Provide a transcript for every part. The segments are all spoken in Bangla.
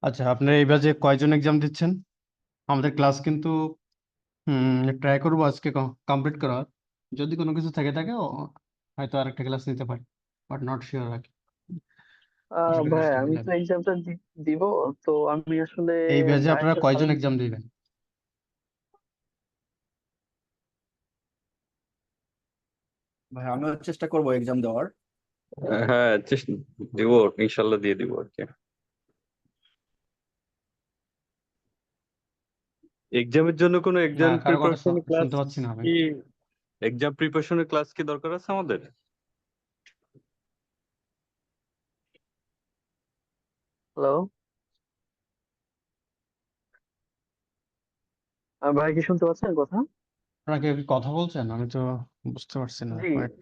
আচ্ছা, আপনার এই ব্যাচে কয়জন এক্সাম দিচ্ছেন? আমাদের ক্লাস কিন্তু ট্রাই করবো আজকে কমপ্লিট করার। যদি কোনো কিছু থেকে থাকে হয়তো আরেকটা ক্লাস নিতে পারি, বাট নট শিওর আর কি। আশা করি ভাই চেষ্টা আমি করলে তো হবে। এক্সামটা দিব। তো আমি আসলে এই ব্যাচে ভাইয়ের আপনারা সাথে কয়জন এক্সাম দিবেন? ভাই আমিও চেষ্টা করবো এক্সাম দেওয়ার। হ্যাঁ, দিব, ইনশাল্লাহ দিয়ে দিব আর কি। এক্সামের জন্য কোনো না, এক্সাম কারো কথা প্রিপারেশন ক্লাস শুনতে পাচ্ছি না আমি। কি? এক্সাম প্রিপারেশনের ক্লাস কি দরকার আছে আমাদের? হ্যালো, ভাই কি শুনতে পাচ্ছেন কথা? আপনারা কেউ কি কথা বলছেন? আমি তো বুঝতে পারছি না, জি। ওয়েট।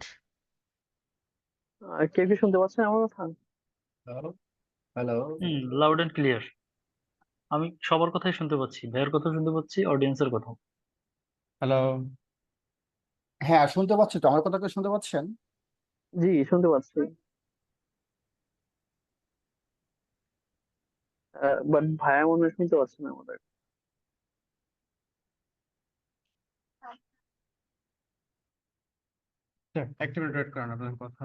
কেউ কি শুনতে পাচ্ছেন আমার কথা? Hello. Hello. Loud and clear. আমি সবার কথাই শুনতে পাচ্ছি, ভাইয়ের কথা শুনতে পাচ্ছি, অডিয়েন্সের কথা। হ্যালো। হ্যাঁ, শুনতে পাচ্ছি তো, আমার কথা কি শুনতে পাচ্ছেন? জি, শুনতে পাচ্ছি। বাট ভাইয়া মনে হয় শুনতে পাচ্ছে না আমাদের। একটা মিনিট ওয়েট করেন, আপনার কথা।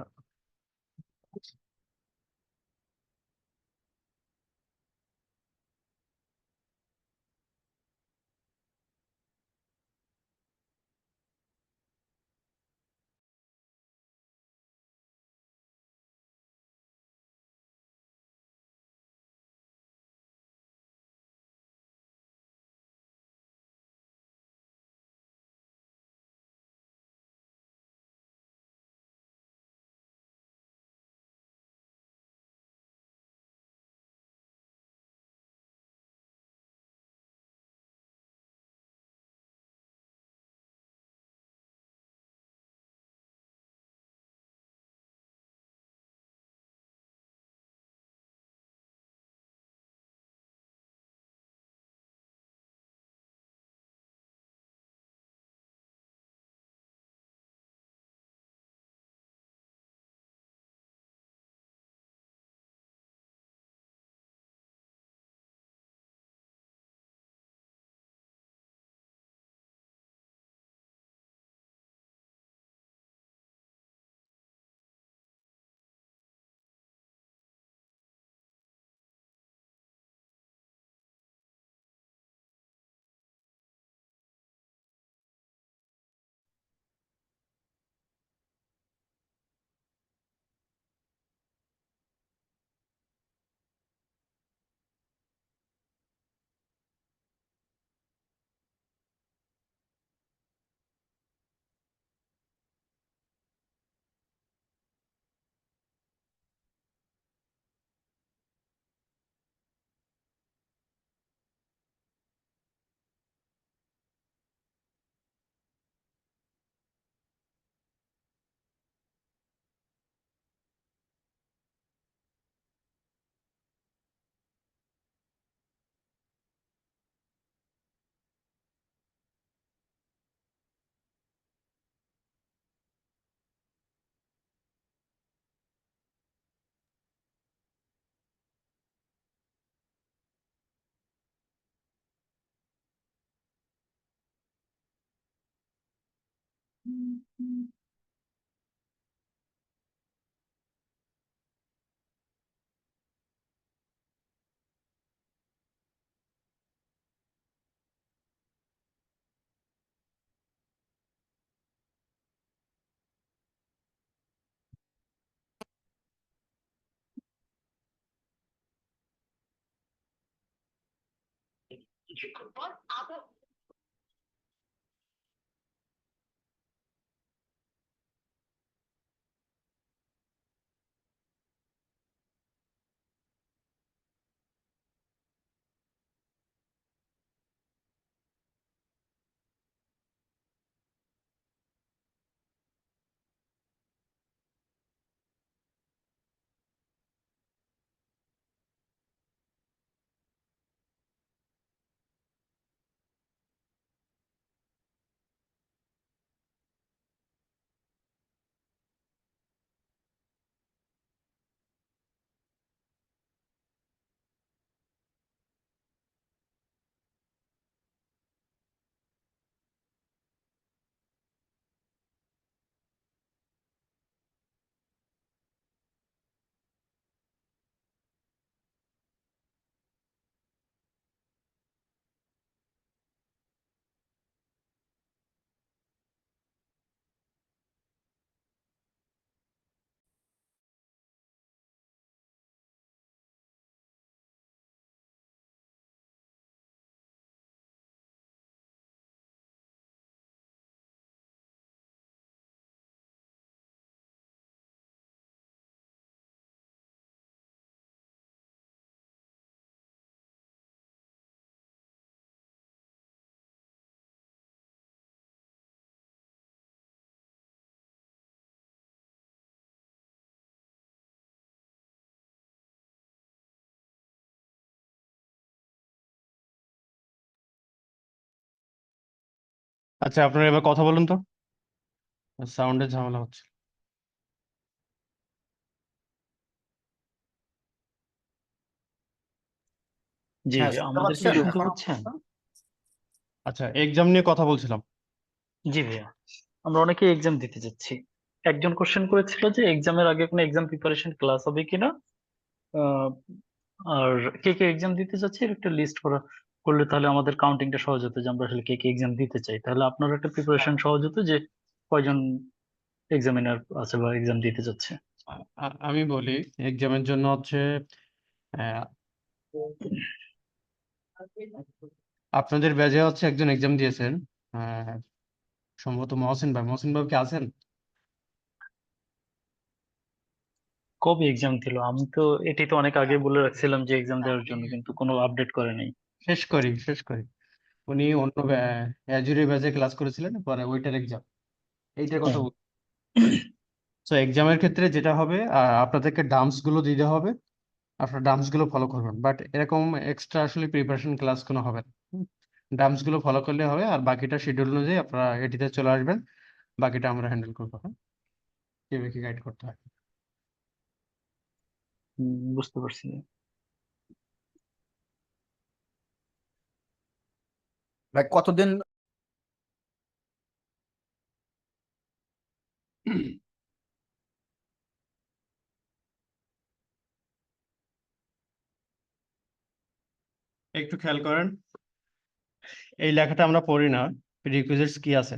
আচ্ছা, আপনারা এবার কথা বলুন তো, সাউন্ডের ঝামেলা হচ্ছে। জি হ্যাঁ, ভাইয়া, শুনতে আমাদেরকে পাচ্ছেন শুনতে এখন পাচ্ছেন? অবস্থা? আচ্ছা, এক্সাম নিয়ে কথা বলছিলাম। জি ভাইয়া, আমরা অনেকে এক্সাম দিতে যাচ্ছি। একজন কোশ্চেন করেছিল যে এক্সামের আগে কোনো এক্সাম প্রিপারেশন ক্লাস হবে কিনা, আহ, আর কে কে এক্সাম দিতে যাচ্ছে এর একটা লিস্ট করলে তাহলে আমাদের কাউন্টিংটা সহজ হতো, যে আমরা আসলে কে কে এক্সাম দিতে চাই, তাহলে আপনার একটা প্রিপারেশন সহজ হতো যে কয়জন এক্সামিনার আছে বা এক্সাম দিতে যাচ্ছে। আমি বলি, এক্সামের জন্য হচ্ছে আহ, আপনাদের ব্যাচে হচ্ছে একজন এক্সাম দিয়েছেন, আহ, সম্ভবত মহসিন ভাই কি আছেন? কবে এক্সাম দিল? আমি তো এটাই তো অনেক আগে বলে রাখছিলাম যে এক্সাম দেওয়ার জন্য, কিন্তু কোনো আপডেট করে নাই। শেষ করি। উনি অন্য অ্যাজুরে ব্যাচে ক্লাস করেছিলেন, পরে ওইটার এক্সাম, এইটার কথা বল। তো এক্সামের ক্ষেত্রে যেটা হবে, আপনাদেরকে ডাম্পস গুলো দিতে হবে, আপনার ডাম্পস গুলো ফলো করবেন, বাট এরকম এক্সট্রা আসলে প্রিপারেশন ক্লাস কোনো হবে না। ডাম্পস গুলো ফলো করলে হবে, আর বাকিটা শিডিউল অনুযায়ী আপনারা এটিতে চলে আসবেন, বাকিটা আমরা হ্যান্ডেল করবো। হ্যাঁ, কিভাবে কি গাইড করতে হয়। বুঝতে পারছি। ভাই কতদিন একটু খেয়াল করেন, এই লেখাটা আমরা পড়ি না, প্রিরিকুইজিটস কি আছে।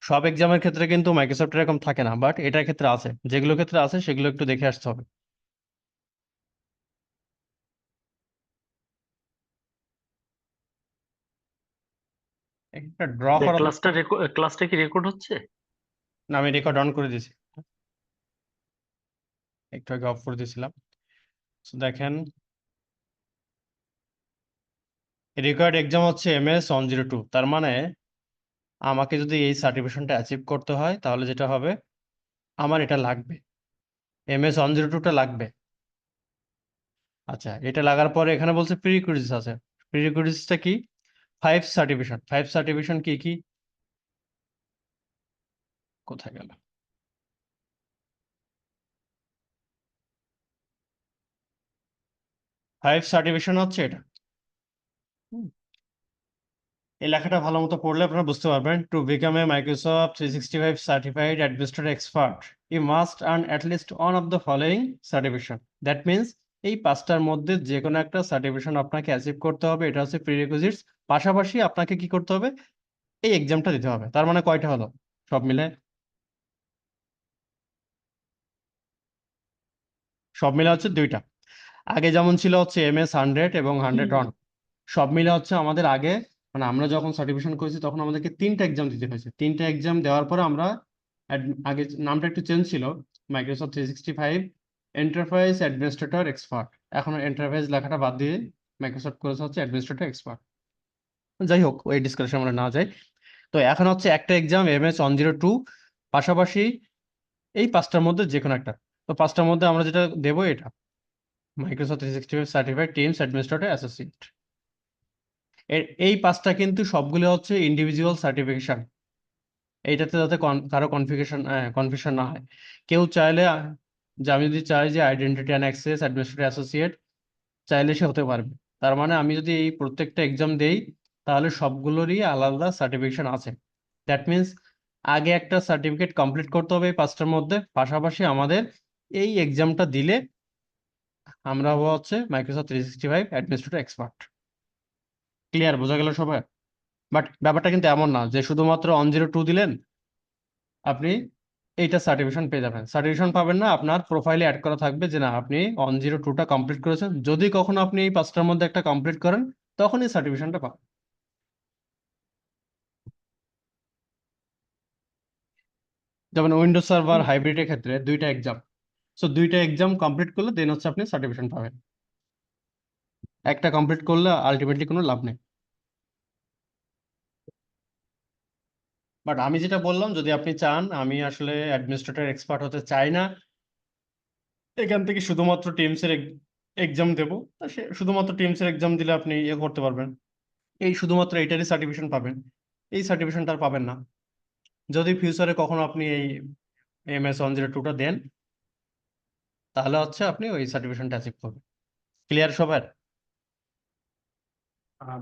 সব এক্সামের ক্ষেত্রে কিন্তু মাইক্রোসফট এরকম থাকে না, বাট এটার ক্ষেত্রে আছে, যেগুলো ক্ষেত্রে আছে সেগুলো একটু দেখে আসতে হবে। একটা ড্র করা ক্লাসটা ক্লাসটা কি রেকর্ড হচ্ছে? না, আমি রেকর্ড অন করে দিয়েছি, একটু আগে অফ করে দিয়েছিলাম। So, দেখেন, রেকর্ড এক্সাম হচ্ছে MS-102, তার মানে আমাকে যদি এই সার্টিফিকেশনটা অ্যাচিভ করতে হয় তাহলে যেটা হবে, আমার এটা লাগবে, MS-102টা লাগবে। আচ্ছা, এটা লাগার পরে এখানে বলছে প্রিরিকুইজিটস আছে। প্রিরিকুইজিটসটা কি? 5 সার্টিফিকেশন কি কি, কোথায় গেল? 5 সার্টিফিকেশন হচ্ছে এটা। হুম, এই লেখাটা ভালো মতো পড়লে আপনারা বুঝতে পারবেন। To become a Microsoft 365 certified administrator expert, you must earn at least one of the following certification. That means এই 5টার মধ্যে যে কোনো একটা সার্টিফিকেশন আপনাকে অ্যাচিভ করতে হবে, এটা হচ্ছে প্রিরিকুইজিটস। পাশাপাশি আপনাকে কি করতে হবে, এই এক্সামটা দিতে হবে। তার মানে কয়টা হলো সব মিলে? সব মিলে হচ্ছে 2টা। আগে যেমন ছিল হচ্ছে MS-100 এবং 100 সব মিলে হচ্ছে আমাদের আগে, মানে আমরা যখন সার্টিফিকেশন করেছি তখন আমাদেরকে 3টা এক্সাম দিতে হয়েছে। 3টা এক্সাম দেওয়ার পরে আমরা আগে নামটা একটু চেঞ্জ ছিল, মাইক্রোসফট 365 এন্টারপ্রাইজ অ্যাডমিনিস্ট্রেটর এক্সপার্ট। এখন এন্টারপ্রাইজ লেখাটা বাদ দিয়ে মাইক্রোসফট করেছে হচ্ছে অ্যাডমিনিস্ট্রেটর এক্সপার্ট। যাই হোক, ওই ডিসকাশন আমরা না যাই। তো এখন হচ্ছে একটা এক্সাম MS-102, পাশাপাশি এই 5টার মধ্যে যে কোনো একটা। তো 5টার মধ্যে আমরা যেটা দেবো এটা Microsoft 365 certified teams administrator associate. এই 5টা কিন্তু সবগুলো হচ্ছে ইন্ডিভিজুয়াল সার্টিফিকেশন, এইটাতে যাতে কারো কনফিউশন না হয়। কেউ চাইলে যে আমি যদি চাই যে identity and access administrator associate, চাইলে সে হতে পারবে। তার মানে আমি যদি এই প্রত্যেকটা এক্সাম দেই তাহলে সবগুলোরই আলাদা আলাদা সার্টিফিকেশন আছে। দ্যাট মিনস আগে একটা সার্টিফিকেট কমপ্লিট করতে হবে এই 5টার মধ্যে, পাশাপাশি আমাদের এই এক্সামটা দিলে আমরা হবো হচ্ছে মাইক্রোসফট 365 অ্যাডমিনিস্ট্রেটর এক্সপার্ট। ক্লিয়ার, বোঝা গেল সবাই? বাট ব্যাপারটা কিন্তু এমন না যে শুধুমাত্র 102 দিলেন আপনি এইটা সার্টিফিকেশন পেয়ে যাবেন। সার্টিফিকেশন পাবেন না, আপনার প্রোফাইলে অ্যাড করা থাকবে যে না আপনি 102টা কমপ্লিট করেছেন। যদি কখনো আপনি এই 5টার মধ্যে একটা কমপ্লিট করেন তখন এই সার্টিফিকেশনটা পাবেন। যেমন উইন্ডোজ সার্ভার হাইব্রিডের ক্ষেত্রে 2টা এক্সাম, সো 2টা এক্সাম কমপ্লিট করলে দেন হচ্ছে আপনি সার্টিফিকেশন পাবেন। একটা কমপ্লিট করলে আলটিমেটলি কোনো লাভ নেই। বাট আমি যেটা বললাম, যদি আপনি চান আমি আসলে অ্যাডমিনিস্ট্রেটর এক্সপার্ট হতে চাই না, এখান থেকে শুধুমাত্র টিমসের এক্সাম দেবো, তা সে শুধুমাত্র টিমসের এক্সাম দিলে আপনি ইয়ে করতে পারবেন, এই শুধুমাত্র এইটারই সার্টিফিকেশন পাবেন। এই সার্টিফিকেশনটা আর পাবেন না। যদি ফিউচারে কখনো আপনি এই MS-102টা দেন, তাহলে হচ্ছে আপনি ওই সার্টিফিকেশনটা অ্যাচিভ করবেন। ক্লিয়ার সবার?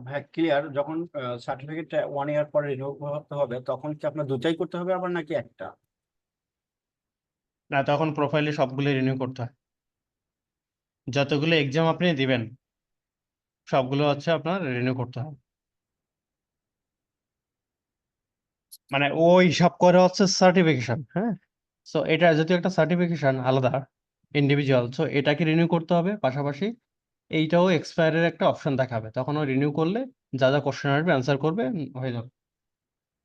ভাই ক্লিয়ার, যখন সার্টিফিকেট 1 ইয়ার পরে রিনিউ করতে হবে তখন কি আপনার দুটাই করতে হবে আবার নাকি একটা? না, তখন প্রোফাইলে সবগুলো রিনিউ করতে হয়। যতগুলো এক্সাম আপনি দিবেন সবগুলো হচ্ছে আপনার রিনিউ করতে হবে। মানে ওই হিসাব করে হচ্ছে সার্টিফিকেশন, হ্যাঁ। সো এটা যেহেতু একটা সার্টিফিকেশন আলাদা ইন্ডিভিজুয়াল, সো এটাকে রিনিউ করতে হবে, পাশাপাশি এইটাও এক্সপায়ারের একটা অপশন দেখাবে, তখন ও রিনিউ করলে যা যা কোশ্চেন আসবে অ্যান্সার করবে, হয়ে যাবে।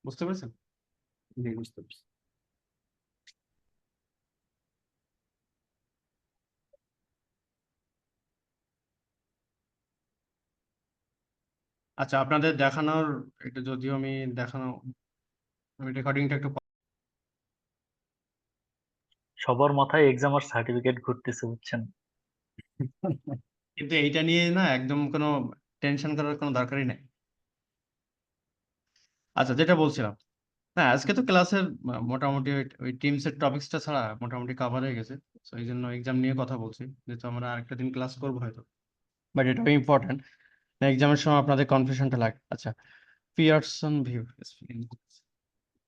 বুঝতে পেরেছেন? জি, বুঝতে পারছি। আচ্ছা, আপনাদের দেখানোর এটা যদিও আমি আমি রেকর্ডিংটা একটু সবার মাথায় এক্সাম আর সার্টিফিকেট ঘুরতেছে, বুঝছেন? কিন্তু এইটা নিয়ে না একদম কোনো টেনশন করার কোনো দরকারই নেই। আচ্ছা, যেটা বলছিলাম, না আজকে তো ক্লাসের মোটামুটি ওই টিমসের টপিক্সটা ছাড়া মোটামুটি কাভার হয়ে গেছে। তো এই জন্য এক্সাম নিয়ে কথা বলছি, যেহেতু আমরা আরেকটা দিন ক্লাস করবো হয়তো, বাট এটাও ইম্পর্টেন্ট, এক্সামের সময় আপনাদের কনফিউশনটা লাগে। আচ্ছা, পিয়ারসন ভিউ,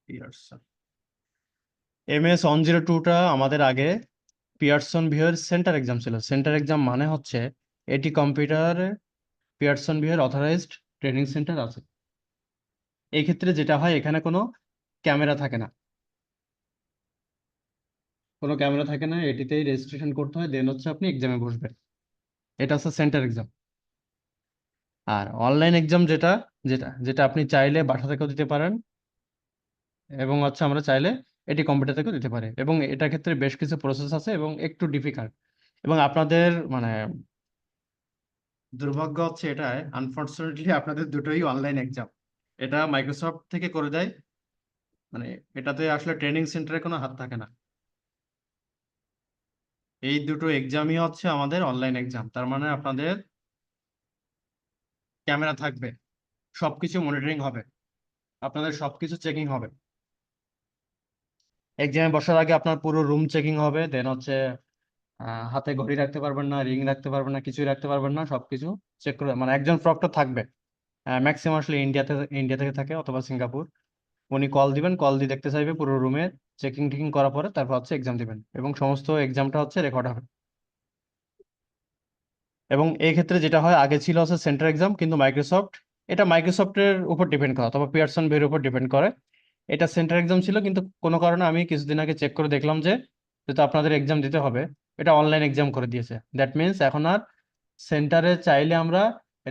পিয়ারসন MS-102টা আমাদের আগে পিয়ারসন ভিউয়ের সেন্টার এক্সাম ছিল। সেন্টার এক্সাম মানে হচ্ছে এটি কম্পিউটারে পিয়ারসন ভিউয়ের অথরাইজড ট্রেনিং সেন্টার আছে। এই ক্ষেত্রে যেটা হয়, এখানে কোনো ক্যামেরা থাকে না, কোনো ক্যামেরা থাকে না, এটিতেই রেজিস্ট্রেশন করতে হয়, দেন হচ্ছে আপনি এক্সামে বসবেন। এটা হচ্ছে সেন্টার এক্সাম। আর অনলাইন এক্সাম যেটা যেটা যেটা আপনি চাইলে বাসা থেকেও দিতে পারেন, এবং হচ্ছে আমরা চাইলে এটি কম্পিউটার থেকেও দিতে পারি, এবং এটার ক্ষেত্রে বেশ কিছু প্রসেস আছে এবং একটু ডিফিকাল্ট। এবং আপনাদের মানে দুর্ভাগ্য হচ্ছে এটাই, আনফরচুনেটলি আপনাদের দুটোই অনলাইন এক্সাম। এটা মাইক্রোসফট থেকে করে দেয়, মানে এটাতে আসলে ট্রেনিং সেন্টারে কোনো হাত থাকে না। এই দুটো এক্সামই হচ্ছে আমাদের অনলাইন এক্সাম, তার মানে আপনাদের ক্যামেরা থাকবে, সবকিছু মনিটরিং হবে, আপনাদের সবকিছু চেকিং হবে। এক্সামে বসার আগে আপনার পুরো রুম চেকিং হবে, দেন হচ্ছে হাতে ঘড়ি রাখতে পারবেন না, রিং রাখতে পারবেন না, কিছুই রাখতে পারবেন না, সবকিছু চেক করে, মানে একজন প্রক্টর থাকবে, ম্যাক্সিমাম আসলে ইন্ডিয়া থেকে থাকে অথবা সিঙ্গাপুর। উনি কল দিবেন, কল দিয়ে দেখতে চাইবে পুরো রুমে, চেকিং টেকিং করার পরে তারপর হচ্ছে এক্সাম দিবেন, এবং সমস্ত এক্সামটা হচ্ছে রেকর্ড হবে। এবং এই ক্ষেত্রে যেটা হয়, আগে ছিল হচ্ছে সেন্টার এক্সাম, কিন্তু এটা মাইক্রোসফটের উপর ডিপেন্ড করে অথবা পিয়ারসন ভিউর উপর ডিপেন্ড করে। এটা সেন্টার এক্সাম ছিল, কিন্তু কোনো কারণে আমি কিছুদিন আগে চেক করে দেখলাম যে যেহেতু আপনাদের এক্সাম দিতে হবে, এটা অনলাইন এক্সাম করে দিয়েছে। দ্যাট মিনস এখন আর সেন্টারে চাইলে আমরা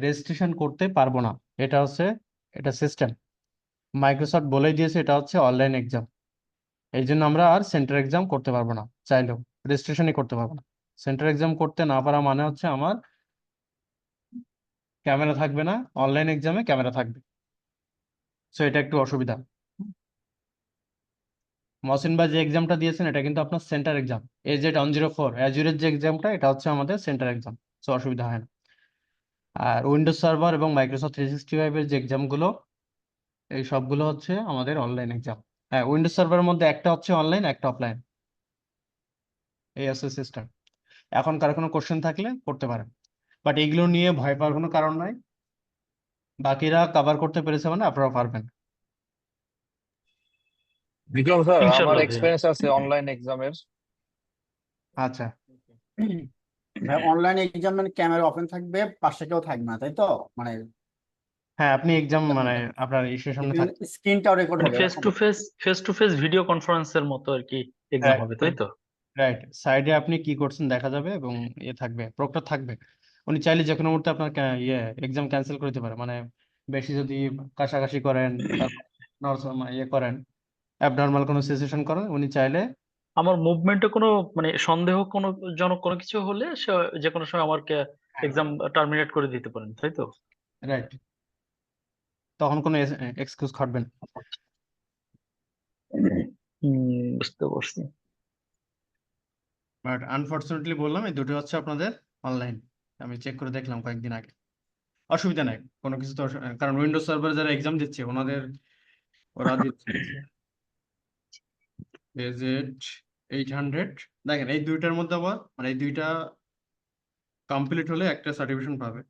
রেজিস্ট্রেশন করতে পারবো না। এটা সিস্টেম, মাইক্রোসফট বলেই দিয়েছে এটা হচ্ছে অনলাইন এক্সাম। এই জন্য আমরা আর সেন্টার এক্সাম করতে পারবো না, চাইলেও রেজিস্ট্রেশনই করতে পারবো না। সেন্টার এক্সাম করতে না পারা মানে হচ্ছে আমার ক্যামেরা থাকবে না, অনলাইন এক্সামে ক্যামেরা থাকবে। সো এটা একটু অসুবিধা। মহসিন ভাই যে এক্সামটা দিয়েছেন এটা কিন্তু আপনার সেন্টার এক্সাম। AZ-104 অ্যাজুরের যে এক্সামটা, এটা হচ্ছে আমাদের সেন্টার এক্সাম, সো অসুবিধা হয় না। আর উইন্ডোজ সার্ভার এবং মাইক্রোসফট 365 এর যে এক্সামগুলো, এই সবগুলো হচ্ছে আমাদের অনলাইন এক্সাম। হ্যাঁ, উইন্ডোজ সার্ভারের মধ্যে একটা হচ্ছে অনলাইন, একটা অফলাইন, এই আছে সিস্টেম। এখন কারো কোনো কোশ্চেন থাকলে করতে পারেন, বাট এগুলো নিয়ে ভয় পাওয়ার কোনো কারণ নাই। বাকিরা কভার করতে পেরেছে মানে আপনারাও পারবেন। বিক্রম স্যার, আমার ইনশাল্লাহ ভাইয়া। এক্সপিরিয়েন্স আছে অনলাইন এক্সামের। আচ্ছা, ভাই অনলাইন এক্সাম মানে ক্যামেরা ওপেন থাকবে, পাশে কেউ থাকবে না, তাই তো? মানে হ্যাঁ, আপনি এক্সাম মানে আপনার ইসের সামনে থাক। স্ক্রিনটাও রেকর্ড মানে হবে ফেস এরকম? টু ফেস ভিডিও কনফারেন্সের মতো আর কি এক্সাম হবে, তাই তো? রাইট, সাইডে আপনি কি করছেন দেখা যাবে, এবং থাকবে, প্রক্টর থাকবে। উনি চাইলে যে কোনো মুহূর্তে আপনার এক্সাম ক্যান্সেল করে দিতে পারে, মানে বেশি যদি কাশাকাশি করেন, তারপর করেন, অ্যাবনর্মাল কোনো সিচুয়েশন করেন, উনি চাইলে। আমার মুভমেন্টে কোনো মানে সন্দেহ কোনো জনক কোনো কিছু হলে সে যে কোনো সময় আমাকে এক্সাম টার্মিনেট করে দিতে পারেন, তাই তো? রাইট, তখন কোনো এক্সকিউজ খাটবে না। বুঝতে পারছি। বাট আনফরচুনেটলি বললাম, এই দুটো হচ্ছে আপনাদের অনলাইন। আমি চেক করে দেখলাম কয়েকদিন আগে, অসুবিধা নাই কোনো কিছু তো, কারণ উইন্ডোজ সার্ভারে যারা এক্সাম দিচ্ছে ওনাদের ওরা দিচ্ছে এজেড 800। দেখেন এই দুইটার মধ্যে আবার মানে এই দুইটা কমপ্লিট হলে একটা সার্টিফিকেশন পাবে।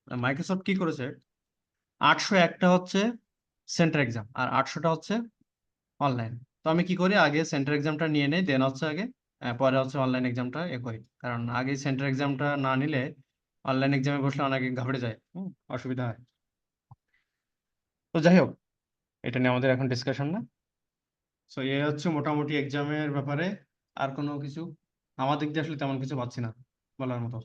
মাইক্রোসফট কি করেছে, 801টা হচ্ছে সেন্টার এক্সাম আর 800টা হচ্ছে অনলাইন। তো আমি কি করি, আগে সেন্টার এক্সামটা নিয়ে নেই, দেন হচ্ছে আগে পরে হচ্ছে অনলাইন এক্সামটা করি। কারণ আগে সেন্টার এক্সামটা না নিলে অনলাইন এক্সামে বসলে অনেকে ঘাবড়ে যায়, অসুবিধা হয়। তো যাই হোক, এটা নিয়ে আমাদের এখন ডিসকাশন না। সো এই হচ্ছে মোটামুটি এক্সামের ব্যাপারে। আর কোনো কিছু আমার দিক দিয়ে আসলে তেমন কিছু পাচ্ছি না বলার মতো।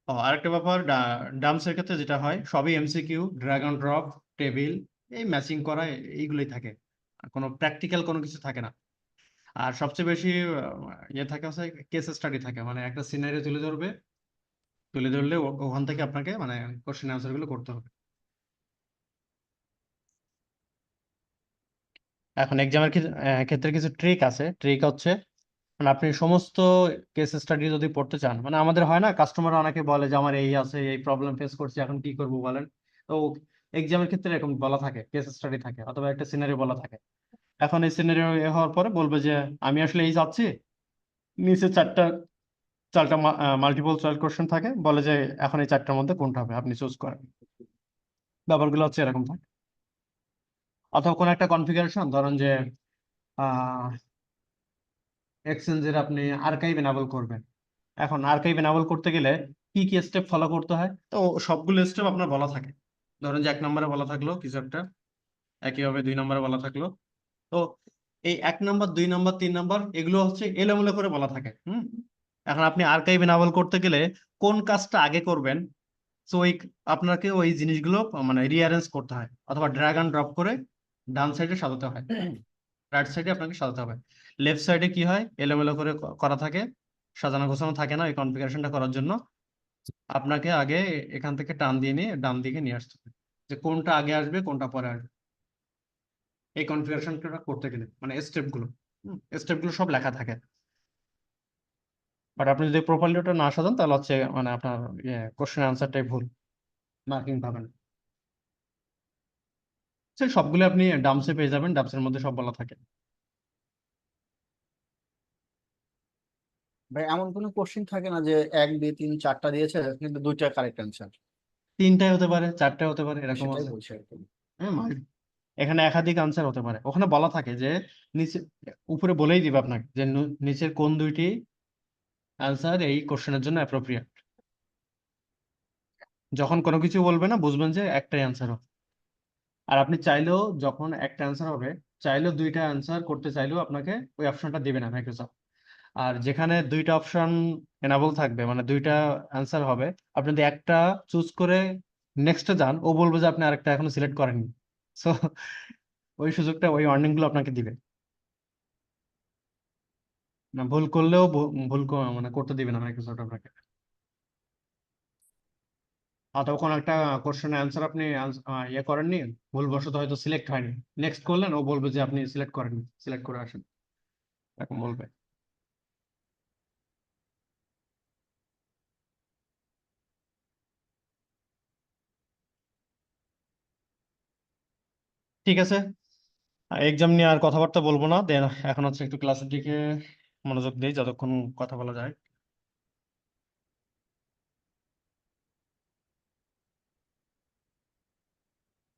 ও আরেকটা ব্যাপার, ডাম্পসের ক্ষেত্রে যেটা হয় সবই MCQ, drag and drop, table, এই ম্যাচিং করা এইগুলোই থাকে, আর কোনো প্র্যাকটিক্যাল কোনো কিছু থাকে না। আর সবচেয়ে বেশি ইয়ে থাকে হচ্ছে কেস স্টাডি থাকে, মানে একটা সিনারিও তুলে ধরবে, তুলে ধরলে ওখান থেকে আপনাকে মানে কোশ্চেন অ্যান্সার গুলো করতে হবে। এখন এক্সামের ক্ষেত্রে কিছু ট্রিক আছে। ট্রিক হচ্ছে মানে আপনি সমস্ত কেস স্টাডি যদি পড়তে চান, মানে আমাদের হয় না, কাস্টমার অনেকে বলে যে আমার এই আছে, এই প্রবলেম ফেস করছি, এখন কি করব বলেন। তো এক্সামের ক্ষেত্রে এরকম বলা থাকে, কেস স্টাডি থাকে অথবা একটা সিনারি বলা থাকে। এখন এই সিনারি হওয়ার পরে বলবে যে আমি আসলে এই চাচ্ছি, নিচে চারটা মাল্টিপল চয়েস কোশ্চেন থাকে, বলে যে এখন এই চারটার মধ্যে কোনটা হবে আপনি চুজ করেন। ব্যাপারগুলো হচ্ছে এরকম থাকে। অথবা কোনো একটা কনফিগারেশন, ধরুন যে এক্সচেঞ্জের আপনি আর্কাইভ এনাবল করবেন। এখন আর্কাইভ এনাবল করতে গেলে কি কি স্টেপ ফলো করতে হয়, তো সবগুলো স্টেপ আপনার বলা থাকে। ধরুন যে 1 নম্বরে বলা থাকলো কিছু একটা, একইভাবে 2 নম্বরে বলা থাকলো। তো এই 1 নম্বর, 2 নম্বর, 3 নম্বর এগুলো হচ্ছে এলোমেলো করে বলা থাকে। এখন আপনি আর্কাইভ এনাবল করতে গেলে কোন কাজটা আগে করবেন, তো ওই আপনাকে ওই জিনিসগুলো মানে রিঅ্যারেঞ্জ করতে হয়, অথবা ড্র্যাগ অ্যান্ড ড্রপ করে ডান সাইডে সাজাতে হয়, রাইট সাইডে আপনাকে সাজাতে হবে। লেফট সাইডে কি হয়, এলোমেলো করে করা থাকে, সাজানো গোছানো থাকে না। ওই কনফিগারেশনটা করার জন্য আপনাকে আগে এখান থেকে টান দিয়ে নিয়ে ডান দিকে নিয়ে আসতে হবে, যে কোনটা আগে আসবে কোনটা পরে আসবে। এই কনফিগারেশনটা করতে গেলে মানে স্টেপগুলো সব লেখা থাকে। বাট আপনি যদি প্রপারলি ওটা না সাজান তাহলে হচ্ছে মানে আপনার কোশ্চেন আনসারটাই ভুল, মার্কিং পাবেন। সে সবগুলো আপনি ডাম্পসে পেয়ে যাবেন, ডাম্পসের মধ্যে সব বলা থাকে। ভাই এমন কোনো কোশ্চেন থাকে না যে 1 2 3 4টা দিয়েছে কিন্তু 2টা কারেক্ট অ্যান্সার? 3টাই হতে পারে, 4টাই হতে পারে, এরকম সেটাই আছে। বলছি আর কি। হ্যাঁ এখানে একাধিক আনসার হতে পারে। ওখানে বলা থাকে যে নিচে, উপরে বলেই দিবে আপনাকে যে নিচের কোন দুইটি আনসার এই কোশ্চেনের জন্য অ্যাপ্রোপ্রিয়েট। যখন কোনো কিছু বলবে না বুঝবেন যে একটাই আনসার হবে। আর আপনি চাইলেও, যখন একটা অ্যান্সার হবে, চাইলেও 2টা অ্যান্সার করতে চাইলেও আপনাকে ওই অপশনটা দিবে না মাইক্রোসফট। আর যেখানে 2টা অপশন এনাবল থাকবে, মানে 2টা অ্যান্সার হবে, আপনি যদি একটা চুজ করে নেক্সটে যান, ও বলবে যে আপনি আরেকটা এখনো সিলেক্ট করেননি। সো ওই সুযোগটা, ওই ওয়ার্নিং গুলো আপনাকে দিবে না, ভুল করলেও মানে করতে দিবে না মাইক্রোসফট আপনাকে। অথবা কোনো একটা কোশ্চেনের অ্যান্সার আপনি ইয়ে করেননি, ভুলবশত হয়তো সিলেক্ট হয়নি, নেক্সট করলেন, ও বলবে যে আপনি সিলেক্ট করেননি, সিলেক্ট করে আসেন, এরকম বলবে। ঠিক আছে, এক্সাম নিয়ে আর কথাবার্তা বলবো না, দেন এখন হচ্ছে একটু ক্লাসের দিকে মনোযোগ দিই যতক্ষণ কথা বলা যায়।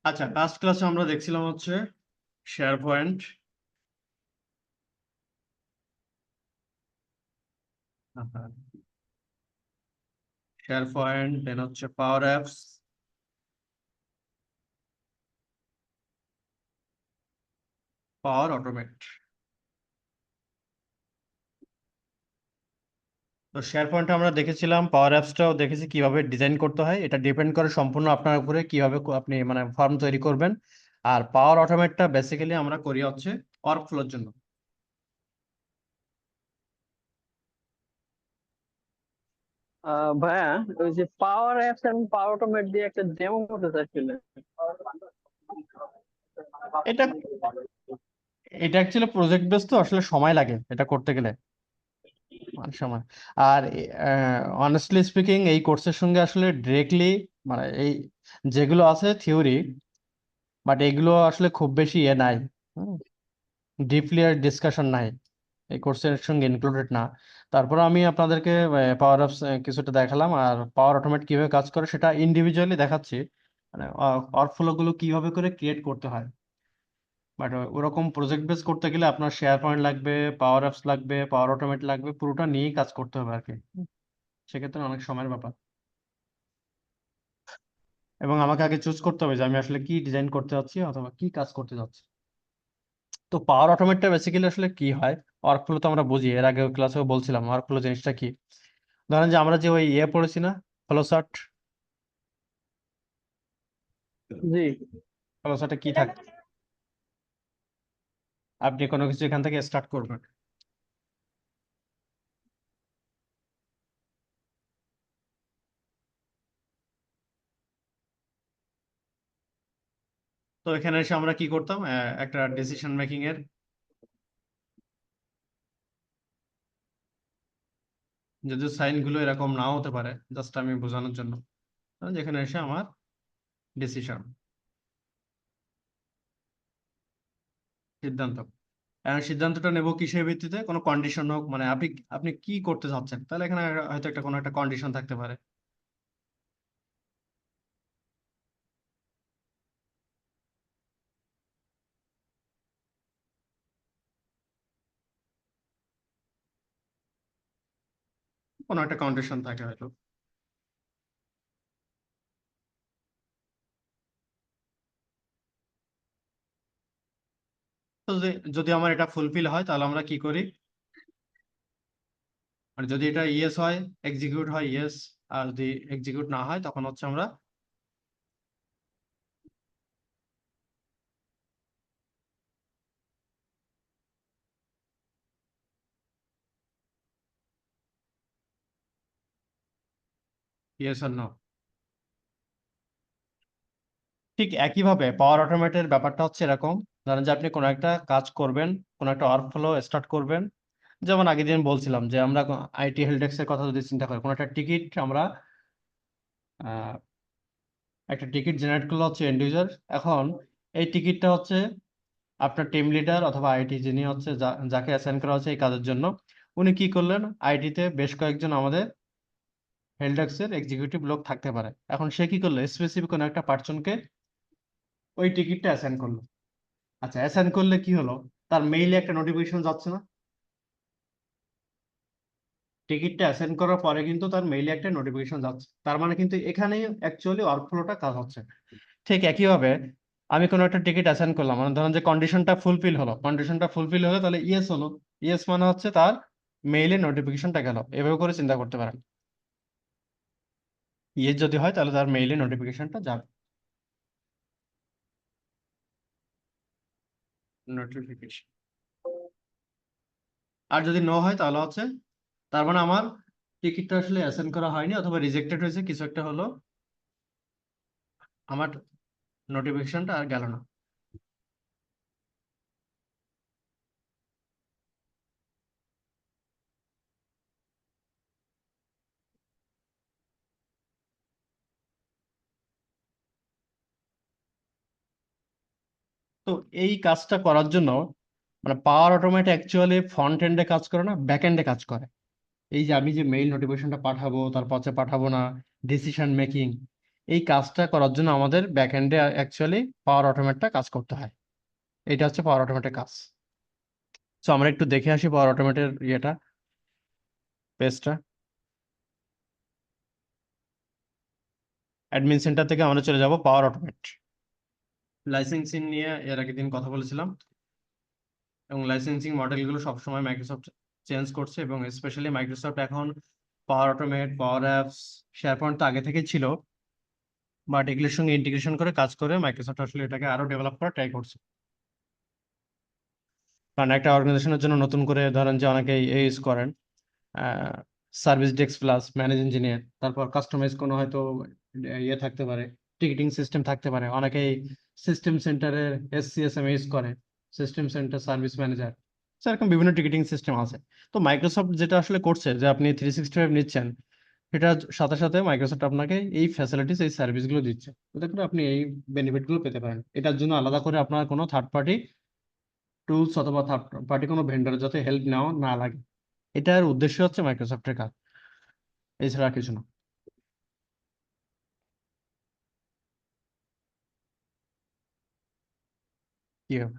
আচ্ছা, লাস্ট ক্লাসে আমরা দেখছিলাম হচ্ছে শেয়ার পয়েন্ট, দেন হচ্ছে পাওয়ার অ্যাপস, পাওয়ার অটোমেট। তো শেয়ার পয়েন্ট আমরা দেখেছিলাম, পাওয়ার অ্যাপসটাও দেখেছি কিভাবে ডিজাইন করতে হয়। এটা ডিপেন্ড করে সম্পূর্ণ আপনার উপরে কিভাবে আপনি মানে ফর্ম তৈরি করবেন। আর পাওয়ার অটোমেটটা বেসিক্যালি আমরা করি হচ্ছে ওয়ার্কফ্লোর জন্য। ভাইয়া, ওই যে পাওয়ার অ্যাপস এবং পাওয়ার অটোমেট দিয়ে একটা ডেমো করতে চাচ্ছিলেন। এটা এটা অ্যাকচুয়ালি প্রজেক্ট বেস, তো আসলে সময় লাগে এটা করতে গেলে। অনেক সময়। আর অনেস্টলি স্পিকিং এই কোর্সের সঙ্গে আসলে ডিরেক্টলি মানে এই যেগুলো আছে থিওরি, বাট এগুলো আসলে খুব বেশি নাই, ডিপলি আর ডিসকাশন নাই, এই কোর্সের সঙ্গে ইনক্লুডেড না। তারপর আমি আপনাদেরকে পাওয়ার অফ কিছুটা দেখালাম, আর পাওয়ার অটোমেট কিভাবে কাজ করে সেটা ইন্ডিভিজুয়ালি দেখাচ্ছি, মানে ওয়ার্কফ্লো গুলো কিভাবে করে ক্রিয়েট করতে হয়। বাট ওরকম প্রজেক্ট বেস করতে গেলে আপনার শেয়ার পয়েন্ট লাগবে, পাওয়ার অ্যাপস লাগবে, পাওয়ার অটোমেট লাগবে, পুরোটা নিয়েই কাজ করতে হবে আর কি। সেক্ষেত্রে অনেক সময়ের ব্যাপার, এবং আমাকে আগে চুজ করতে হবে যে আমি আসলে কি ডিজাইন করতে যাচ্ছি অথবা কি কাজ করতে যাচ্ছি। তো পাওয়ার অটোমেটটা বেসিক্যালি আসলে কি হয়, ওয়ার্কফ্লো তো আমরা বুঝি, এর আগে ক্লাসেও বলছিলাম ওয়ার্কফ্লো জিনিসটা কি। ধরেন যে আমরা যে ওই পড়েছি না, ফ্লো চার্ট, জি। ফ্লো চার্টে কি থাকে, আপনি কোনো কিছু এখান থেকে স্টার্ট করবেন, তো এখানে এসে আমরা কি করতাম, একটা ডিসিশন মেকিং এর, যদিও সাইন গুলো এরকম নাও হতে পারে, জাস্ট আমি বোঝানোর জন্য, যেখানে এসে আমার ডিসিশন, সিদ্ধান্ত। এখন সিদ্ধান্তটা নেব কিসের ভিত্তিতে, কোনো কন্ডিশন হোক, মানে আপনি আপনি কি করতে চাচ্ছেন, তাহলে এখানে হয়তো একটা কোনো একটা কন্ডিশন থাকতে পারে। কোনো একটা কন্ডিশন থাকে হয়তো। তো যদি আমার এটা ফুলফিল হয় তাহলে আমরা কি করি, মানে যদি এটা ইয়েস হয়, এক্সিকিউট হয় ইয়েস, আর যদি এক্সিকিউট না হয় তখন হচ্ছে আমরা ইয়েস আর নো। ঠিক একইভাবে পাওয়ার অটোমেটের ব্যাপারটা হচ্ছে এরকম, ধরেন যে আপনি কোনো একটা কাজ করবেন, কোনো একটা ওয়ার্কফ্লো স্টার্ট করবেন, যেমন আগের দিন বলছিলাম যে আমরা আইটি হেল্প ডেস্কের কথা যদি চিন্তা করি, কোনো একটা টিকিট আমরা একটা টিকিট জেনারেট করলে হচ্ছে এন্ড ইউজার। এখন এই টিকিটটা হচ্ছে আপনার টিম লিডার অথবা আইটি যিনি হচ্ছে যাকে অ্যাসাইন করা হচ্ছে এই কাজের জন্য, উনি কি করলেন, আইটিতে বেশ কয়েকজন আমাদের হেল্প ডেস্কের এক্সিকিউটিভ লোক থাকতে পারে। এখন সে কি করলো, স্পেসিফিক কোনো একটা পার্সনকে ওই টিকিটটা অ্যাসাইন করলো। আচ্ছা, অ্যাসাইন করলে কি হলো, তার মেইলে একটা নোটিফিকেশন যাচ্ছে না, টিকিটটা অ্যাসাইন করার পরে কিন্তু তার মেইলে একটা নোটিফিকেশন যাচ্ছে, তার মানে কিন্তু এখানেই অ্যাকচুয়ালি ওয়ার্কফ্লোটা কাজ হচ্ছে। ঠিক একইভাবে আমি কোনো একটা টিকিট অ্যাসাইন করলাম, মানে ধরেন যে কন্ডিশনটা ফুলফিল হলো তাহলে ইয়েস হলো, ইয়েস মানে হচ্ছে তার মেইলে নোটিফিকেশনটা গেল, এভাবে করে চিন্তা করতে পারেন। ইয়েস যদি হয় তাহলে তার মেইলে নোটিফিকেশনটা যাবে, নোটিফিকেশন। আর যদি নো হয় তাহলে হচ্ছে তার মানে আমার টিকিটটা আসলে অ্যাসাইন করা হয়নি অথবা রিজেক্টেড হয়েছে, কিছু একটা হলো, আমার নোটিফিকেশনটা আর গেল না। তো এই কাজটা করার জন্য মানে পাওয়ার অটোমেট অ্যাকচুয়ালি ফ্রন্ট এন্ডে কাজ করে না, ব্যাক এন্ডে কাজ করে। এই যে আমি যে মেইল নোটিফিকেশনটা পাঠাবো, তারপর হচ্ছে পাঠাবো না, ডিসিশন মেকিং, এই কাজটা করার জন্য আমাদের ব্যাক এন্ডে অ্যাকচুয়ালি পাওয়ার অটোমেটটা কাজ করতে হয়। এটা হচ্ছে পাওয়ার অটোমেটের কাজ। সো আমরা একটু দেখে আসি পাওয়ার অটোমেটের ইয়েটা, পেজটা। অ্যাডমিন সেন্টার থেকে আমরা চলে যাব পাওয়ার অটোমেট। লাইসেন্সিং নিয়ে এর আগের দিন কথা বলেছিলাম, এবং লাইসেন্সিং মডেলগুলো সবসময় মাইক্রোসফট চেঞ্জ করছে, এবং স্পেশালি মাইক্রোসফট এখন পাওয়ার অটোমেট, পাওয়ার অ্যাপস, শেয়ার পয়েন্ট তো আগে থেকে ছিল, বাট এগুলোর সঙ্গে ইন্টিগ্রেশন করে কাজ করে মাইক্রোসফট আসলে এটাকে আরো ডেভেলপ করা ট্রাই করছে। কারণ একটা অর্গানাইজেশনের জন্য নতুন করে ধরেন যে অনেকেই ইউজ করেন service desk plus manage engineer, তারপর কাস্টমাইজ কোনো হয়তো ইয়ে থাকতে পারে, টিকিটিং সিস্টেম থাকতে পারে, অনেকেই সিস্টেম সেন্টারের SCSM ইউজ করে, সিস্টেম সেন্টার সার্ভিস ম্যানেজার। এরকম বিভিন্ন টিকিটিং সিস্টেম আছে। তো মাইক্রোসফট যেটা আসলে করছে যে আপনি 365 নিচ্ছেন, এটার সাথে সাথে মাইক্রোসফট আপনাকে এই ফ্যাসিলিটিস, এই সার্ভিসগুলো দিচ্ছে, যাতে করে আপনি এই বেনিফিটগুলো পেতে পারেন। এটার জন্য আলাদা করে আপনার কোনো থার্ড পার্টি টুলস অথবা থার্ড পার্টি কোনো ভেন্ডারের যাতে হেল্প নেওয়া না লাগে, এটার উদ্দেশ্য হচ্ছে মাইক্রোসফটের কাজ, এছাড়া আর কিছু না। কি হবে?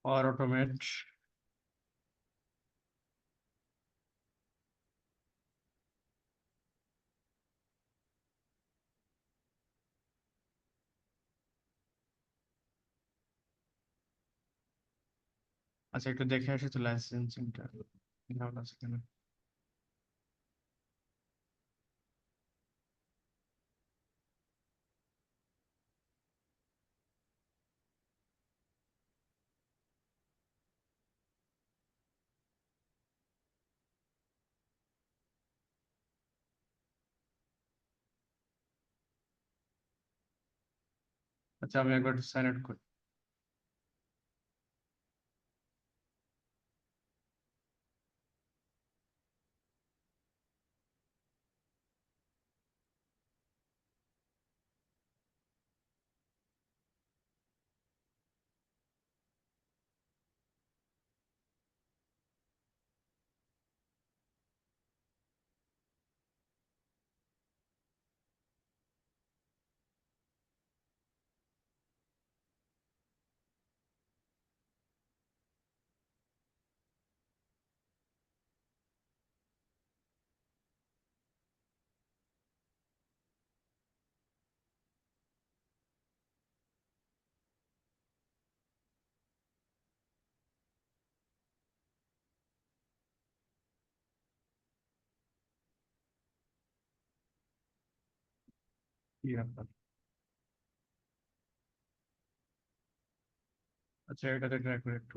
or automate আচ্ছা, একটু দেখে আসি তো লাইসেন্সিংটা কেমন আছে কিনা। আচ্ছা, আমি একবার সাইন আউট করি। কি ব্যাপার? আচ্ছা, এটাতে ট্রাই করে একটু।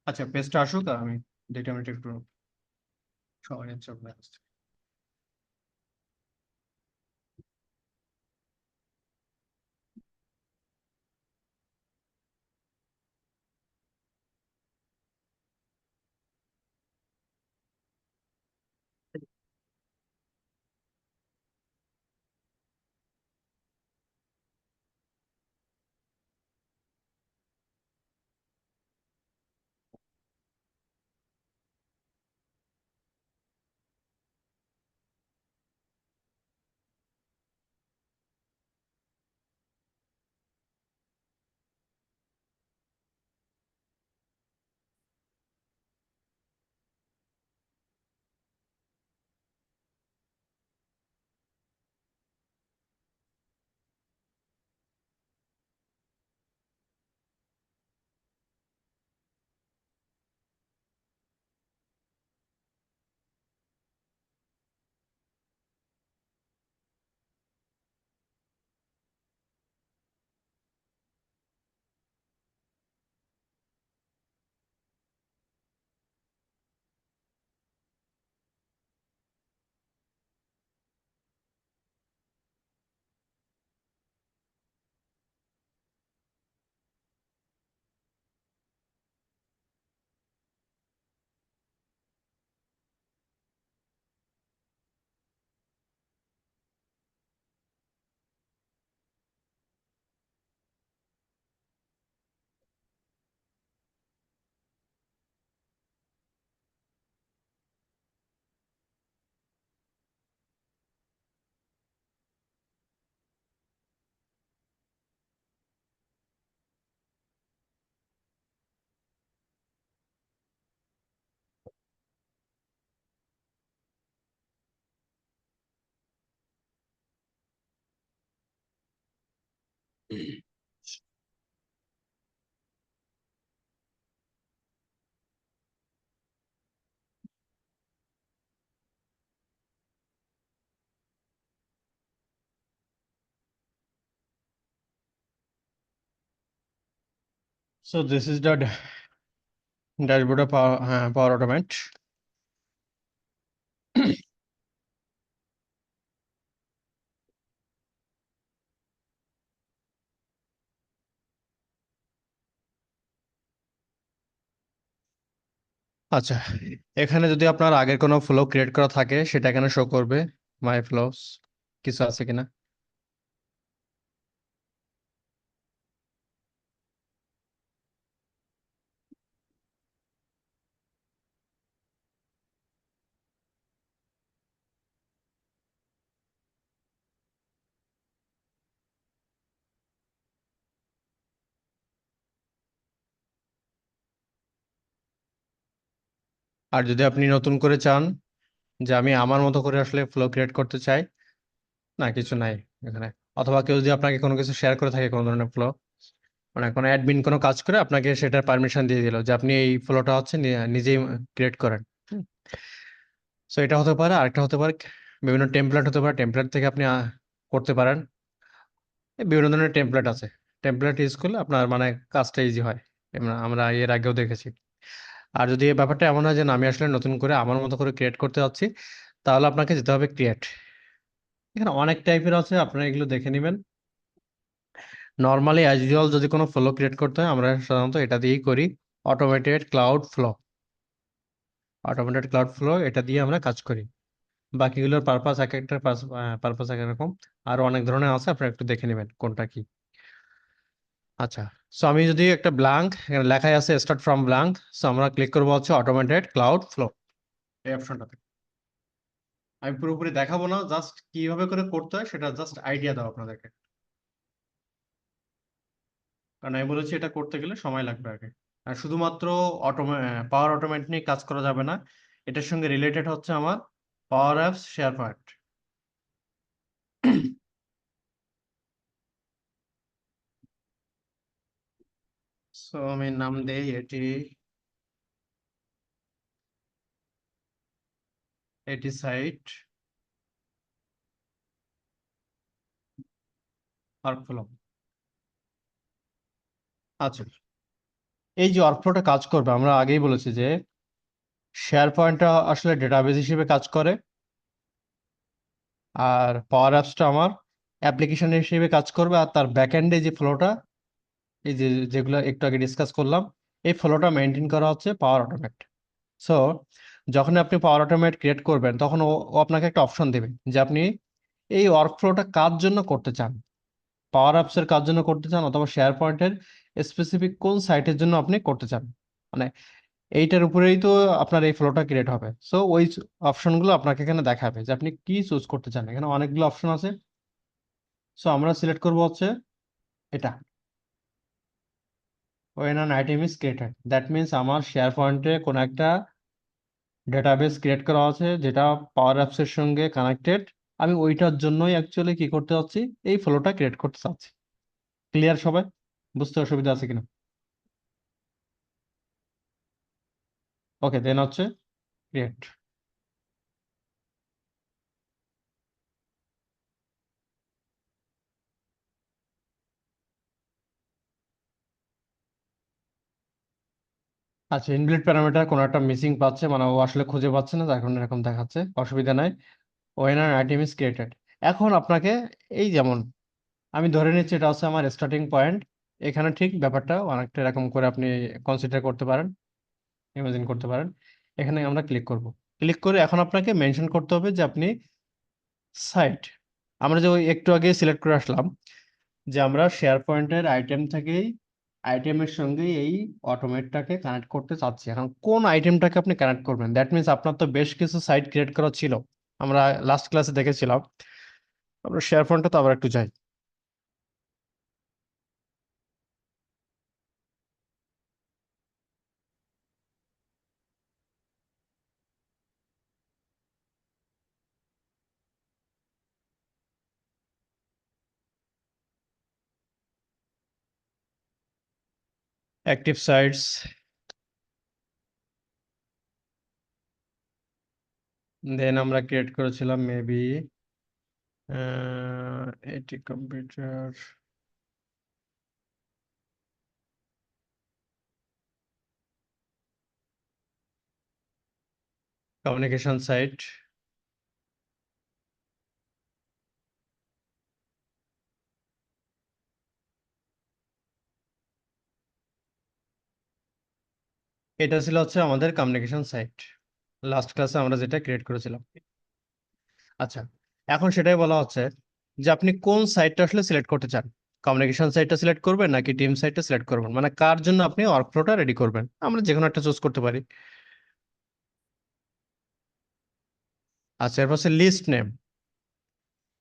আচ্ছা, পেজটা আসুক আর আমি 2 মিনিট একটু সময় নিচ্ছি আপনার কাছ থেকে। So this is the dashboard of Power Automate. আচ্ছা, এখানে যদি আপনার আগের কোনো ফ্লো ক্রিয়েট করা থাকে সেটা এখানে শো করবে, মাই ফ্লোস কিছু আছে কিনা। আর যদি আপনি নতুন করে চান যে আমি আমার মতো করে আসলে ফ্লো ক্রিয়েট করতে চাই, না কিছু নাই এখানে। অথবা কেউ যদি আপনাকে কোনো কিছু শেয়ার করে থাকে, কোনো ধরনের ফ্লো, মানে কোনো অ্যাডমিন কোনো কাজ করে আপনাকে সেটার পারমিশন দিয়ে দিল যে আপনি এই ফ্লোটা হচ্ছে নিজেই ক্রিয়েট করেন। সো এটা হতে পারে, আরেকটা হতে পারে বিভিন্ন টেমপ্লেট হতে পারে, টেমপ্লেট থেকে আপনি করতে পারেন। বিভিন্ন ধরনের টেমপ্লেট আছে, টেমপ্লেট ইউজ করলে আপনার মানে কাজটা ইজি হয়, আমরা এর আগেও দেখেছি। আর যদি এই ব্যাপারটা এমন হয় যে না, আমি আসলে নতুন করে আমার মতো করে ক্রিয়েট করতে যাচ্ছি, তাহলে আপনাকে যেতে হবে ক্রিয়েট। এখানে অনেক টাইপের আছে, আপনারা এগুলো দেখে নেবেন। নর্মালি অ্যাজ ইউজুয়াল যদি কোনো ফ্লো ক্রিয়েট করতে হয় আমরা সাধারণত এটা দিয়েই করি, automated cloud flow. Automated cloud flow এটা দিয়ে আমরা কাজ করি। বাকিগুলোর পারপাস এক একটা পারপাস এক এক রকম, আরো অনেক ধরনের আছে, আপনারা একটু দেখে নেবেন কোনটা কি। আচ্ছা, সো আমি যদি একটা ব্ল্যাঙ্ক, এখানে লেখাই আছে স্টার্ট ফ্রম ব্ল্যাঙ্ক, সো আমরা ক্লিক করবো হচ্ছে অটোমেটেড ক্লাউড ফ্লো এই অপশনটাতে। আমি পুরোপুরি দেখাবো না, জাস্ট কিভাবে করে করতে হয় সেটা জাস্ট আইডিয়া দাও আপনাদেরকে, কারণ আমি বলেছি এটা করতে গেলে সময় লাগবে আগে। আর শুধুমাত্র পাওয়ার অটোমেট নিয়ে কাজ করা যাবে না, এটার সঙ্গে রিলেটেড হচ্ছে আমার পাওয়ার অ্যাপস শেয়ার পয়েন্ট। সো আমি নাম দেই এটি সাইট ওয়ার্কফ্লো। আচ্ছা, এই যে ওয়ার্কফ্লোটা কাজ করবে, আমরা আগেই বলেছি যে শেয়ার পয়েন্টটা আসলে ডেটাবেস হিসেবে কাজ করে, আর পাওয়ার অ্যাপসটা আমার অ্যাপ্লিকেশন হিসেবে কাজ করবে, আর তার ব্যাকএন্ডে যে ফ্লোটা, এই যে যেগুলো একটু আগে ডিসকাস করলাম, এই ফ্লোটা মেনটেন করা হচ্ছে পাওয়ার অটোমেট। সো যখন আপনি পাওয়ার অটোমেট ক্রিয়েট করবেন, তখন ও আপনাকে একটা অপশন দেবে যে আপনি এই ওয়ার্কফ্লোটা কার জন্য করতে চান, পাওয়ার অ্যাপসের কার জন্য করতে চান, অথবা শেয়ার পয়েন্টের স্পেসিফিক কোন সাইটের জন্য আপনি করতে চান। মানে এইটার উপরেই তো আপনার এই ফ্লোটা ক্রিয়েট হবে। সো ওই অপশনগুলো আপনাকে এখানে দেখাবে যে আপনি কি চুজ করতে চান। এখানে অনেকগুলো অপশন আছে। সো আমরা সিলেক্ট করব হচ্ছে এটা, when an item is created, that means আমার শেয়ার পয়েন্টে কোনো একটা ডেটাবেস ক্রিয়েট করা আছে যেটা পাওয়ার অ্যাপসের সঙ্গে কানেক্টেড। আমি ওইটার জন্যই অ্যাকচুয়ালি কি করতে চাচ্ছি, এই ফ্লোটা ক্রিয়েট করতে চাচ্ছি। ক্লিয়ার সবাই? বুঝতে অসুবিধা আছে কিনা? ওকে, দেন হচ্ছে ক্রিয়েট। আচ্ছা, ইনবিল্ট প্যারামিটার কোনো একটা মিসিং পাচ্ছে, মানে ও আসলে খুঁজে পাচ্ছে না, যার কারণে এরকম দেখাচ্ছে। অসুবিধা নাই। When an item is created, এখন আপনাকে এই যেমন আমি ধরে নিচ্ছি এটা হচ্ছে আমার স্টার্টিং পয়েন্ট, এখানে ঠিক ব্যাপারটা অনেকটা এরকম করে আপনি কনসিডার করতে পারেন, ইমাজিন করতে পারেন। এখানে আমরা ক্লিক করব। ক্লিক করে এখন আপনাকে মেনশন করতে হবে যে আপনি সাইট, আমরা যে ওই একটু আগে সিলেক্ট করে আসলাম যে আমরা শেয়ার পয়েন্টের আইটেম থেকেই আইটেমের সঙ্গে এই অটোমেটটাকে কানেক্ট করতে চাচ্ছি। এখন কোন আইটেমটাকে আপনি কানেক্ট করবেন, দ্যাট মিনস আপনার তো বেশ কিছু সাইট ক্রিয়েট করা ছিল, আমরা লাস্ট ক্লাসে দেখেছিলাম। আমরা শেয়ার পয়েন্টটা তো আবার একটু যাই। অ্যাক্টিভ সাইটস, দেন আমরা ক্রিয়েট করেছিলাম মেবি এটি কম্পিউটার, কমিউনিকেশন সাইট, এটা ছিল হচ্ছে আমাদের কমিউনিকেশন সাইট, লাস্ট ক্লাসে আমরা যেটা ক্রিয়েট করেছিলাম। আচ্ছা, এখন সেটাই বলা হচ্ছে যে আপনি কোন সাইটটা আসলে সিলেক্ট করতে চান, কমিউনিকেশন সাইটটা সিলেক্ট করবেন নাকি টিম সাইটটা সিলেক্ট করবেন, মানে কার জন্য আপনি ওয়ার্কফ্লোটা রেডি করবেন। আমরা যে কোনো একটা চুজ করতে পারি। আচ্ছা, এরপর হচ্ছে লিস্ট নেম।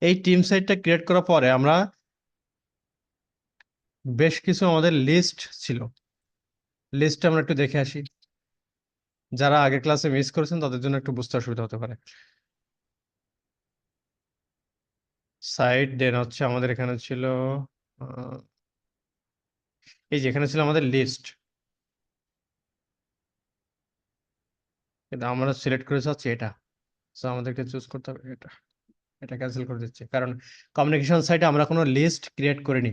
এই টিম সাইটটা ক্রিয়েট করার পরে আমরা বেশ কিছু আমাদের লিস্ট ছিল, লিস্টটা আমরা একটু দেখে আসি। যারা আগের ক্লাসে মিস করেছেন তাদের জন্য একটু বুঝতে অসুবিধা হতে পারে। সাইট, দেন হচ্ছে আমাদের এখানে ছিল আহ, এই যে এখানে ছিল আমাদের লিস্ট, কিন্তু আমরা সিলেক্ট করে চাচ্ছি এটা। সো আমাদেরকে চুজ করতে হবে এটা, এটা ক্যান্সেল করে দিচ্ছি, কারণ কমিউনিকেশন সাইটে আমরা কোনো লিস্ট ক্রিয়েট করিনি।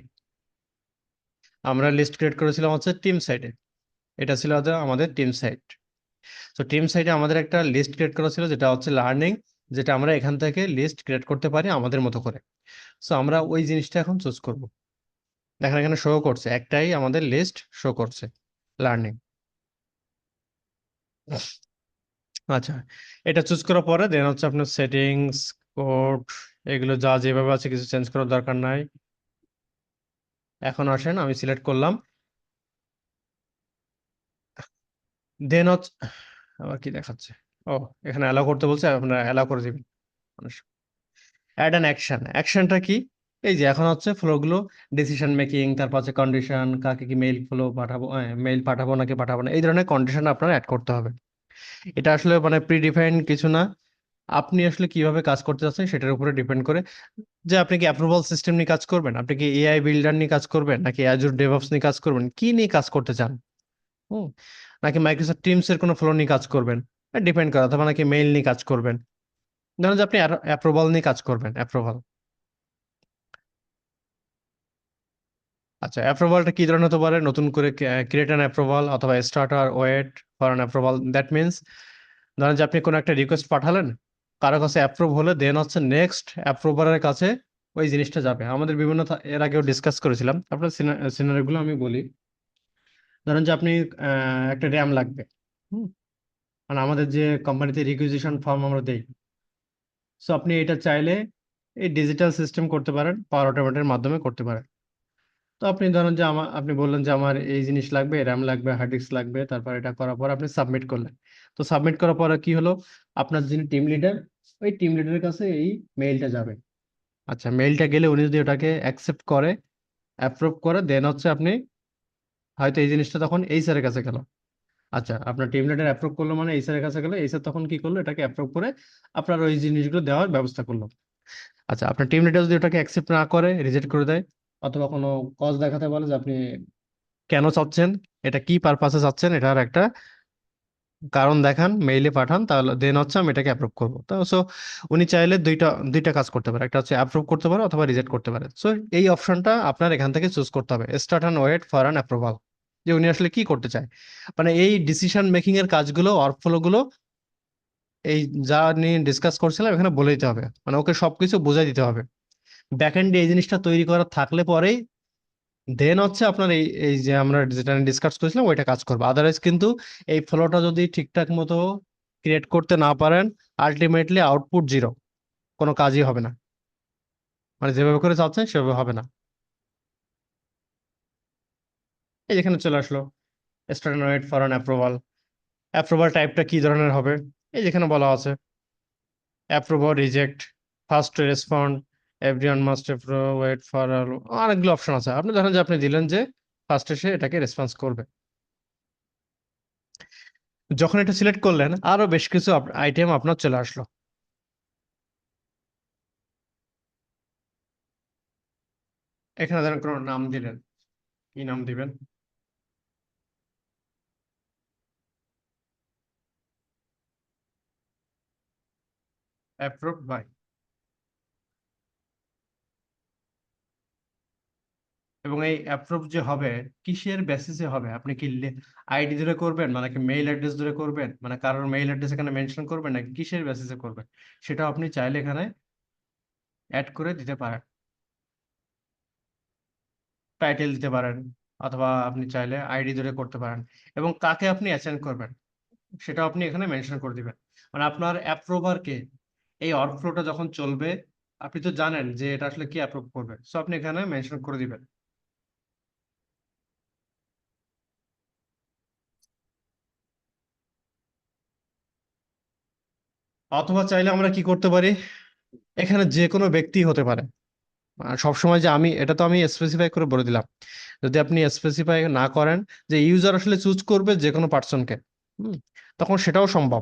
আমরা লিস্ট ক্রিয়েট করেছিলাম হচ্ছে টিম সাইটে, এটা ছিল আমাদের টিম সাইট। তো টিম সাইটে আমাদের একটা লিস্ট ক্রিয়েট করা ছিল যেটা হচ্ছে লার্নিং, যেটা আমরা এখান থেকে লিস্ট ক্রিয়েট করতে পারি আমাদের মতো করে। সো আমরা ওই জিনিসটা এখন চুজ করব। দেখেন এখানে শো করছে, একটাই আমাদের লিস্ট শো করছে, লার্নিং। আচ্ছা, এটা চুজ করার পরে দেন হচ্ছে আপনার সেটিংস, কোড, এগুলো যা যেভাবে আছে কিছু চেঞ্জ করার দরকার নাই। এখন আসেন, আমি সিলেক্ট করলাম, দেন হচ্ছে আবার কি দেখাচ্ছে, ও এখানে অ্যালাউ করতে বলছে, আপনারা অ্যালাউ করে দিবেন। অ্যাড অ্যান অ্যাকশন, অ্যাকশনটা কি? এই যে এখন হচ্ছে ফ্লোগুলো, ডিসিশন মেকিং, তারপর হচ্ছে কন্ডিশন, কাকে কি মেইল ফ্লো পাঠাবো, মেইল পাঠাবো নাকি পাঠাবো না, এই ধরনের কন্ডিশন আপনারা অ্যাড করতে হবে। এটা আসলে মানে প্রিডিফাইন্ড কিছু না, আপনি আসলে কিভাবে কাজ করতে চাচ্ছেন সেটার উপরে ডিপেন্ড করে, যে আপনি কি অ্যাপ্রুভাল সিস্টেম নিয়ে কাজ করবেন, আপনি কি এআই বিল্ডার নিয়ে কাজ করবেন, নাকি অ্যাজুর ডেভঅপস নিয়ে কাজ করবেন, কি নিয়ে কাজ করতে চান, হুম, নাকি মাইক্রোসফট টিমস এর কোনো ফ্লো নিয়ে কাজ করবেন, ডিপেন্ড করে, অথবা নাকি মেইল নিয়ে কাজ করবেন। ধরুন যে আপনি অ্যাপ্রুভাল নিয়ে কাজ করবেন, অ্যাপ্রুভাল। আচ্ছা, অ্যাপ্রুভালটা কি ধরনের হতে পারে? নতুন করে ক্রিয়েট অ্যান অ্যাপ্রুভাল অথবা স্টার্ট আর wait for an approval. That means ধরেন যে আপনি কোনো একটা রিকোয়েস্ট পাঠালেন, কারো কাছে অ্যাপ্রুভ হলে দেন হচ্ছে নেক্সট অ্যাপ্রুভারের কাছে ওই জিনিসটা যাবে। আমাদের বিভিন্ন এর আগেও ডিসকাস করেছিলাম। আপনার সিনারিগুলো আমি বলি। ধরেন যে আপনি একটা র্যাম লাগবে, হুম, মানে আমাদের যে কোম্পানিতে রিকুইজিশন ফর্ম আমরা দেই, সো আপনি এটা চাইলে এই ডিজিটাল সিস্টেম করতে পারেন, পাওয়ার অটোমেটের মাধ্যমে করতে পারেন। তো আপনি ধরেন যে আপনি বললেন যে আমার এই জিনিস লাগবে, র্যাম লাগবে, হার্ড ডিস্ক লাগবে, তারপর এটা করার পর আপনি সাবমিট করলেন। তো সাবমিট করার পরে কি হলো, আপনার যিনি টিম লিডার, ওই টিম লিডারের কাছে এই মেইলটা যাবে। আচ্ছা, মেইলটা গেলে উনি যদি ওটাকে অ্যাকসেপ্ট করে, অ্যাপ্রুভ করে, দেন হচ্ছে আপনি হয়তো এই জিনিসটা তখন এই স্যারের কাছে গেল। আচ্ছা, আপনার টিম লিডার অ্যাপ্রুভ করলো মানে এই স্যারের কাছে গেলে, এই স্যার তখন কি করলো, এটাকে অ্যাপ্রুভ করে আপনার ওই জিনিসগুলো দেওয়ার ব্যবস্থা করলো। আচ্ছা, আপনার টিম লিডার যদি ওটাকে অ্যাকসেপ্ট না করে, রিজেক্ট করে দেয়, অথবা কোনো কজ দেখাতে বলে যে আপনি কেন চাচ্ছেন, এটা কি পারপাসে চাচ্ছেন, এটার একটা কারণ দেখান, মেইলে পাঠান, তাহলে দেন হচ্ছে আমি এটাকে অ্যাপ্রুভ করবো। তো সো উনি চাইলে দুইটা দুইটা কাজ করতে পারে, একটা হচ্ছে অ্যাপ্রুভ করতে পারে অথবা রিজেক্ট করতে পারে। সো এই অপশনটা আপনার এখান থেকে চুজ করতে হবে, start and wait for an approval, যে উনি আসলে কি করতে চায়। মানে এই ডিসিশন মেকিং এর কাজগুলো, ওয়ার্কফ্লো গুলো, এই যা নিয়ে ডিসকাস করছিলাম এখানে বলে দিতে হবে, মানে ওকে সবকিছু বোঝাই দিতে হবে। ব্যাকএন্ডে এই জিনিসটা তৈরি করা থাকলে পরেই দেন হচ্ছে আপনার এই এই যে আমরা যেটা ডিসকাস করেছিলাম ওইটা কাজ করবে। আদারওয়াইজ কিন্তু এই ফ্লোটা যদি ঠিকঠাক মতো ক্রিয়েট করতে না পারেন, আলটিমেটলি আউটপুট জিরো, কোনো কাজই হবে না, মানে যেভাবে করে চাচ্ছেন সেভাবে হবে না। এই যেখানে চলে আসলো start and wait for an approval. Approval টাইপটা কি ধরনের হবে, এই যেখানে বলা আছে approve or reject, first to respond, everyone must wait for, অনেকগুলো অপশন আছে। আপনি ধরেন যে আপনি দিলেন যে ফার্স্টে সে এটাকে রেসপন্স করবে। যখন এটা সিলেক্ট করলেন, আরো বেশ কিছু আইটেম আপনার চলে আসলো। এখানে ধরেন কোনো নাম দিলেন, কি নাম দিবেন? Approve by. এবং এই অ্যাপ্রুভ যে হবে, কিসের বেসিসে হবে? আপনি কি আইডি ধরে করবেন, মানে কি মেইল অ্যাড্রেস ধরে করবেন, মানে কারোর মেইল অ্যাড্রেস এখানে মেনশন করবেন, নাকি কিসের বেসিসে করবেন, সেটাও আপনি চাইলে এখানে অ্যাড করে দিতে পারেন। টাইটেল দিতে পারেন, অথবা আপনি চাইলে আইডি ধরে করতে পারেন। এবং কাকে আপনি অ্যাসাইন করবেন সেটাও আপনি এখানে মেনশন করে দিবেন। মানে আপনার অ্যাপ্রুভারকে এই ওয়ার্কফ্লোটা যখন চলবে, আপনি তো জানেন যে এটা আসলে কি অ্যাপ্রুভ করবে, সো আপনি এখানে মেনশন করে দিবেন। অথবা চাইলে আমরা কি করতে পারি, এখানে যে কোনো ব্যক্তি হতে পারে। সবসময় যে আমি, এটা তো আমি স্পেসিফাই করে বলে দিলাম। যদি আপনি স্পেসিফাই না করেন যে ইউজার আসলে চুজ করবে যে কোনো পার্সনকে, তখন সেটাও সম্ভব।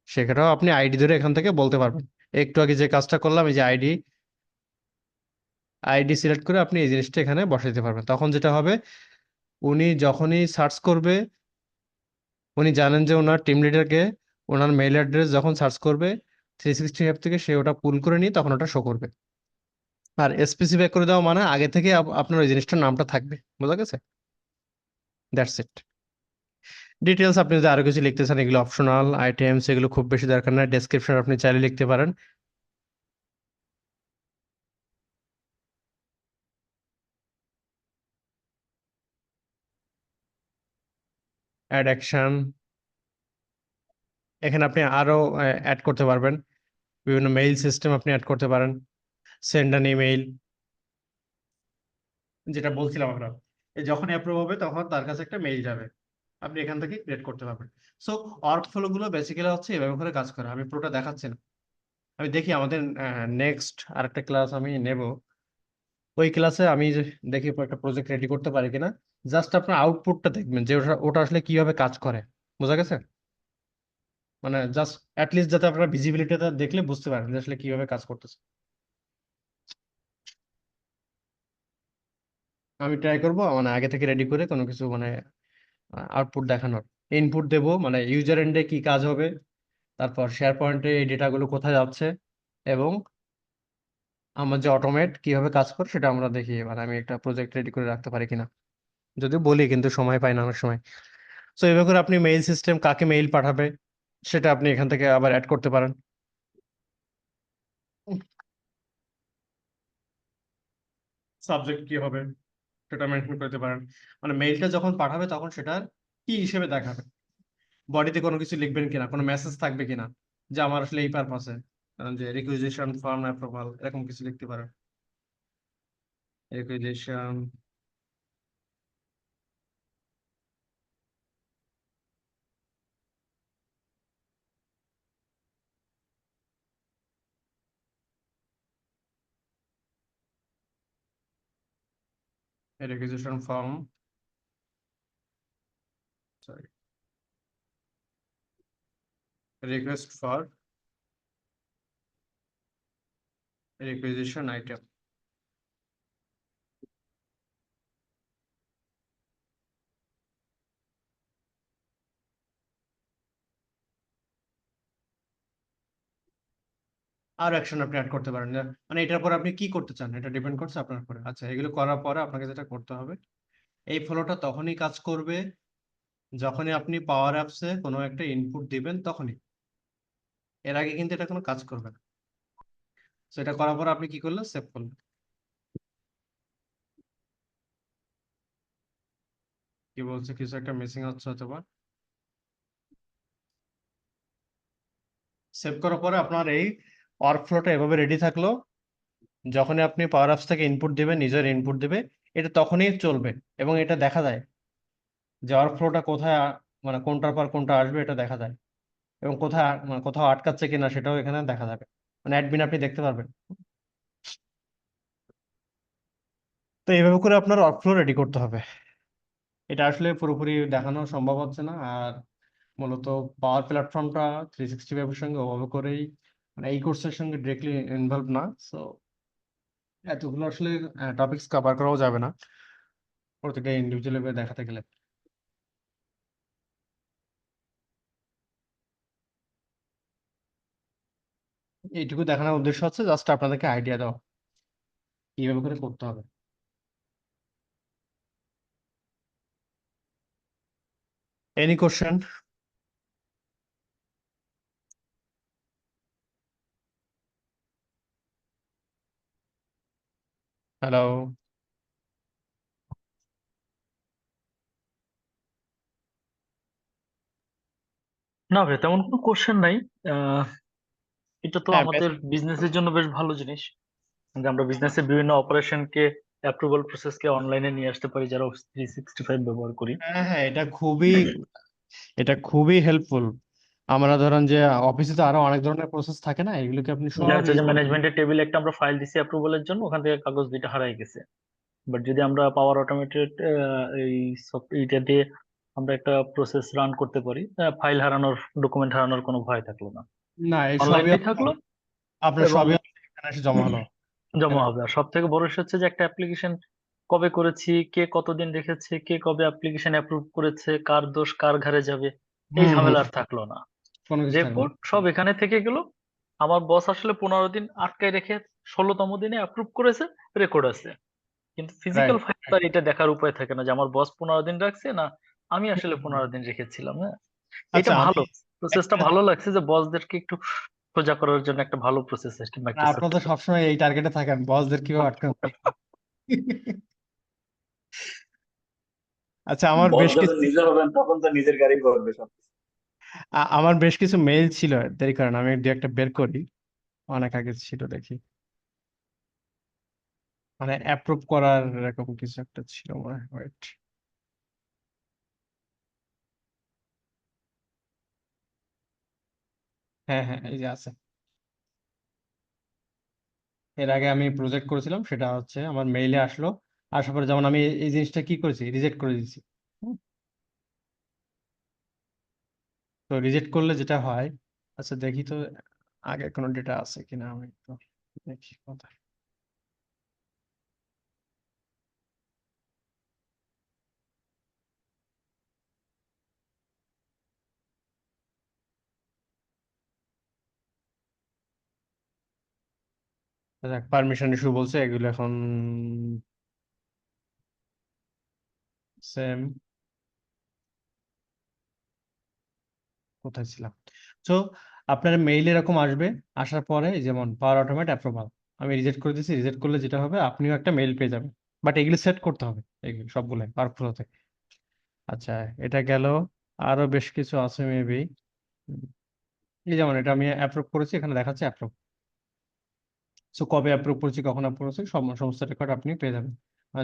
সেটাও আপনি আইডি ধরে এখান থেকে বলতে পারবেন। একটু আগে যে কাজটা করলাম, এই যে আইডি আইডি সিলেক্ট করে আপনি এই জিনিসটা এখানে বসাই দিতে পারবেন। তখন যেটা হবে, উনি যখনই সার্চ করবে, উনি জানেন যে ওনার টিম লিডারকে, ওনার মেইল অ্যাড্রেস যখন সার্চ করবে 365 থেকে, সে ওটা পুল করে নিয়ে তখন ওটা শো করবে। আর স্পেসিফাই করে দেওয়া মানে আগে থেকে আপনার ওই জিনিসটার নামটা থাকবে। বোঝা গেছে? That's it. ডিটেলস আপনি যদি আরো কিছু লিখতে চান, এগুলো অপশনাল আইটেমস, এগুলো খুব বেশি দরকার না। ডেসক্রিপশন আপনি চাইলে লিখতে পারেন। অ্যাড অ্যাকশন, এখানে আপনি আরো অ্যাড করতে পারবেন। বিভিন্ন মেইল সিস্টেম আপনি অ্যাড করতে পারেন। সেন্ড অ্যান ইমেইল, যেটা বলছিলাম আমরা, এই যখন অ্যাপ্রুভ হবে তখন তার কাছে একটা মেইল যাবে, আপনি এখান থেকে ক্রিয়েট করতে পারবেন। সো ওয়ার্কফ্লো গুলো বেসিক্যালি হচ্ছে এভাবে করে কাজ করে। আমি পুরোটা দেখাচ্ছি না, আমি দেখি আমাদের নেক্সট আরেকটা ক্লাস আমি নেব, ওই ক্লাসে আমি দেখি একটা প্রজেক্ট রেডি করতে পারি কিনা। জাস্ট আপনার আউটপুটটা দেখবেন যে ওটা ওটা আসলে কিভাবে কাজ করে। বোঝা গেছে? মানে জাস্ট অ্যাটলিস্ট যাতে আপনারা ভিজিবিলিটিটা দেখলে বুঝতে পারেন যে আসলে কিভাবে কাজ করতেছে। আমি ট্রাই করব মানে আগে থেকে রেডি করে কোনো কিছু, মানে আউটপুট দেখানোর। ইনপুট দেব, মানে ইউজার এন্ডে কি কাজ হবে, তারপর শেয়ার পয়েন্টে এই ডেটাগুলো কোথায় যাচ্ছে, এবং আমার যে অটোমেট কিভাবে কাজ করে সেটা আমরা দেখি, এবার আমি একটা প্রজেক্ট রেডি করে রাখতে পারি কিনা, যদি বলি কিন্তু সময় পাই না অনেক সময়। সো এভাবে করে আপনি মেইল সিস্টেম কাকে মেইল পাঠাবে সেটা আপনি এখান থেকে আবার অ্যাড করতে পারেন। সাবজেক্ট কি হবে সেটা মেনশন করতে পারেন, মানে মেইলটা যখন পাঠাবে তখন সেটার কি হিসেবে দেখাবে, বডিতে কোনো কিছু লিখবেন কিনা, কোনো মেসেজ থাকবে কিনা যে আমার আসলে এই পারপাসে, যে রিকুইজিশন ফর্ম অ্যাপ্রুভাল এরকম কিছু লিখতে পারেন। Requisition requisition form, sorry, request for requisition item. আর অ্যাকশন আপনি অ্যাড করতে পারেন, মানে এটার পর আপনি কি করতে চান এটা ডিপেন্ড করছে আপনার উপরে। আচ্ছা, এগুলো করার পরে আপনাকে যেটা করতে হবে, এই ফ্লোটা তখনই কাজ করবে যখনই আপনি পাওয়ার অ্যাপসে কোনো একটা ইনপুট দিবেন তখনই, এর আগে কিন্তু এটা কোনো কাজ করবে না। তো এটা করার পর আপনি কি করলেন, সেভ করলেন। কি বলছে, কিছু একটা মিসিং হচ্ছে হয়তো বা। সেভ করার পরে আপনার এই ওয়ার্কফ্লোটা এভাবে রেডি থাকলো, যখনই আপনি পাওয়ার অ্যাপস থেকে ইনপুট দিবেন, নিজের ইনপুট দিবে, এটা তখনই চলবে এবং এটা দেখা যায় যে ওয়ার্কফ্লোটা কোথায় মানে কোনটার পর কোনটা আসবে এটা দেখা যায়, এবং কোথায় মানে কোথাও আটকাচ্ছে কিনা সেটাও এখানে দেখা যাবে, মানে অ্যাডমিন আপনি দেখতে পারবেন। তো এইভাবে করে আপনার ওয়ার্কফ্লো রেডি করতে হবে। এটা আসলে পুরোপুরি দেখানো সম্ভব হচ্ছে না, আর মূলত পাওয়ার প্ল্যাটফর্মটা 365 এর সঙ্গে ওভাবে করেই, মানে এই কোর্সের সঙ্গে ডিরেক্টলি ইনভলভ না, সো এতগুলো আসলে টপিকস কভার করাও যাবে না প্রত্যেকটা ইন্ডিভিজুয়াল ভাবে দেখাতে গেলে। এইটুকু দেখানোর উদ্দেশ্য হচ্ছে জাস্ট আপনাদেরকে আইডিয়া দাও কিভাবে করে করতে হবে। Any question? হ্যালো? না ভাই, তেমন কোনো কোশ্চেন নাই। আহ এটা তো হ্যাঁ, আমাদের বিজনেসের জন্য বেশ ভালো জিনিস যে আমরা বিজনেসের বিভিন্ন অপারেশনকে অ্যাপ্রুভাল প্রসেসকে অনলাইনে নিয়ে আসতে পারি যারা 365 ব্যবহার করি। হ্যাঁ, হ্যাঁ, এটা খুবই হেল্পফুল। আমরা ধরেন যে অফিসে তো আরো অনেক ধরনের প্রসেস থাকে না, এগুলোকে আপনি দেখা সব যাচ্ছে যে ম্যানেজমেন্টের টেবিলে একটা আমরা ফাইল দিছি অ্যাপ্রুভালের জন্য, ওখান থেকে কাগজ দুইটা হারাই গেছে। বাট যদি আমরা পাওয়ার অটোমেটেড এই এইটা দিয়ে আমরা একটা প্রসেস রান করতে পারি, ফাইল হারানোর, ডকুমেন্ট হারানোর কোনো ভয় থাকলো না, না, এই সবই অনলাইনেই থাকলো আপনার এবং সবই এখানে এসে জমা হলো। জমা হবে। আর সব থেকে বড় বিষয় হচ্ছে যে একটা অ্যাপ্লিকেশন কবে করেছি, কে কতদিন রেখেছে, কে কবে অ্যাপ্লিকেশন অ্যাপ্রুভ করেছে, কার দোষ কার ঘাড়ে যাবে, এই হুম, হুম, ঝামেলা আর থাকলো না। কোনো কিছু থাকবে রেকর্ড না। সব এখানে থেকে গেল। আমার বস আসলে 15 দিন আটকায় রেখে 16তম দিনে অ্যাপ্রুভ করেছে, রেকর্ড আছে। কিন্তু ফিজিক্যাল রাইট। ফাইল তার এটা দেখার উপায় থাকে না যে আমার বস 15 দিন রাখছে না আমি আসলে 15 দিন রেখেছিলাম। হ্যাঁ, এটা আচ্ছা, আমি ভালো, প্রসেসটা একটা, ভালো লাগছে যে বসদেরকে একটু সোজা করার জন্য একটা ভালো প্রসেস আর কি আপনার মাইক্রোসফট। তো সবসময় এই টার্গেটে থাকেন বসদের কিভাবে আটকাবেন। আচ্ছা, আমার বস বেশ যখন কিছু নিজে হবেন তখন তো নিজের গাড়ি করবে সব। আমার বেশ কিছু মেইল ছিল, দেরি করেন আমি দু একটা বের করি, অনেক আগে ছিল দেখি, মানে অ্যাপ্রুভ করার এরকম কিছু একটা ছিল মনে হয়, ওয়েট। হ্যাঁ, হ্যাঁ, এই যে আছে। এর আগে আমি প্রজেক্ট করেছিলাম, সেটা হচ্ছে আমার মেইলে আসলো, আসার পরে যেমন আমি এই জিনিসটা কি করেছি, রিজেক্ট করে দিয়েছি। হুম, তো রিজেক্ট করলে যেটা হয়, আচ্ছা দেখি তো আগে কোনো ডেটা আছে কিনা, আমি একটু দেখি কোথায়। পারমিশন ইস্যু বলছে, এগুলো এখন সেম। কোথায় ছিলাম? তো আপনার মেইল এরকম আসবে, আসার পরে যেমন পাওয়ার অটোমেট অ্যাপ্রুভাল আমি রিজেক্ট করে দিচ্ছি। রিজেক্ট করলে যেটা হবে, আপনিও একটা মেইল পেয়ে যাবেন, বাট এগুলো সেট করতে হবে, এগুলো সবগুলো ওয়ার্কফ্লো হতে। আচ্ছা, এটা গেল। আরো বেশ কিছু আছে মেবি। এই যেমন এটা আমি অ্যাপ্রুভ করেছি, এখানে দেখাচ্ছে অ্যাপ্রুভ। সো কবে অ্যাপ্রুভ করেছি, কখন অ্যাপ্রুভ করেছি, সমস্ত রেকর্ড আপনি পেয়ে যাবেন,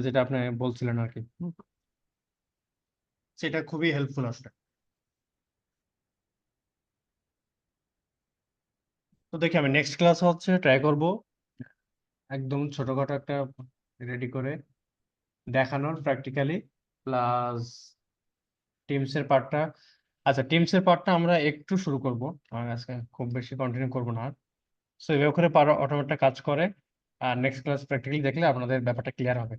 যেটা আপনি বলছিলেন আর কি। সেটা খুবই হেল্পফুল আসলে। তো দেখি আমি নেক্সট ক্লাস হচ্ছে ট্রাই করব একদম ছোটখাটো একটা রেডি করে দেখানোর প্র্যাকটিক্যালি, প্লাস টিমসের পার্টটা। আচ্ছা, টিমসের পার্টটা আমরা একটু শুরু করব, আর আজকে খুব বেশি কন্টিনিউ করব না। সো এভাবে করে পারো অটোমেটটা কাজ করে, আর নেক্সট ক্লাস প্র্যাকটিক্যালি দেখলে আপনাদের ব্যাপারটা ক্লিয়ার হবে।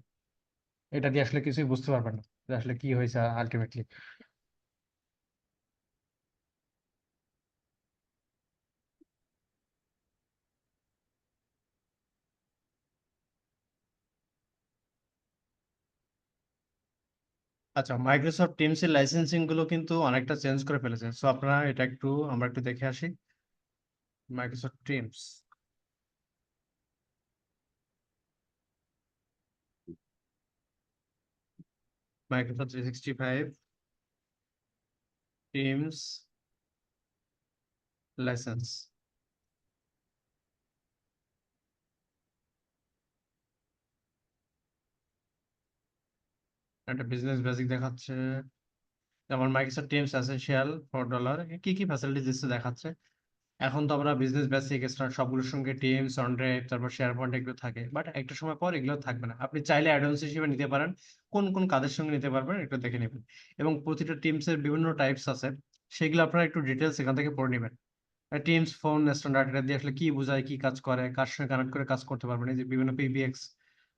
এটা দিয়ে আসলে কিছুই বুঝতে পারবেন না যে আসলে কি হয়েছে আলটিমেটলি। আচ্ছা, মাইক্রোসফট টিমস এর লাইসেন্সিং গুলো কিন্তু অনেকটা চেঞ্জ করে ফেলেছে। সো আপনারা এটা একটু, আমরা একটু দেখে আসি। Microsoft teams, Microsoft 365 teams licence. একটা বিজনেস বেসিক দেখাচ্ছে, যেমন মাইক্রোসফট টিমস এসেনশিয়াল $4 কি কি ফ্যাসিলিটিস দিচ্ছে দেখাচ্ছে। এখন তো আমরা বিজনেস বেসিক স্টার্ট সবগুলোর সঙ্গে টিমস, অনড্রাইভ, তারপর শেয়ার পয়েন্ট এগুলো থাকে, বাট একটা সময় পর এগুলো থাকবে না। আপনি চাইলে অ্যাডভান্স হিসেবে নিতে পারেন, কোন কোন কাজের সঙ্গে নিতে পারবেন একটু দেখে নেবেন। এবং প্রতিটা টিমস এর বিভিন্ন টাইপস আছে, সেগুলো আপনারা একটু ডিটেলস এখান থেকে পড়ে নেবেন। টিমস ফোন স্ট্যান্ডার্ড, এটা দিয়ে আসলে কি বোঝায়, কি কাজ করে, কার সঙ্গে কানেক্ট করে কাজ করতে পারবেন। এই যে বিভিন্ন পিবিএক্স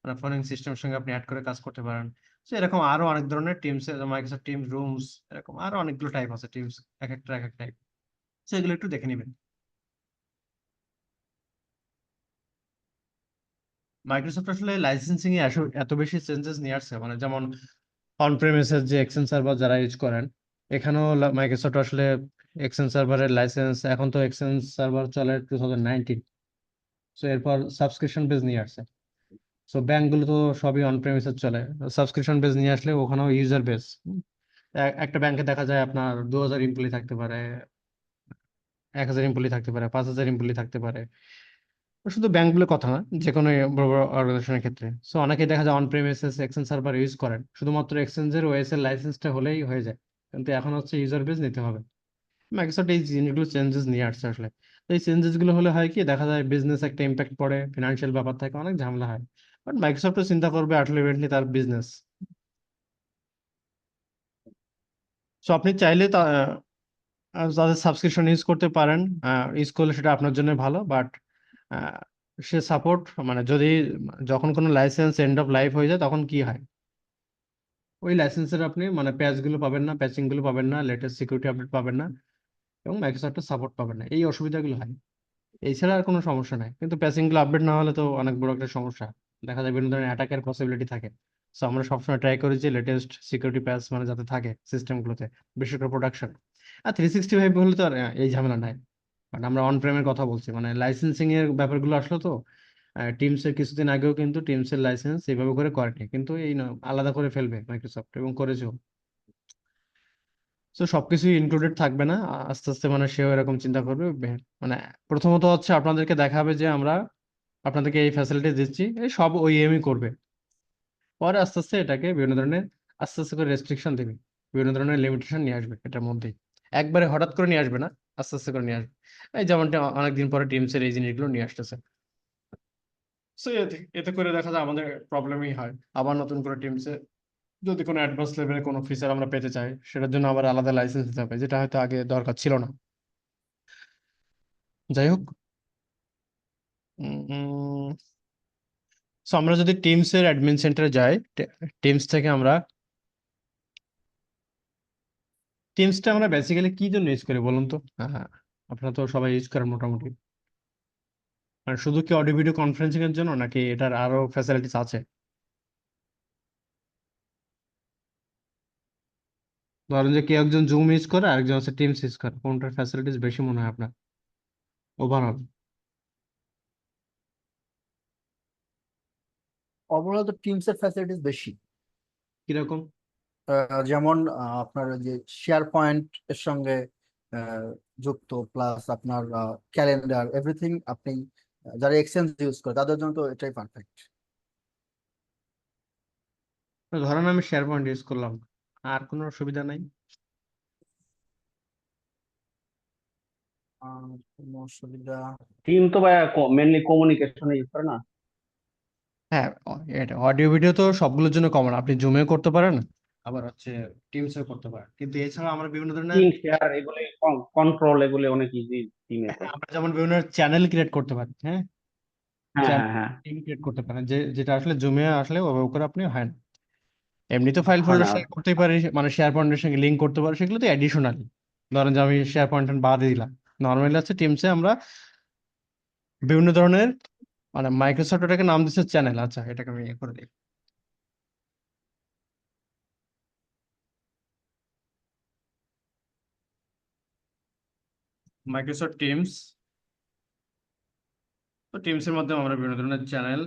মানে ফোনিং সিস্টেমের সঙ্গে আপনি অ্যাড করে কাজ করতে পারেন। তো এরকম আরো অনেক ধরনের টিমস, মাইক্রোসফট টিমস রুমস, এরকম আরো অনেকগুলো টাইপ আছে টিমস, এক একটা এক এক টাইপ। তো এগুলো একটু দেখে নেবেন। মাইক্রোসফট আসলে লাইসেন্সিং এ এত বেশি চেঞ্জেস নিয়ে আসছে, মানে যেমন অন প্রেমিসেস যে এক্সচেঞ্জ সার্ভার যারা ইউজ করেন, এখানেও মাইক্রোসফট আসলে এক্সচেঞ্জ সার্ভারের লাইসেন্স, এখন তো এক্সচেঞ্জ সার্ভার চলে 2019। সো এরপর সাবস্ক্রিপশন বেস নিয়ে আসছে। সো ব্যাংকগুলো তো সবই অন প্রেমিসেস চলে, সাবস্ক্রিপশন বেস নিয়ে আসলে ওখানেও ইউজার বেস। একটা ব্যাংকে দেখা যায় আপনার 2000 এমপ্লয়ি থাকতে পারে, 1000 এমপ্লয়ি থাকতে পারে, 5000 এমপ্লয়ি থাকতে পারে। শুধু ব্যাংকগুলোর কথা না, যে কোনো বড় বড় অর্গানাইজেশনের ক্ষেত্রে। সো অনেকে দেখা যায় on premises exchange server use করেন, শুধুমাত্র এক্সচেঞ্জের ওএস এর লাইসেন্সটা হলেই হয়ে যায়। কিন্তু এখন হচ্ছে ইউজার বেস নিতে হবে। মাইক্রোসফট এই জিনিসগুলো চেঞ্জেস নিয়ে আসছে আসলে। তো এই চেঞ্জেস গুলো হলে হয় কি, দেখা যায় বিজনেস একটা ইম্প্যাক্ট পড়ে, ফিনান্সিয়াল ব্যাপার থাকে, অনেক ঝামেলা হয়। বাট মাইক্রোসফটও চিন্তা করবে আলটিমেটলি তার বিজনেস। সো আপনি চাইলে তাদের সাবস্ক্রিপশন ইউজ করতে পারেন, ইউজ করলে সেটা আপনার জন্য ভালো। বাট সে সাপোর্ট, মানে যদি যখন কোনো লাইসেন্স এন্ড অফ লাইফ হয়ে যায়, তখন কি হয়, ওই লাইসেন্সের আপনি মানে প্যাচগুলো পাবেন না, প্যাচিং গুলো পাবেন না, লেটেস্ট সিকিউরিটি আপডেট পাবেন না, এবং মাইক্রোসফটের সাপোর্ট পাবেন না, এই অসুবিধাগুলো হয়। এছাড়া আর কোনো সমস্যা নাই, কিন্তু প্যাচিং গুলো আপডেট না হলে তো অনেক বড় একটা সমস্যা। দেখা যায় বিভিন্ন ধরনের অ্যাটাকের পসিবিলিটি থাকে। সো আমরা সবসময় ট্রাই করি যে লেটেস্ট সিকিউরিটি প্যাচ মানে যাতে থাকে সিস্টেমগুলোতে, বিশেষ করে প্রোডাকশন। আর 365 হলে তো আর এই ঝামেলা নাই। বাট আমরা অন প্রেমের কথা বলছি, মানে লাইসেন্সিং এর ব্যাপারগুলো আসলো তো। টিমসের কিছুদিন আগেও কিন্তু টিমসের লাইসেন্স এইভাবে করে করেনি, কিন্তু এই না আলাদা করে ফেলবে মাইক্রোসফট, এবং করেছেও। তো সবকিছু ইনক্লুডেড থাকবে না, আস্তে আস্তে মানে সেও এরকম চিন্তা করবে। মানে প্রথমত হচ্ছে আপনাদেরকে দেখাবে যে আমরা আপনাদেরকে এই ফ্যাসিলিটি দিচ্ছি, এই সব ওইএমই করবে। পরে আস্তে আস্তে এটাকে বিভিন্ন ধরনের, আস্তে আস্তে করে রেস্ট্রিকশন দেবে, বিভিন্ন ধরনের লিমিটেশন নিয়ে আসবে এটার মধ্যেই। একবারে হঠাৎ করে নিয়ে আসবে না, আস্তে আস্তে করে নিয়ে আসবে। এই যেমনটা অনেকদিন পরে টিমসের এই জিনিসগুলো নিয়ে আসতেছে। সো এতে এতে করে দেখা যায় আমাদের প্রবলেমই হয়। আবার নতুন করে টিমসে যদি কোনো অ্যাডভান্স লেভেলের কোনো ফিচার আমরা পেতে চাই, সেটার জন্য আবার আলাদা লাইসেন্স দিতে হবে, যেটা হয়তো আগে দরকার ছিল না। যাই হোক, সো আমরা যদি টিমস এর অ্যাডমিন সেন্টারে যাই, টিমস থেকে আমরা টিমসটা আমরা বেসিক্যালি কি জন্য ইউজ করি বলুন তো? আপনারা তো সবাই ইউজ করেন মোটামুটি। মানে শুধু কি অডিও ভিডিও কনফারেন্সিং এর জন্য নাকি এটার আরো ফ্যাসিলিটিস আছে? ধরেন যে কেউ একজন জুম ইউজ করে আরেকজন হচ্ছে টিমস ইউজ করে, কোনটার ফ্যাসিলিটিস বেশি মনে হয় আপনার ওভারঅল? ওভারঅল তো টিমস এর ফ্যাসিলিটিস বেশি। কিরকম? যেমন আপনার ওই যে শেয়ার পয়েন্ট এর সঙ্গে যুক্ত, প্লাস আপনার ক্যালেন্ডার এভরিথিং আপনি যারা এক্সচেঞ্জ ইউজ করে তাদের জন্য তো এটাই পারফেক্ট। ধরেন আমি শেয়ার পয়েন্ট ইউজ করলাম, আর কোনো সুবিধা নাই? কোনো অসুবিধা? টিম তো ভাইয়া মেনলি কমিউনিকেশনে ইউজ করে না। হ্যাঁ, এটা অডিও ভিডিও তো সবগুলোর জন্য কমন, আপনি জুমে করতে পারেন, আবার হচ্ছে টিমসেও করতে পারেন, কিন্তু এছাড়া আমরা বিভিন্ন ধরনের টিম শেয়ার এগুলো কন্ট্রোল এগুলো অনেক ইজি টিমে। আমরা যেমন বিভিন্ন চ্যানেল ক্রিয়েট করতে পারি, হ্যাঁ, হ্যাঁ চ্যানেল হ্যাঁ হ্যাঁ। টিম ক্রিয়েট করতে পারেন, যেটা আসলে জুমে আসলে ওভাবে করে আপনি হয় না। এমনি তো ফাইল হয় ফোল্ডার না। শেয়ার করতেই পারি, মানে শেয়ার পয়েন্টের সঙ্গে লিঙ্ক করতে পারি, সেগুলো তো অ্যাডিশনালি। ধরেন যে আমি শেয়ার পয়েন্ট বাদ দিলাম, নর্মালি হচ্ছে টিমসে আমরা বিভিন্ন ধরনের, মানে মাইক্রোসফট এটাকে নাম দিচ্ছে চ্যানেল। আচ্ছা, এটাকে আমি ইয়ে করে দিই। মাইক্রোসফট টিমস, তো টিমসের মধ্যে আমরা বিভিন্ন ধরনের চ্যানেল,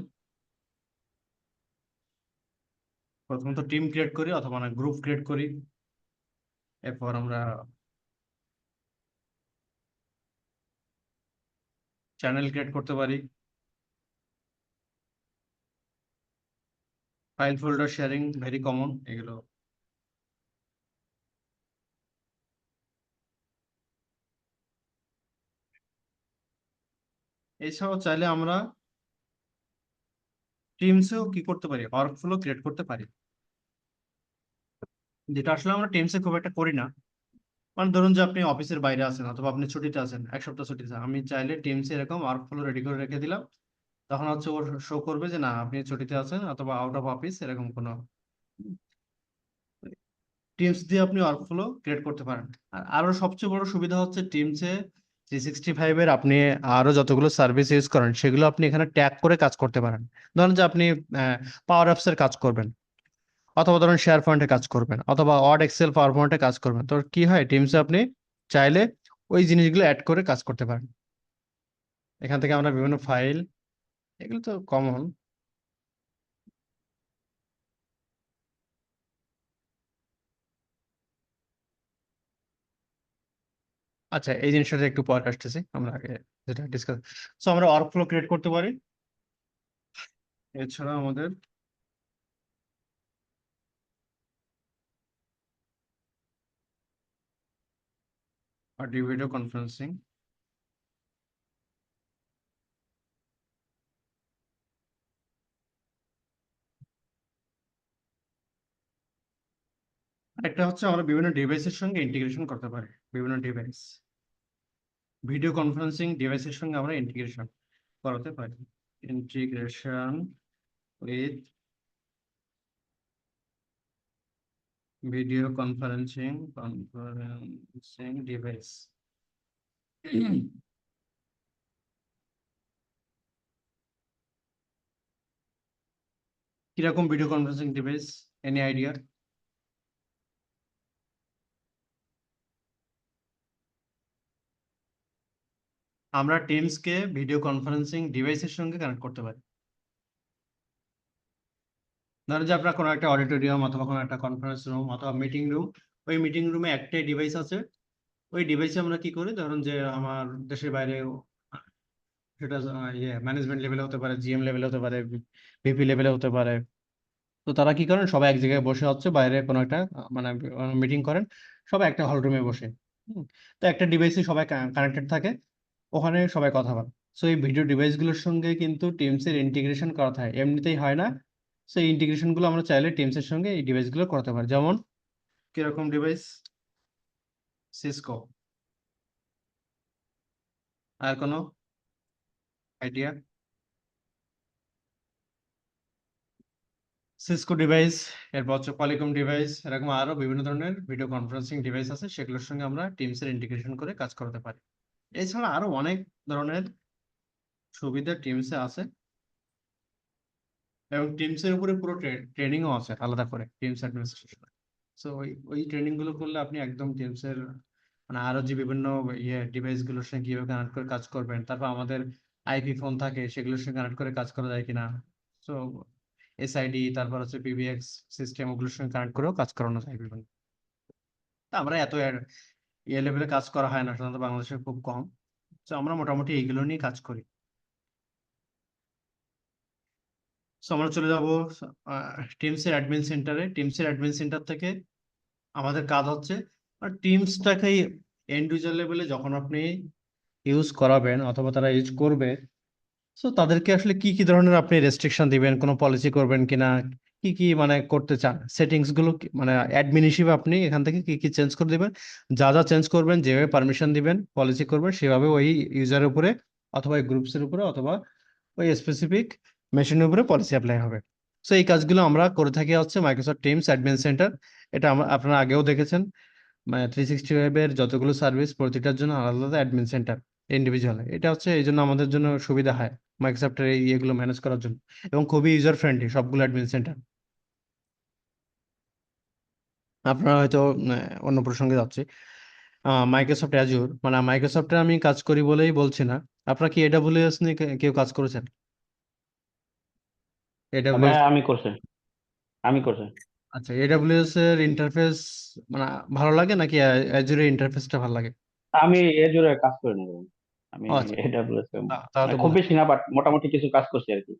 প্রথমত টিম ক্রিয়েট করি অথবা না গ্রুপ ক্রিয়েট করি, এরপর আমরা চ্যানেল ক্রিয়েট করতে পারি, file folder sharing very common এগুলো। এছাড়াও চাইলে আমরা টিমসেও কি করতে পারি, ওয়ার্কফ্লো ক্রিয়েট করতে পারি, যেটা আসলে আমরা টিমসে খুব একটা করি না। মানে ধরুন যে আপনি অফিসের বাইরে আছেন অথবা আপনি ছুটিতে আছেন, এক সপ্তাহ ছুটিতে, আমি চাইলে টিমসে এরকম ওয়ার্কফ্লো রেডি করে রেখে দিলাম, তখন হচ্ছে ওর শো করবে যে না আপনি ছুটিতে আছেন অথবা আউট অফ অফিস, এরকম কোনো টিমস দিয়ে আপনি ওয়ার্কফ্লো ক্রিয়েট করতে পারেন। আর আরো সবচেয়ে বড় সুবিধা হচ্ছে টিমসে 365 এর আপনি আরো যতগুলো সার্ভিস ইউজ করেন সেগুলো আপনি এখানে ট্যাগ করে কাজ করতে পারেন। ধরেন যে আপনি পাওয়ার অ্যাপস এর কাজ করবেন, অথবা ধরুন শেয়ার পয়েন্টে কাজ করবেন, অথবা ওয়ার্ড এক্সেল পাওয়ার পয়েন্টে কাজ করবেন, তো কি হয় টিমসে আপনি চাইলে ওই জিনিসগুলো অ্যাড করে কাজ করতে পারেন। এখান থেকে আমরা বিভিন্ন ফাইল, এগুলো তো কমন। আচ্ছা, এই জিনিসটা একটু পরে আসতেছি, আমরা আগে যেটা ডিসকাস, সো আমরা ওয়ার্কফ্লো ক্রিয়েট করতে পারি। এছাড়া আমাদের অডিও ভিডিও কনফারেন্সিং, একটা হচ্ছে আমরা বিভিন্ন ডিভাইসের সঙ্গে ইন্টিগ্রেশন করতে পারি, বিভিন্ন ডিভাইস ভিডিও কনফারেন্সিং ডিভাইসের সঙ্গে আমরা ইন্টিগ্রেশন করাতে পারি, integration with video conferencing device. কিরকম video conferencing device, any idea? আমরা টিমসকে ভিডিও কনফারেন্সিং ডিভাইসের সঙ্গে কানেক্ট করতে পারি। ধরেন যে আপনার কোনো একটা অডিটোরিয়াম অথবা কোনো একটা কনফারেন্স রুম অথবা মিটিং রুম, ওই মিটিং রুমে একটাই ডিভাইস আছে, ওই ডিভাইসে আমরা কি করি, ধরুন যে আমার দেশের বাইরে, সেটা ইয়ে ম্যানেজমেন্ট লেভেলে হতে পারে, জিএম লেভেলে হতে পারে, ভিপি লেভেলে হতে পারে, তো তারা কি করেন, সবাই এক জায়গায় বসে হচ্ছে বাইরে কোনো একটা মানে মিটিং করেন, সবাই একটা হল রুমে বসে। তো একটা ডিভাইসে সবাই কানেক্টেড থাকে, ওখানে সবাই কথা বলে। সো এই ভিডিও ডিভাইসগুলোর সঙ্গে কিন্তু টিমসের ইন্টিগ্রেশন করা হয়, এমনিতেই হয় না। সো এই ইন্টিগ্রেশনগুলো আমরা চাইলে টিমসের সঙ্গে এই ডিভাইসগুলো করতে পারি। যেমন কিরকম ডিভাইস? সিসকো, আর কোনো আইডিয়া? সিসকো ডিভাইস, এরপর হচ্ছে পলিকম ডিভাইস, এরকম আরো বিভিন্ন ধরনের ভিডিও কনফারেন্সিং ডিভাইস আছে, সেগুলোর সঙ্গে আমরা টিমসের ইন্টিগ্রেশন করে কাজ করাতে পারি। এছাড়া আরো অনেক ধরনের সুবিধা টিমসে আছে, এবং টিমসের উপরে পুরো ট্রেনিংও আছে আলাদা করে টিমস অ্যাডমিনিস্ট্রেশন। সো ওই ট্রেনিং গুলো করলে আপনি একদম টিমসের মানে আরো যে বিভিন্ন ডিভাইস গুলোর সঙ্গে কিভাবে কানেক্ট করে কাজ করবেন, তারপর আমাদের আইপি ফোন থাকে সেগুলোর সঙ্গে কানেক্ট করে কাজ করা যায় কিনা, সো এসআইডি, তারপর হচ্ছে পিবিএক্স সিস্টেম, ওগুলোর সঙ্গে কানেক্ট করেও কাজ করানো যায় বিভিন্ন। তা আমরা এত ইয়ে লেভেলে কাজ করা হয় না সাধারণত, বাংলাদেশে খুব কম। তো আমরা মোটামুটি এইগুলো নিয়ে কাজ করি। সো আমরা চলে যাব টিমসের অ্যাডমিন সেন্টারে। টিমসের অ্যাডমিন সেন্টার থেকে আমাদের কাজ হচ্ছে টিমসটাকে এন্ড ইউজার লেভেলে যখন আপনি ইউজ করাবেন অথবা তারা ইউজ করবে, সো তাদেরকে আসলে কি কি ধরনের আপনি রেস্ট্রিকশন দিবেন, কোনো পলিসি করবেন কিনা, কি কি মানে করতে চান, সেটিংস গুলো মানে অ্যাডমিন হিসেবে আপনি এখান থেকে কি কি চেঞ্জ করে দিবেন, যা যা চেঞ্জ করবেন, যেভাবে পারমিশন দিবেন, পলিসি করবেন, সেভাবে ওই ইউজারের উপরে অথবা গ্রুপসের উপরে অথবা ওই স্পেসিফিক মেশিনের উপরে পলিসি অ্যাপ্লাই হবে। সো এই কাজগুলো আমরা করে থাকি হচ্ছে মাইক্রোসফট টিমস অ্যাডমিন সেন্টার। এটা আপনারা আগেও দেখেছেন, মানে 365 এর যতগুলো সার্ভিস প্রতিটার জন্য আলাদা আলাদা অ্যাডমিন সেন্টার ইন্ডিভিজুয়াল। এটা হচ্ছে এই জন্য আমাদের জন্য সুবিধা হয় মাইক্রোসফটের এই ইয়েগুলো ম্যানেজ করার জন্য, এবং খুবই ইউজার ফ্রেন্ডলি সবগুলো অ্যাডমিন সেন্টার। আপনারা হয়তো অন্য প্রসঙ্গে যাচ্ছি, মাইক্রোসফট অ্যাজুর, মানে মাইক্রোসফটে আমি কাজ করি বলেই বলছি না। আপনারা কি এডাব্লিউএস নিয়ে কেউ কাজ করেছেন? এডাব্লিউএস, হ্যাঁ আমি করছি। আচ্ছা, এডাব্লিউএস এর ইন্টারফেস মানে ভালো লাগে নাকি অ্যাজুরের ইন্টারফেসটা ভালো লাগে? আমি এজুরে কাজ করি না বরং। আমি ও আচ্ছা, এডব্লিউএস তাহলে তো খুব বোঝা। বেশি না, বাট মোটামুটি কিছু কাজ করছি আর কি।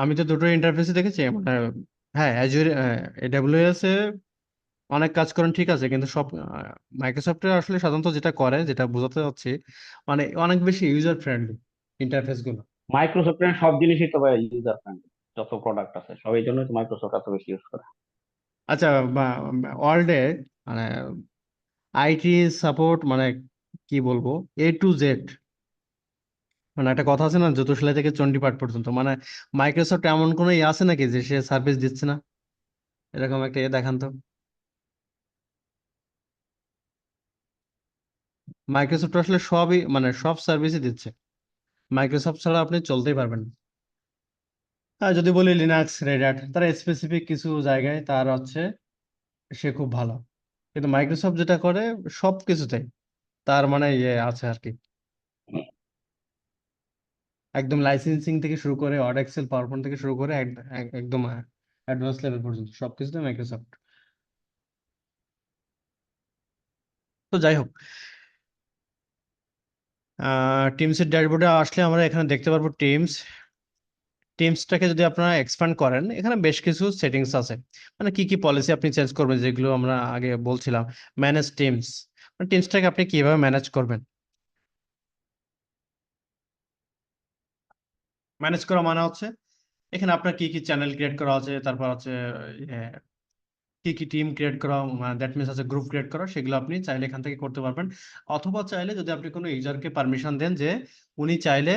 আমি তো দুটো ইন্টারফেসই দেখেছি, মানে হ্যাঁ অ্যাজুর এডাব্লিউএস এ অনেক কাজ করেন ঠিক আছে, কিন্তু সব মাইক্রোসফটের আসলে সাধারণত যেটা করে, যেটা বোঝাতে যাচ্ছি, মানে অনেক বেশি ইউজার ফ্রেন্ডলি ইন্টারফেস গুলো। মাইক্রোসফটের সব জিনিসই তো ভাই ইউজার ফ্রেন্ডলি, যত প্রোডাক্ট আছে সব, এই জন্যই তো মাইক্রোসফট এত বেশি ইউজ করে। আচ্ছা, ওয়ার্ল্ডে মানে আইটি সাপোর্ট মানে কি বলবো, A to Z, মানে একটা কথা আছে না, জুতোসেলাই থেকে চণ্ডীপাঠ পর্যন্ত, মানে মাইক্রোসফট এমন কোনো ইয়ে আছে নাকি যে সে সার্ভিস দিচ্ছে না, এরকম একটা ইয়ে দেখান তো। মাইক্রোসফট আসলে সবই মানে সব সার্ভিসই দিচ্ছে, মাইক্রোসফট ছাড়া আপনি চলতেই পারবেন না। আর যদি বলি লিনাক্স, রেড হ্যাট, তারা স্পেসিফিক কিছু জায়গায় তার হচ্ছে সে খুব ভালো, কিন্তু মাইক্রোসফট যেটা করে সব কিছুতেই তার মানে ইয়ে আছে আর কি, একদম লাইসেন্সিং থেকে শুরু করে ওয়ার্ড, এক্সেল, পাওয়ার পয়েন্ট থেকে শুরু করে একদম অ্যাডভান্স লেভেল পর্যন্ত সবকিছুতে মাইক্রোসফট। তো যাই হোক, টিমসের ড্যাশবোর্ডে আসলে আমরা এখানে দেখতে পারবো টিমসটাকে যদি আপনারা এক্সপ্যান্ড করেন, এখানে বেশ কিছু সেটিংস আছে, মানে কি কি পলিসি আপনি চেঞ্জ করবেন, যেগুলো আমরা আগে বলছিলাম। ম্যানেজ টিমস, টিমসটাকে আপনি কিভাবে ম্যানেজ করবেন, ম্যানেজ করা মানে হচ্ছে এখানে আপনার কি কি চ্যানেল ক্রিয়েট করা আছে, তারপর হচ্ছে ইয়ে, কি কি টিম ক্রিয়েট করা, দ্যাট মিনস আছে গ্রুপ ক্রিয়েট করা, সেগুলো আপনি চাইলে এখান থেকে করতে পারবেন। অথবা চাইলে যদি আপনি কোনো ইউজারকে পারমিশন দেন যে উনি চাইলে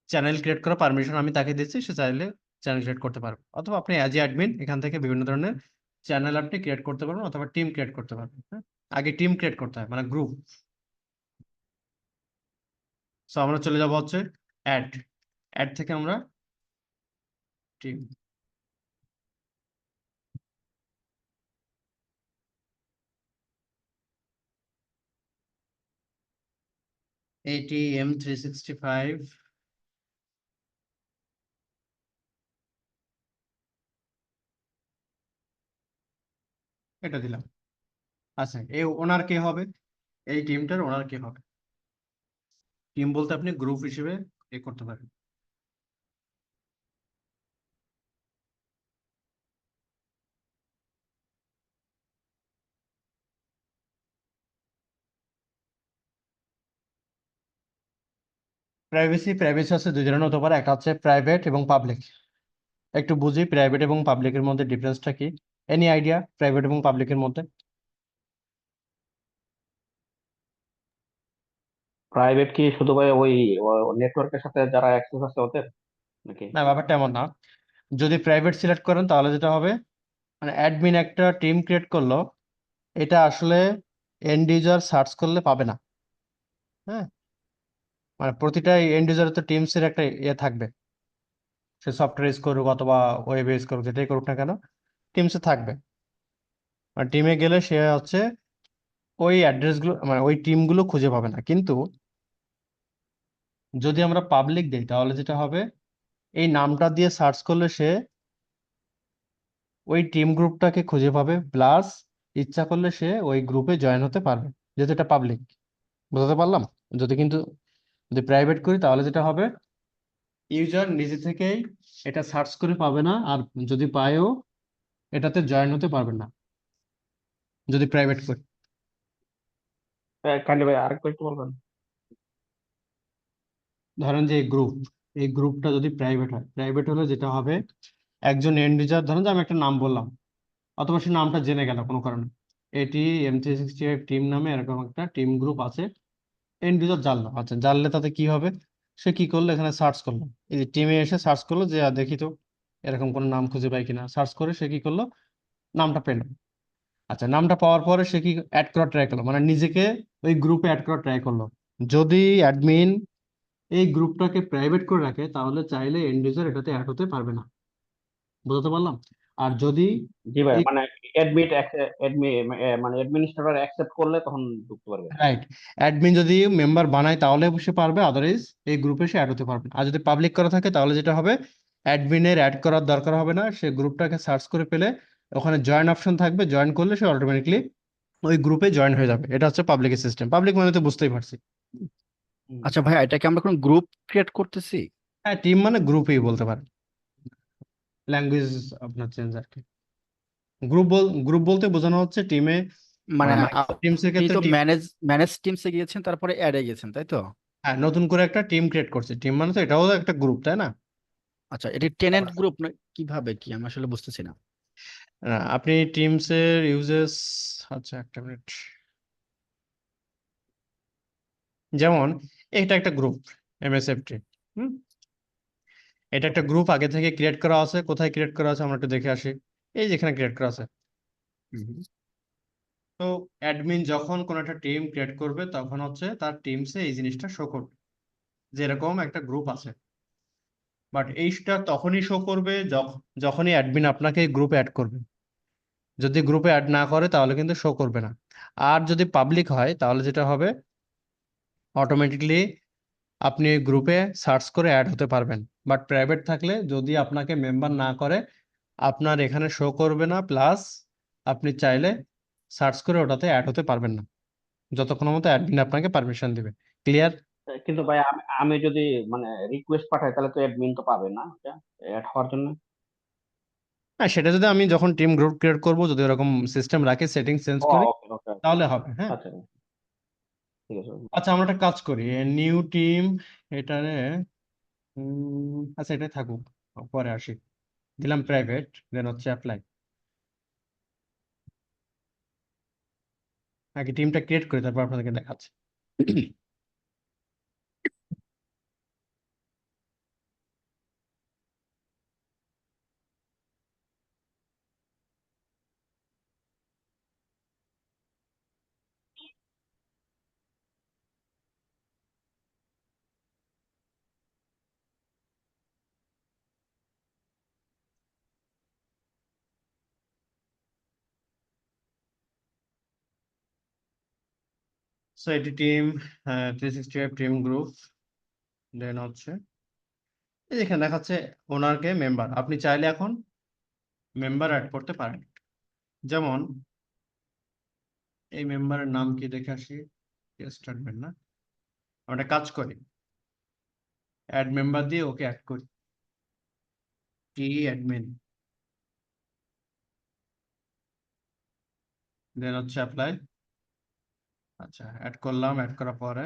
চ্যানেল ক্রিয়েট করা পারমিশন আমি তাকে দিচ্ছি, সে চাইলে চ্যানেল ক্রিয়েট করতে পারবে, অথবা আপনি অ্যাজ এ অ্যাডমিন এখান থেকে বিভিন্ন ধরনের চ্যানেল আপনি ক্রিয়েট করতে পারবেন অথবা টিম ক্রিয়েট করতে পারবেন। হ্যাঁ, আগে টিম ক্রিয়েট করতে হয় মানে গ্রুপ। সো আমরা চলে যাব হচ্ছে অ্যাড, অ্যাড থেকে আমরা টিম, ATM365, এটা দিলাম। আচ্ছা, এই ওনার কে হবে, এই টিমটার ওনার কে হবে? টিম বলতে আপনি গ্রুপ হিসেবে এ করতে পারেন। প্রাইভেসি আছে দুই ধরনের হতে পারে, একটা হচ্ছে প্রাইভেট এবং পাবলিক। একটু বুঝি প্রাইভেট এবং পাবলিকের মধ্যে ডিফারেন্সটা কি, এনি আইডিয়া প্রাইভেট এবং পাবলিকের মধ্যে? প্রাইভেট কি শুধু ভাই ওই নেটওয়ার্কের সাথে যারা অ্যাক্সেস আছে ওদের, নাকি? না, ব্যাপারটা এমন না। যদি প্রাইভেট সিলেক্ট করেন তাহলে যেটা হবে, মানে অ্যাডমিন একটা টিম ক্রিয়েট করলো, এটা আসলে এন্ড ইউজার সার্চ করলে পাবে না। হ্যাঁ, মানে প্রতিটা এন্ড ইউজারের তো টিমস এর একটা ইয়ে থাকবে, সে সফটওয়্যার ইউজ করুক অথবা ওয়েব ইউজ করুক, যেটাই করুক না কেন টিমসে থাকবে। আর টিমে গেলে সে হচ্ছে ওই অ্যাড্রেসগুলো মানে ওই টিমগুলো খুঁজে পাবে না। কিন্তু যদি আমরা পাবলিক দিই তাহলে যেটা হবে, এই নামটা দিয়ে সার্চ করলে সে ওই টিম গ্রুপটাকে খুঁজে পাবে, প্লাস ইচ্ছা করলে সে ওই গ্রুপে জয়েন হতে পারবে, যেহেতু এটা পাবলিক। বুঝতে পারলাম? কিন্তু যদি প্রাইভেট করি তাহলে যেটা হবে, ইউজার নিজে থেকেই এটা সার্চ করে পাবে না, আর যদি পায়ও এটাতে জয়েন হতে পারবে না যদি প্রাইভেট করি। কাইন্ডলি ভাই আরেকটু একটু বলবেন? ধরেন যে এই গ্রুপটা যদি প্রাইভেট হয়, প্রাইভেট হলে যেটা হবে, একজন এন্ড ইউজার, ধরেন যে আমি একটা নাম বললাম অথবা সে নামটা জেনে গেল কোনো কারণে, এটি M365 টিম নামে এরকম একটা টিম গ্রুপ আছে, এন্ড ইউজার জানলো। আচ্ছা, জানলে তাতে কি হবে, সে কি করলো, এখানে সার্চ করলো, এই যে টিমে এসে সার্চ করলো যে দেখি তো এরকম কোনো নাম খুঁজে পাই কিনা, সার্চ করে সে কি করলো, নামটা পেল। আচ্ছা, নামটা পাওয়ার পরে সে কি অ্যাড করা ট্রাই করলো, মানে নিজেকে ওই গ্রুপে অ্যাড করা ট্রাই করলো। যদি অ্যাডমিন এই গ্রুপটাকে প্রাইভেট করে রাখে তাহলে চাইলে এন্ড ইউজার এটাতে অ্যাড হতে পারবে না। বুঝতে পারলাম? আর যদি জি ভাই, এই মানে মানে অ্যাডমিনিস্ট্রেটর অ্যাকসেপ্ট করলে তখন ঢুকতে পারবে। রাইট, অ্যাডমিন যদি মেম্বার বানায় তাহলে সে পারবে, আদারওয়াইজ এই গ্রুপে সে অ্যাড হতে পারবে না। আর যদি পাবলিক করা থাকে তাহলে যেটা হবে, অ্যাডমিনের অ্যাড করার দরকার হবে না, সে গ্রুপটাকে সার্চ করে পেলে ওখানে জয়েন অপশন থাকবে, জয়েন করলে সে অটোমেটিকলি ওই গ্রুপে জয়েন হয়ে যাবে। এটা হচ্ছে পাবলিকের সিস্টেম। পাবলিক মানে তো বুঝতেই পারছি। আচ্ছা ভাই, এটাকে আমরা কোনো গ্রুপ ক্রিয়েট করতেছি? হ্যাঁ, টিম মানে গ্রুপই বলতে পারেন, ল্যাঙ্গুয়েজ আপনার চেঞ্জ আর কি। গ্রুপ বলতে বোঝানো হচ্ছে টিমে, মানে টিমস এর আপনি ক্ষেত্রে তো টিম। ম্যানেজ টিমসে গিয়েছেন, তারপরে অ্যাডে গেছেন, তাই তো? হ্যাঁ, নতুন করে একটা টিম ক্রিয়েট করছে, টিম মানে তো এটাও তো একটা গ্রুপ, তাই না? আচ্ছা, এটি টেনেন্ট গ্রুপ না? কিভাবে কি, আমি আসলে বুঝতেছি না। আপনি টিমস এর ইউজেস, আচ্ছা একটা মিনিট, যেমন এটা একটা গ্রুপ MSFT। হুম, এটা একটা গ্রুপ আগে থেকে ক্রিয়েট করা আছে। কোথায় ক্রিয়েট করা আছে আমরা একটু দেখে আসি। এই যেখানে ক্রিয়েট করা আছে। তো অ্যাডমিন যখন কোন একটা টিম ক্রিয়েট করবে তখন হচ্ছে তার টিমসে এই জিনিসটা শো করবে যে এরকম একটা গ্রুপ আছে। বাট এইটা তখনই শো করবে যখনই অ্যাডমিন আপনাকে গ্রুপে অ্যাড করবে। যদি গ্রুপে অ্যাড না করে তাহলে কিন্তু শো করবে না। আর যদি পাবলিক হয় তাহলে যেটা হবে, অটোমেটিকলি আপনি গ্রুপে সার্চ করে অ্যাড হতে পারবেন। বাট প্রাইভেট থাকলে যদি আপনাকে মেম্বার না করে আপনার এখানে শো করবে না, প্লাস আপনি চাইলে সার্চ করে ওটাতে অ্যাড হতে পারবেন না যতক্ষণ মতো অ্যাডমিন আপনাকে পারমিশন দিবে। ক্লিয়ার? কিন্তু ভাই আমি যদি মানে রিকোয়েস্ট পাঠাই তাহলে তো অ্যাডমিন তো পাবে না এটা অ্যাড হওয়ার জন্য। হ্যাঁ, সেটা যদি আমি যখন টিম গ্রুপ ক্রিয়েট করব যদি ওরকম সিস্টেম রাখি, সেটিং চেঞ্জ ও করি, ওকে ওকে। তাহলে হবে। হ্যাঁ, আচ্ছা ঠিক আছে। আচ্ছা, আমরা একটা কাজ করি, নিউ টিম, এটারে আচ্ছা এটাই থাকুক, পরে আসি। দিলাম প্রাইভেট, দেন হচ্ছে অ্যাপ্লাই। আগে টিমটা ক্রিয়েট করি তারপর আপনাদেরকে দেখাচ্ছি। সো এটি টিম 365 টিম গ্রুপ, দেন হচ্ছে এই যে এখানে দেখাচ্ছে ওনারকে মেম্বার। আপনি চাইলে এখন মেম্বার অ্যাড করতে পারেন। যেমন এই মেম্বারের নাম কি দেখে আসি, স্টার্টমেন্ট না, আমরা একটা কাজ করি, অ্যাড মেম্বার দিয়ে ওকে অ্যাড করি, টি অ্যাডমিন, দেন হচ্ছে অ্যাপ্লাই। আচ্ছা, অ্যাড করলাম, অ্যাড করার পরে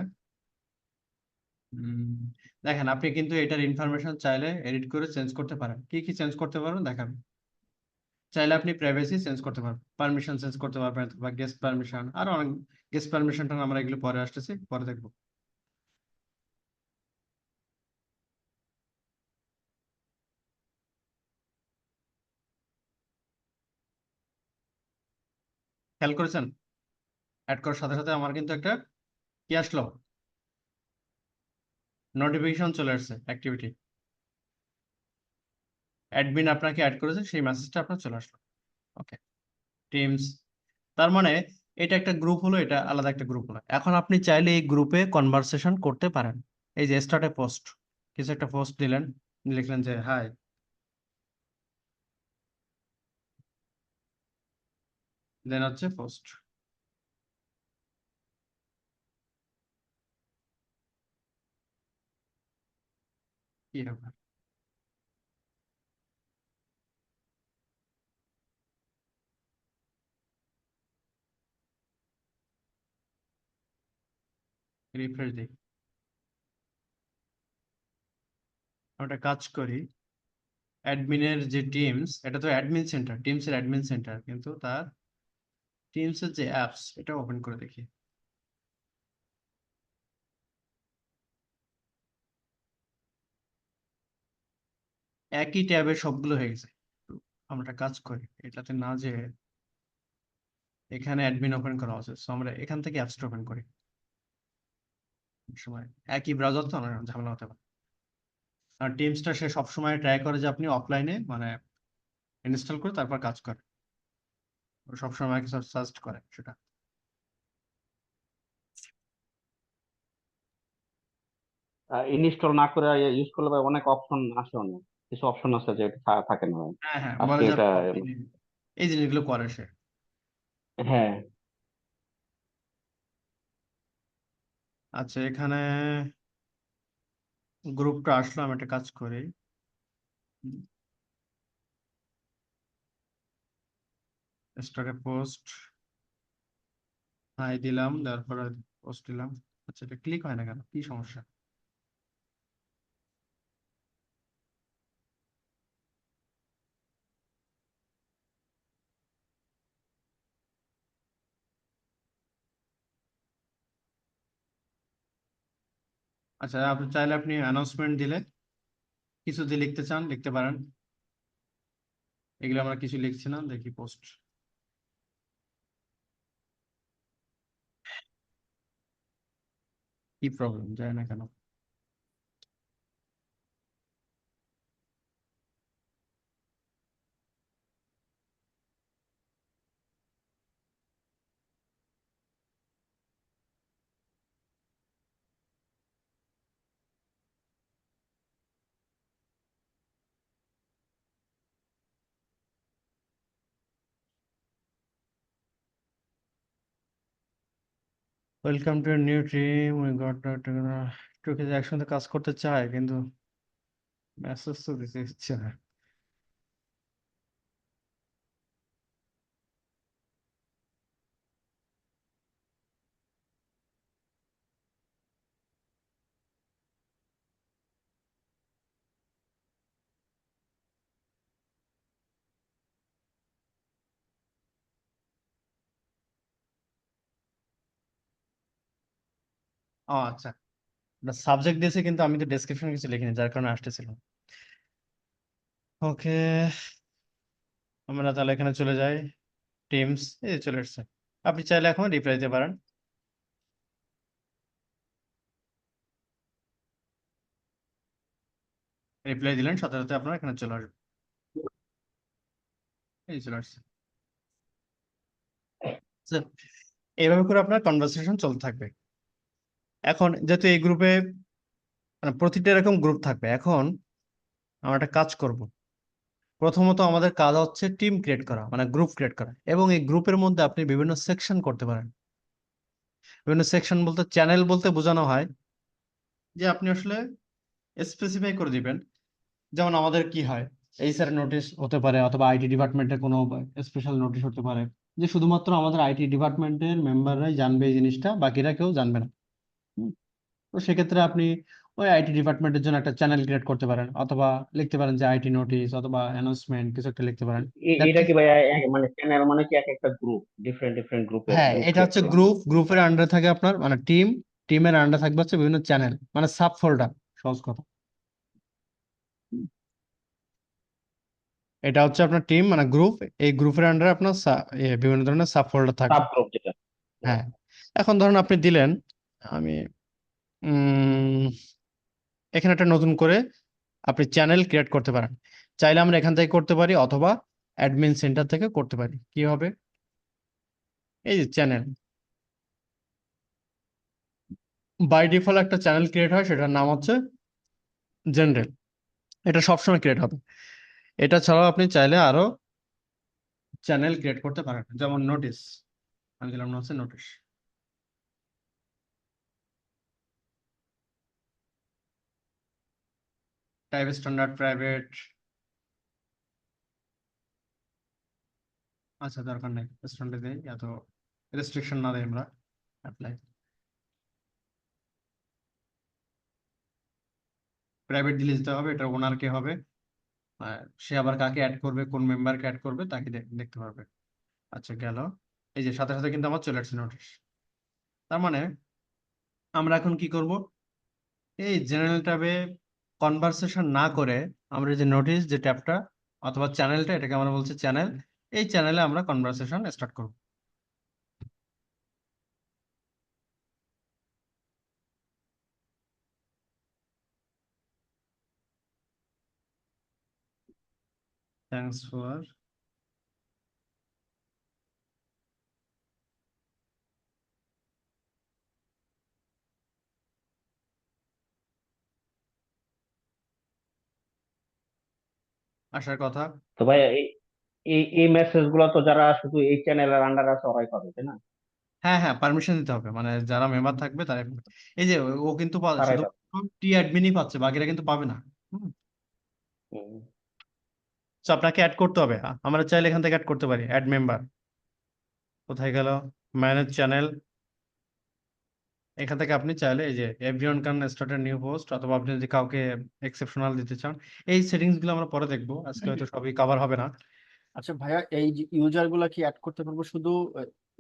দেখেন আপনি কিন্তু এটার ইনফরমেশন চাইলে এডিট করে চেঞ্জ করতে পারেন। কি কি চেঞ্জ করতে পারবেন দেখাবেন। চাইলে আপনি প্রাইভেসি চেঞ্জ করতে পারবেন, পারমিশন চেঞ্জ করতে পারবেন, বা গেস্ট পারমিশন, আর অনেক গেস্ট পারমিশনটা আমরা এগুলো পরে আসতেছি, পরে দেখবো। খেয়াল করেছেন অ্যাড করার সাথে সাথে আমার কিন্তু একটা কি আসলো, নোটিফিকেশন চলে আসছে অ্যাক্টিভিটি, অ্যাডমিন আপনাকে অ্যাড করেছে, সেই মেসেজটা আপনার চলে আসলো। ওকে, টিমস, তার মানে এটা একটা গ্রুপ হলো, এটা আলাদা একটা গ্রুপ হলো। এখন আপনি চাইলে এই গ্রুপে কনভারসেশন করতে পারেন। এই যে স্টার্টে পোস্ট, কিছু একটা পোস্ট দিলেন, লিখলেন যে হাই, দেন হচ্ছে পোস্ট। কি হবে? রিফ্রেশ দিই। আমরা একটা কাজ করি, অ্যাডমিনের যে টিমস, এটা তো অ্যাডমিন সেন্টার, টিমসের অ্যাডমিন সেন্টার, কিন্তু তার টিমসের যে অ্যাপস, এটা ওপেন করে দেখি। একই ট্যাবে সবগুলো হয়ে গেছে। তো আমরা একটা কাজ করি, এটাতে না যে এখানে অ্যাডমিন ওপেন করা আছে, সো আমরা এখান থেকে অ্যাপসটা ওপেন করি। সময় একই ব্রাউজার তো, আমার ঝামেলা হতে পারে। আর টিমসটা সে সবসময় ট্রাই করে যে আপনি অফলাইনে মানে ইনস্টল করে তারপর কাজ করে, ও সবসময় কিছু সাজেস্ট করে সেটা। ইনস্টল না করে ইউজ করলে ভাই অনেক অপশন আসে, অনেক কিছু অপশন আছে যে থাকে না ভাই। হ্যাঁ হ্যাঁ, আজকে বলে যে এটা এই জিনিসগুলো করে সে। হ্যাঁ, আচ্ছা, এখানে গ্রুপটা আসলো, আমি একটা কাজ করি, স্টারে পোস্ট, হাই দিলাম, তারপরে পোস্ট দিলাম। আচ্ছা, এটা ক্লিক হয় না কেন, কি সমস্যা? আচ্ছা, আপনি চাইলে আপনি অ্যানাউন্সমেন্ট দিলে কিছু যদি লিখতে চান লিখতে পারেন। এগুলো আমরা কিছু লিখছি না, দেখি পোস্ট কি প্রবলেম, যায় না কেন? Welcome to new team, we got একটু একসাথে কাজ করতে চায়, কিন্তু মেসেজ তো দিতে ইচ্ছে না। ও আচ্ছা, সাবজেক্ট দিয়েছে কিন্তু আমি তো ডেসক্রিপশন কিছু লিখিনি, যার কারণে আসতেছিল। ওকে, আমরা তাহলে এখানে চলে যাই, টিমস, এই চলে এসছে। আপনি চাইলে এখন রিপ্লাই দিতে পারেন। রিপ্লাই দিলেন, সাথে সাথে আপনার এখানে চলে আসবে, এই চলে আসছে। So, এইভাবে করে আপনার কনভারসেশন চলতে থাকবে। এখন যেহেতু এই গ্রুপে মানে প্রতিটা এরকম গ্রুপ থাকবে, এখন আমরা একটা কাজ করব। প্রথমত আমাদের কাজ হচ্ছে টিম ক্রিয়েট করা, মানে গ্রুপ ক্রিয়েট করা, এবং এই গ্রুপের মধ্যে আপনি বিভিন্ন সেকশন করতে পারেন। বিভিন্ন সেকশন বলতে, চ্যানেল বলতে বোঝানো হয় যে আপনি আসলে স্পেসিফাই করে দিবেন। যেমন আমাদের কি হয়, এই স্যার নোটিশ হতে পারে, অথবা আইটি ডিপার্টমেন্টের কোনো স্পেশাল নোটিশ হতে পারে, যে শুধুমাত্র আমাদের আইটি ডিপার্টমেন্টের মেম্বাররাই জানবে এই জিনিসটা, বাকিরা কেউ জানবে না। হুম, তো সেক্ষেত্রে আপনি ওই আইটি ডিপার্টমেন্টের জন্য একটা চ্যানেল ক্রিয়েট করতে পারেন, অথবা লিখতে পারেন যে আইটি নোটিশ অথবা অ্যানাউন্সমেন্ট, কিছু একটা লিখতে পারেন। এটা কি ভাই মানে চ্যানেল মানে কি এক একটা গ্রুপ, ডিফারেন্ট ডিফারেন্ট গ্রুপের হ্যাঁ, গ্রুপ এটা ক্রিয়েট হচ্ছে করা? গ্রুপ, গ্রুপের আন্ডারে থাকে আপনার মানে টিম, টিমের আন্ডারে থাকবে হচ্ছে বিভিন্ন চ্যানেল, মানে সাব ফোল্ডার, সহজ কথা। এটা হচ্ছে আপনার টিম মানে গ্রুপ, এই গ্রুপের আন্ডারে আপনার বিভিন্ন ধরনের সাব ফোল্ডার থাকবে। সাব গ্রুপ যেটা। হ্যাঁ, এখন ধরুন আপনি দিলেন, আমি উম এখানে একটা নতুন করে আপনি চ্যানেল ক্রিয়েট করতে পারেন। চাইলে আমরা এখান থেকে করতে পারি অথবা অ্যাডমিন সেন্টার থেকে করতে পারি। কি হবে? এই যে চ্যানেল, বাই ডিফল্ট একটা চ্যানেল ক্রিয়েট হয়, সেটার নাম হচ্ছে জেনারেল। এটা সবসময় ক্রিয়েট হবে। এটা ছাড়াও আপনি চাইলে আরো চ্যানেল ক্রিয়েট করতে পারেন, যেমন নোটিস। আমি দিলাম হচ্ছে নোটিস। টাইপ স্ট্যান্ডার্ড প্রাইভেট, আচ্ছা দরকার নেই, স্ট্যান্ডার্ড দেই, এত রেস্ট্রিকশন না দেই আমরা। অ্যাপ্লাই প্রাইভেট দিলে দিতে হবে, এটা ওনার কে হবে, আর সে আবার কাকে অ্যাড করবে, কোন মেম্বারকে অ্যাড করবে তাকে দেখতে পারবে। আচ্ছা গেল, এই যে সাথে সাথে কিন্তু আমার চলে আসছে নোটিশ। তার মানে আমরা এখন কি করব? এই জেনারেল ট্যাবে কনভারসেশন না করে আমরা যে নোটিশ যে ট্যাবটা অথবা চ্যানেলটা, এটাকে আমরা বলছি চ্যানেল, এই চ্যানেলে আমরা কনভারসেশন স্টার্ট করব। থ্যাঙ্কস ফর আসার কথা। তো ভাই এই এই এই মেসেজ গুলো তো যারা শুধু এই চ্যানেলের আন্ডার আছে ওরাই পাবে, তাই না? হ্যাঁ হ্যাঁ, পারমিশন দিতে হবে, মানে যারা মেম্বার থাকবে তারাই পাবে। এই যে ও কিন্তু তারাই শুধু পাবে। টি অ্যাডমিনই পাচ্ছে, বাকিরা কিন্তু পাবে না। হুম। হুম। তো আপনাকে অ্যাড করতে হবে। আমরা চাইলে এখান থেকে অ্যাড করতে পারি, অ্যাড মেম্বার। কোথায় গেল? Manage channel. এখান থেকে আপনি চাইলে এই যে everyone can start a new post, অথবা আপনি যদি কাউকে এক্সেপশনাল দিতে চান, এই সেটিংস গুলো আমরা পরে দেখবো, আজকে হয়তো সবই কভার হবে না। আচ্ছা ভাইয়া, এই যে ইউজার গুলা কি অ্যাড করতে পারবো শুধু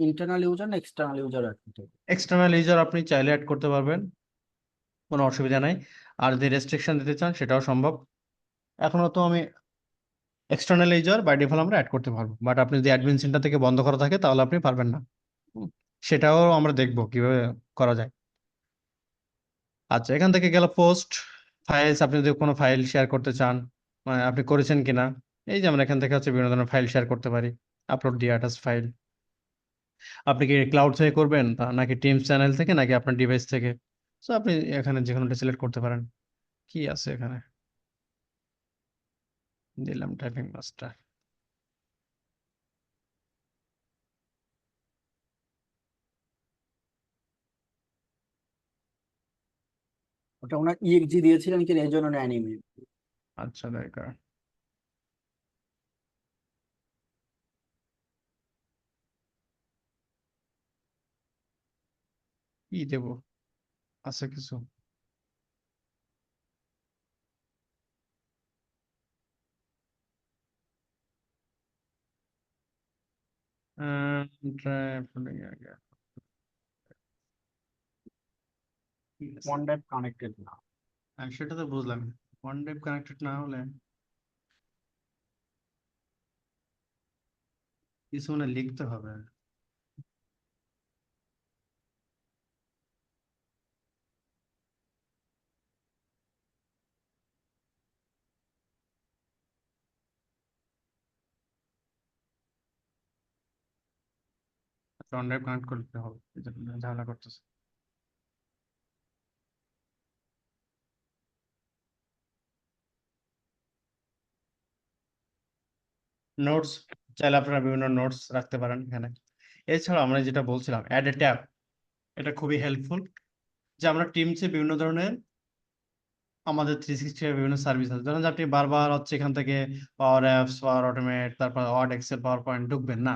ইন্টারনাল ইউজার না এক্সটার্নাল ইউজার অ্যাড করতে পারবো? এক্সটার্নাল ইউজার আপনি চাইলে অ্যাড করতে পারবেন, কোনো অসুবিধা নাই। আর যদি রেস্ট্রিকশন দিতে চান সেটাও সম্ভব। এখনো তো আমি এক্সটার্নাল ইউজার বাই ডিফল্ট আমরা অ্যাড করতে পারবো, বাট আপনি যদি অ্যাডমিন সেন্টার থেকে বন্ধ করা থাকে তাহলে আপনি পারবেন না। হুম, সেটাও আমরা দেখবো কিভাবে করা যায়। আচ্ছা, এখান থেকে গেল পোস্ট ফাইলস। আপনি যদি কোনো ফাইল শেয়ার করতে চান, মানে আপনি করেছেন কিনা, এই যে আমরা এখান থেকে হচ্ছে বিভিন্ন ধরনের ফাইল শেয়ার করতে পারি। আপলোড দিয়ে অ্যাটাচ ফাইল, আপনি কি ক্লাউড থেকে করবেন নাকি টিমস চ্যানেল থেকে নাকি আপনার ডিভাইস থেকে, তো আপনি এখানে যে কোনোটা সিলেক্ট করতে পারেন। কি আছে এখানে? দিলাম টাইপিং মাস্টার। ওটা ওনার ইএক্সজি দিয়েছিলেন কিনা এই জন্য নেয়নি maybe। আচ্ছা দরকার কি দেবো, আছে কিছু? try putting again. কি আছে? ওয়ান ড্রাইভ কানেক্টেড না। সেটা তো বুঝলাম, ওয়ান ড্রাইভ কানেক্টেড না হলে কিছু মানে লিখতে হবে। ওয়ান ড্রাইভ কানেক্ট করতে হবে, এই জন্য ঝামেলা করতেছে। নোটস, চাইলে আপনারা বিভিন্ন নোটস রাখতে পারেন এখানে। এছাড়া আমরা যেটা বলছিলাম অ্যাড এ ট্যাব, এটা খুবই হেল্পফুল। যে আমরা টিমসে বিভিন্ন ধরনের আমাদের 360 এর বিভিন্ন সার্ভিস আছে, ধরেন যে আপনি বারবার হচ্ছে এখান থেকে পাওয়ার অ্যাপস, পাওয়ার অটোমেট, তারপর ওয়ার্ড, এক্সেল, পাওয়ার পয়েন্ট ঢুকবেন না।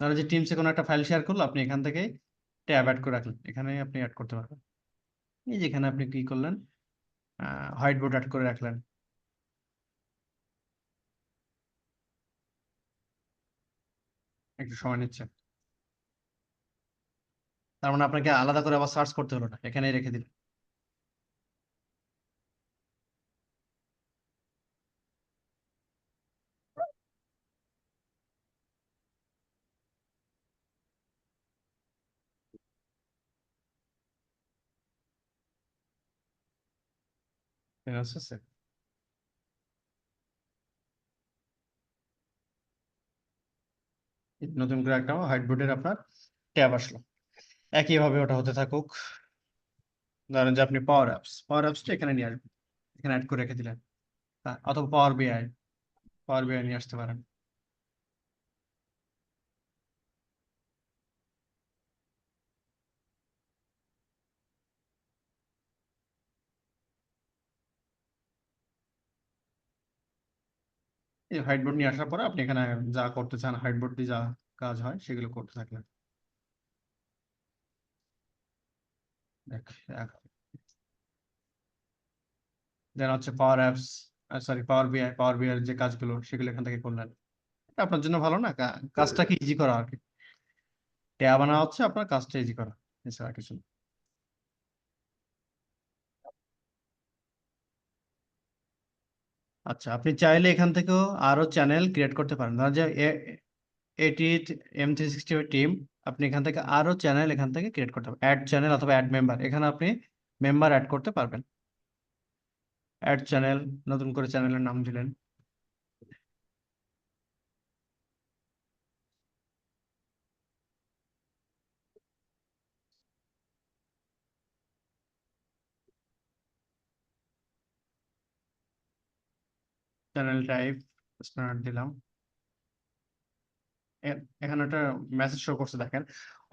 ধরেন যে টিমসে কোনো একটা ফাইল শেয়ার করলো, আপনি এখান থেকে ট্যাব অ্যাড করে রাখলেন, এখানে আপনি অ্যাড করতে পারবেন। এই যেখানে আপনি কি করলেন, হোয়াইট বোর্ড অ্যাড করে রাখলেন। একটু সময় নিচ্ছে, তার মানে আপনাকে আলাদা করে আবার সার্চ করতে হলো না, এখানেই রেখে দিলেন। ঠিক আছে স্যার। নতুন করে একটা হোয়াইট বোর্ডের আপনার ট্যাব আসলো, একইভাবে ওটা হতে থাকুক। ধরেন যে আপনি পাওয়ার অ্যাপসটা এখানে নিয়ে আসবেন, এখানে অ্যাড করে রেখে দিলেন, অথবা পাওয়ার বিআই নিয়ে আসতে পারেন। এই হোয়াইট বোর্ড নিয়ে আসার পরে আপনি এখানে যা করতে চান, হোয়াইট বোর্ড দিয়ে যা কাজ হয় সেগুলো করতে থাকলেন। দেন হচ্ছে পাওয়ার অ্যাপস, সরি পাওয়ার বিআই যে কাজগুলো সেগুলো এখান থেকে করলেন। এটা আপনার জন্য ভালো না, কাজটাকে ইজি করা আর কি। ট্যাব আনা হচ্ছে আপনার কাজটা ইজি করা, এছাড়া কিছু না। আচ্ছা, আপনি চাইলে এখান থেকেও আরো চ্যানেল ক্রিয়েট করতে পারেন। ধরেন যে এটি M365 টিম, আপনি এখান থেকে আরো চ্যানেল এখান থেকে ক্রিয়েট করতে পারবেন। অ্যাড চ্যানেল অথবা অ্যাড মেম্বার, এখানে আপনি মেম্বার অ্যাড করতে পারবেন। অ্যাড চ্যানেল, নতুন করে চ্যানেলের নাম দিলেন। চ্যানেল টাইপ স্ট্যান্ডার্ড দিলাম। এখানে একটা মেসেজ শো করছে, দেখেন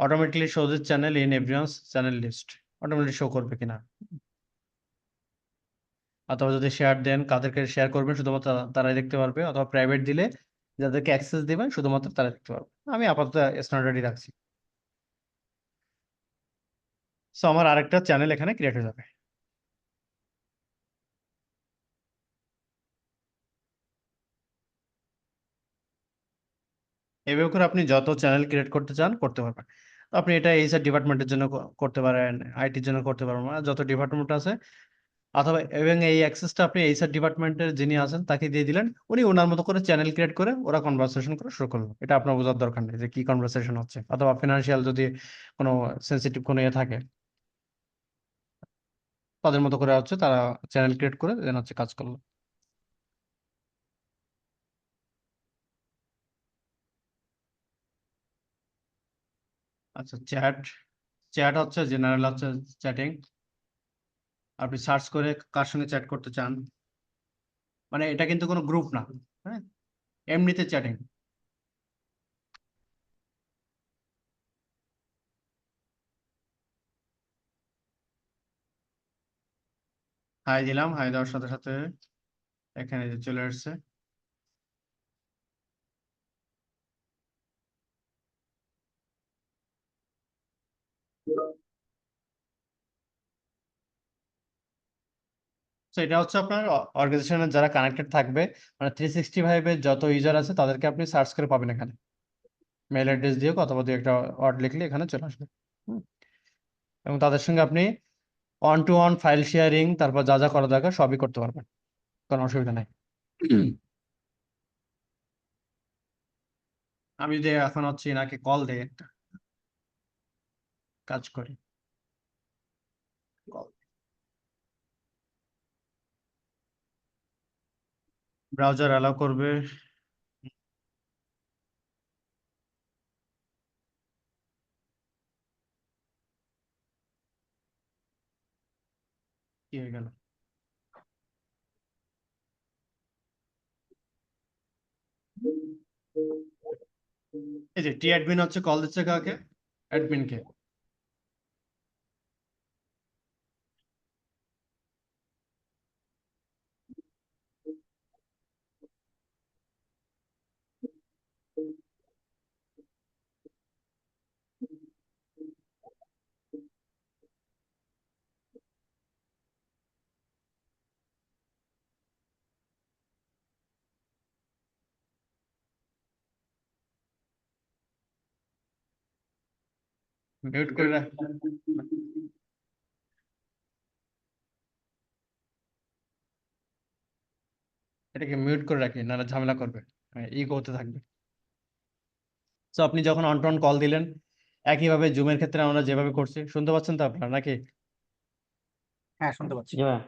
automatically show this channel in everyone's channel list, automatic show করবে কিনা। অথবা যদি শেয়ার দেন, কাদেরকে শেয়ার করবেন শুধুমাত্র তারাই দেখতে পারবে, অথবা প্রাইভেট দিলে যাদেরকে অ্যাক্সেস দিবেন শুধুমাত্র তারা দেখতে পারবে। আমি আপাতত স্ট্যান্ডার্ডই রাখছি। সো আমার আরেকটা চ্যানেল এখানে ক্রিয়েট হয়ে যাবে। এভাবে করে আপনি যত চ্যানেল ক্রিয়েট করতে চান করতে পারবেন। আপনি এটা এইচআর ডিপার্টমেন্টের জন্য করতে পারেন, আইটির জন্য করতে পারবেন, মানে যত ডিপার্টমেন্ট আছে। অথবা এবং এই অ্যাক্সেসটা আপনি এইচআর ডিপার্টমেন্টের যিনি আছেন তাকে দিয়ে দিলেন, উনি ওনার মতো করে চ্যানেল ক্রিয়েট করে ওরা কনভারসেশন করা শুরু করলো। এটা আপনার বোঝার দরকার নেই যে কি কনভারসেশন হচ্ছে, অথবা ফিনান্সিয়াল যদি কোনো সেন্সিটিভ কোনো ইয়ে থাকে, তাদের মতো করে হচ্ছে তারা চ্যানেল ক্রিয়েট করে দেন হচ্ছে কাজ করলো। আচ্ছা, চ্যাট হচ্ছে জেনারেল, হচ্ছে চ্যাটিং। আপনি সার্চ করে কার সঙ্গে চ্যাট করতে চান, মানে এটা কিন্তু কোনো গ্রুপ না, হ্যাঁ, এমনিতে চ্যাটিং। হাই দিলাম, হাই দেওয়ার সাথে সাথে এখানে যে চলে আসছে। তো এটা হচ্ছে আপনার অর্গানাইজেশনের যারা কানেক্টেড থাকবে, মানে 365-এর যত ইউজার আছে তাদেরকে আপনি সার্চ করে পাবেন এখানে। মেল অ্যাড্রেস দিয়ে অথবা দিয়ে একটা ওয়ার্ড লিখলে এখানে চলে আসবে। এবং তাদের সঙ্গে আপনি one to one file sharing, তারপর যা যা করা দরকার সবই করতে পারবেন, কোনো অসুবিধা নাই। আমি যদি এখন হচ্ছে এনাকে কল দেই, একটা কাজ করি, ব্রাউজার অ্যালাউ করবে। কি হয়ে গেল? এই যে টি অ্যাডমিন হচ্ছে কল দিচ্ছে কাকে? অ্যাডমিনকে। মিউট করে রাখ, এটাকে মিউট করে রাখি, নাহলে ঝামেলা করবে, ইগো হতে থাকবে। তো আপনি যখন অন টু অন কল দিলেন, একইভাবে জুমের ক্ষেত্রে আমরা যেভাবে করছি, শুনতে পাচ্ছেন তো আপনারা নাকি? হ্যাঁ, শুনতে পাচ্ছি। জি ভাই।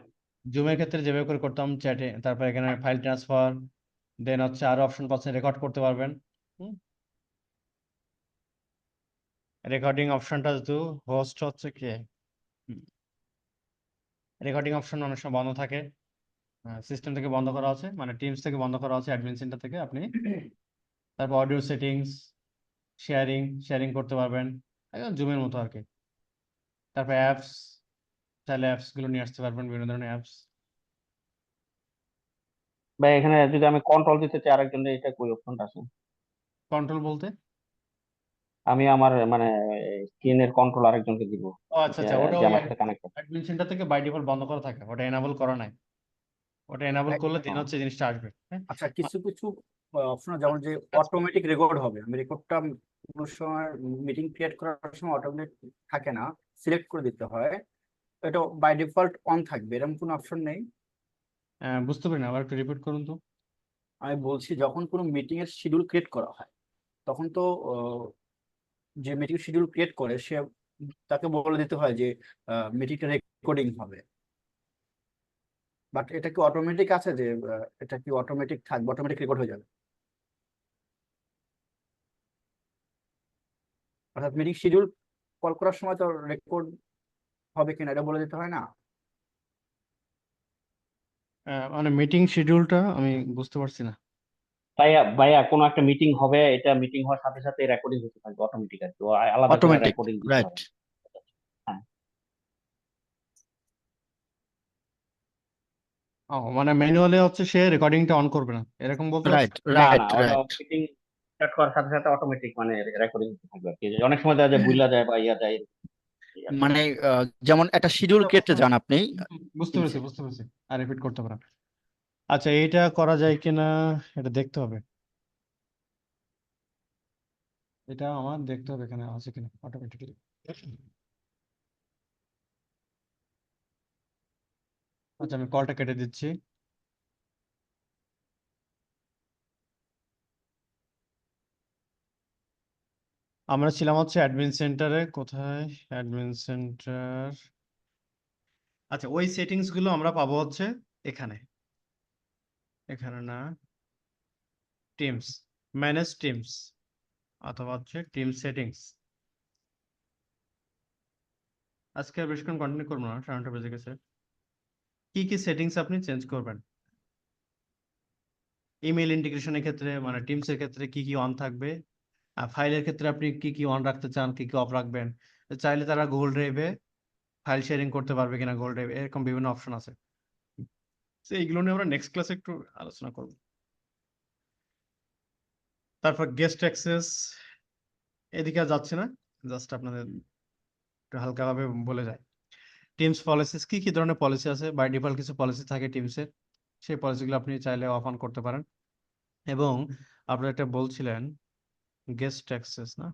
জুমের ক্ষেত্রে যেভাবে করে করতাম চ্যাটে, তারপর এখানে ফাইল ট্রান্সফার, দেন হচ্ছে আরো অপশন পাচ্ছেন, রেকর্ড করতে পারবেন। রেকর্ডিং অপশনটা যেহেতু হোস্ট হচ্ছে কে, রেকর্ডিং অপশন অনেক সময় বন্ধ থাকে, সিস্টেম থেকে বন্ধ করা আছে, মানে টিমস থেকে বন্ধ করা আছে, অ্যাডমিন সেন্টার থেকে আপনি। তারপর অডিও সেটিংস, শেয়ারিং করতে পারবেন, একদম জুমের মতো আর কি। তারপর অ্যাপস, চাইলে অ্যাপস গুলো নিয়ে আসতে পারবেন, বিভিন্ন ধরনের অ্যাপস। বা এখানে যদি আমি কন্ট্রোল দিতে চাই আরেকজনের, এটা কই অপশনটা আছে? কন্ট্রোল বলতে? আমি আমার মানে স্ক্রিনের কন্ট্রোল আরেকজনকে দিব, ও আচ্ছা যে আচ্ছা, ওটা যে ওই আমার সাথে কানেক্টেড। অ্যাডমিন সেন্টার থেকে বাই ডিফল্ট বন্ধ করা থাকে, ওটা এনাবল করা নাই। ওটা এনাবল করলে দিন ও, হচ্ছে জিনিসটা আসবে, হ্যাঁ। আচ্ছা, কিছু কিছু অপশন যেমন যে অটোমেটিক রেকর্ড হবে, আমি রেকর্ডটা কোনো সময় মিটিং ক্রিয়েট করার সময় অটোমেটিক থাকে না, সিলেক্ট করে দিতে হয়, এটা বাই ডিফল্ট অন থাকবে, এরকম কোনো অপশন নেই? বুঝতে পারি না, আবার একটু রিপিট করুন তো। আমি বলছি যখন কোনো মিটিং এর শিডিউল ক্রিয়েট করা হয়, তখন তো যে মিটিং শিডিউল ক্রিয়েট করে সে তাকে বলে দিতে হয় যে মিটিংটা রেকর্ডিং হবে, বাট এটা কি অটোমেটিক আছে যে এটা কি অটোমেটিক থাকবে, অটোমেটিক রেকর্ড হয়ে যাবে? অর্থাৎ মিটিং শিডিউল কল করার সময় তো রেকর্ড হবে কিনা এটা বলে দিতে হয় না? মানে মিটিং শিডিউলটা আমি বুঝতে পারছি না। ভাইয়া ভাইয়া কোনো একটা মিটিং হবে, এটা মিটিং হওয়ার সাথে সাথে রেকর্ডিং হতে থাকবে অটোমেটিক আর কি, ও আলাদা করে অটোমেটিক, রেকর্ডিং দিতে রাইট। হবে। হ্যাঁ, মানে ম্যানুয়ালি হচ্ছে সে রেকর্ডিংটা অন করবে না, এরকম বলতে রাইট, চাচ্ছেন? না রাইট, না, ওটা রাইট। মিটিং স্টার্ট করার সাথে সাথে অটোমেটিক মানে রেকর্ডিং হতে থাকবে আর কি। অনেক সময় দেখা যায় ভুলা যায় বা ইয়া যায়, এই আর কি। মানে যেমন একটা শিডিউল কেটে যান আপনি বুঝতে পেরেছি টিমসে, বুঝতে পেরেছি, আর রিপিট করতে পারেন। আচ্ছা, এইটা করা যায় কিনা এটা দেখতে হবে, এটা আমার দেখতে হবে এখানে আছে কিনা অটোমেটিক্যালি। আচ্ছা, আমি কলটা কেটে দিচ্ছি। আমরা ছিলাম হচ্ছে অ্যাডমিন সেন্টারে, কোথায় অ্যাডমিন সেন্টার? আচ্ছা, ওই সেটিংস গুলো আমরা পাবো হচ্ছে এখানে, এখানে না, টিমস, ম্যানেজ টিমস, অথবা হচ্ছে টিম সেটিংস। আজকে আর বেশিক্ষণ কন্টিনিউ করবো না, 9:30 বেজে গেছে। কি কি সেটিংস আপনি চেঞ্জ করবেন? ইমেল ইন্টিগ্রেশনের ক্ষেত্রে, মানে টিমস এর ক্ষেত্রে কি কি অন থাকবে, আর ফাইলের ক্ষেত্রে আপনি কি কি অন রাখতে চান, কি কি অফ রাখবেন। চাইলে তারা গুগল ড্রাইভে ফাইল শেয়ারিং করতে পারবে কিনা, গুগল ড্রাইভ, এরকম বিভিন্ন অপশন আছে। তো এইগুলো নিয়ে আমরা নেক্সট ক্লাসে একটু আলোচনা করব। তারপর গেস্ট অ্যাক্সেস, এদিকে আর যাচ্ছে না, জাস্ট আপনাদের একটু হালকাভাবে বলে যায়। টিমস পলিসিস, কি কি ধরনের পলিসি আছে, বাই ডিফল্ট কিছু পলিসি থাকে টিমসের, সেই পলিসিগুলো আপনি চাইলে অফ অন করতে পারেন। এবং আপনারা একটা বলছিলেন গেস্ট অ্যাক্সেস, না?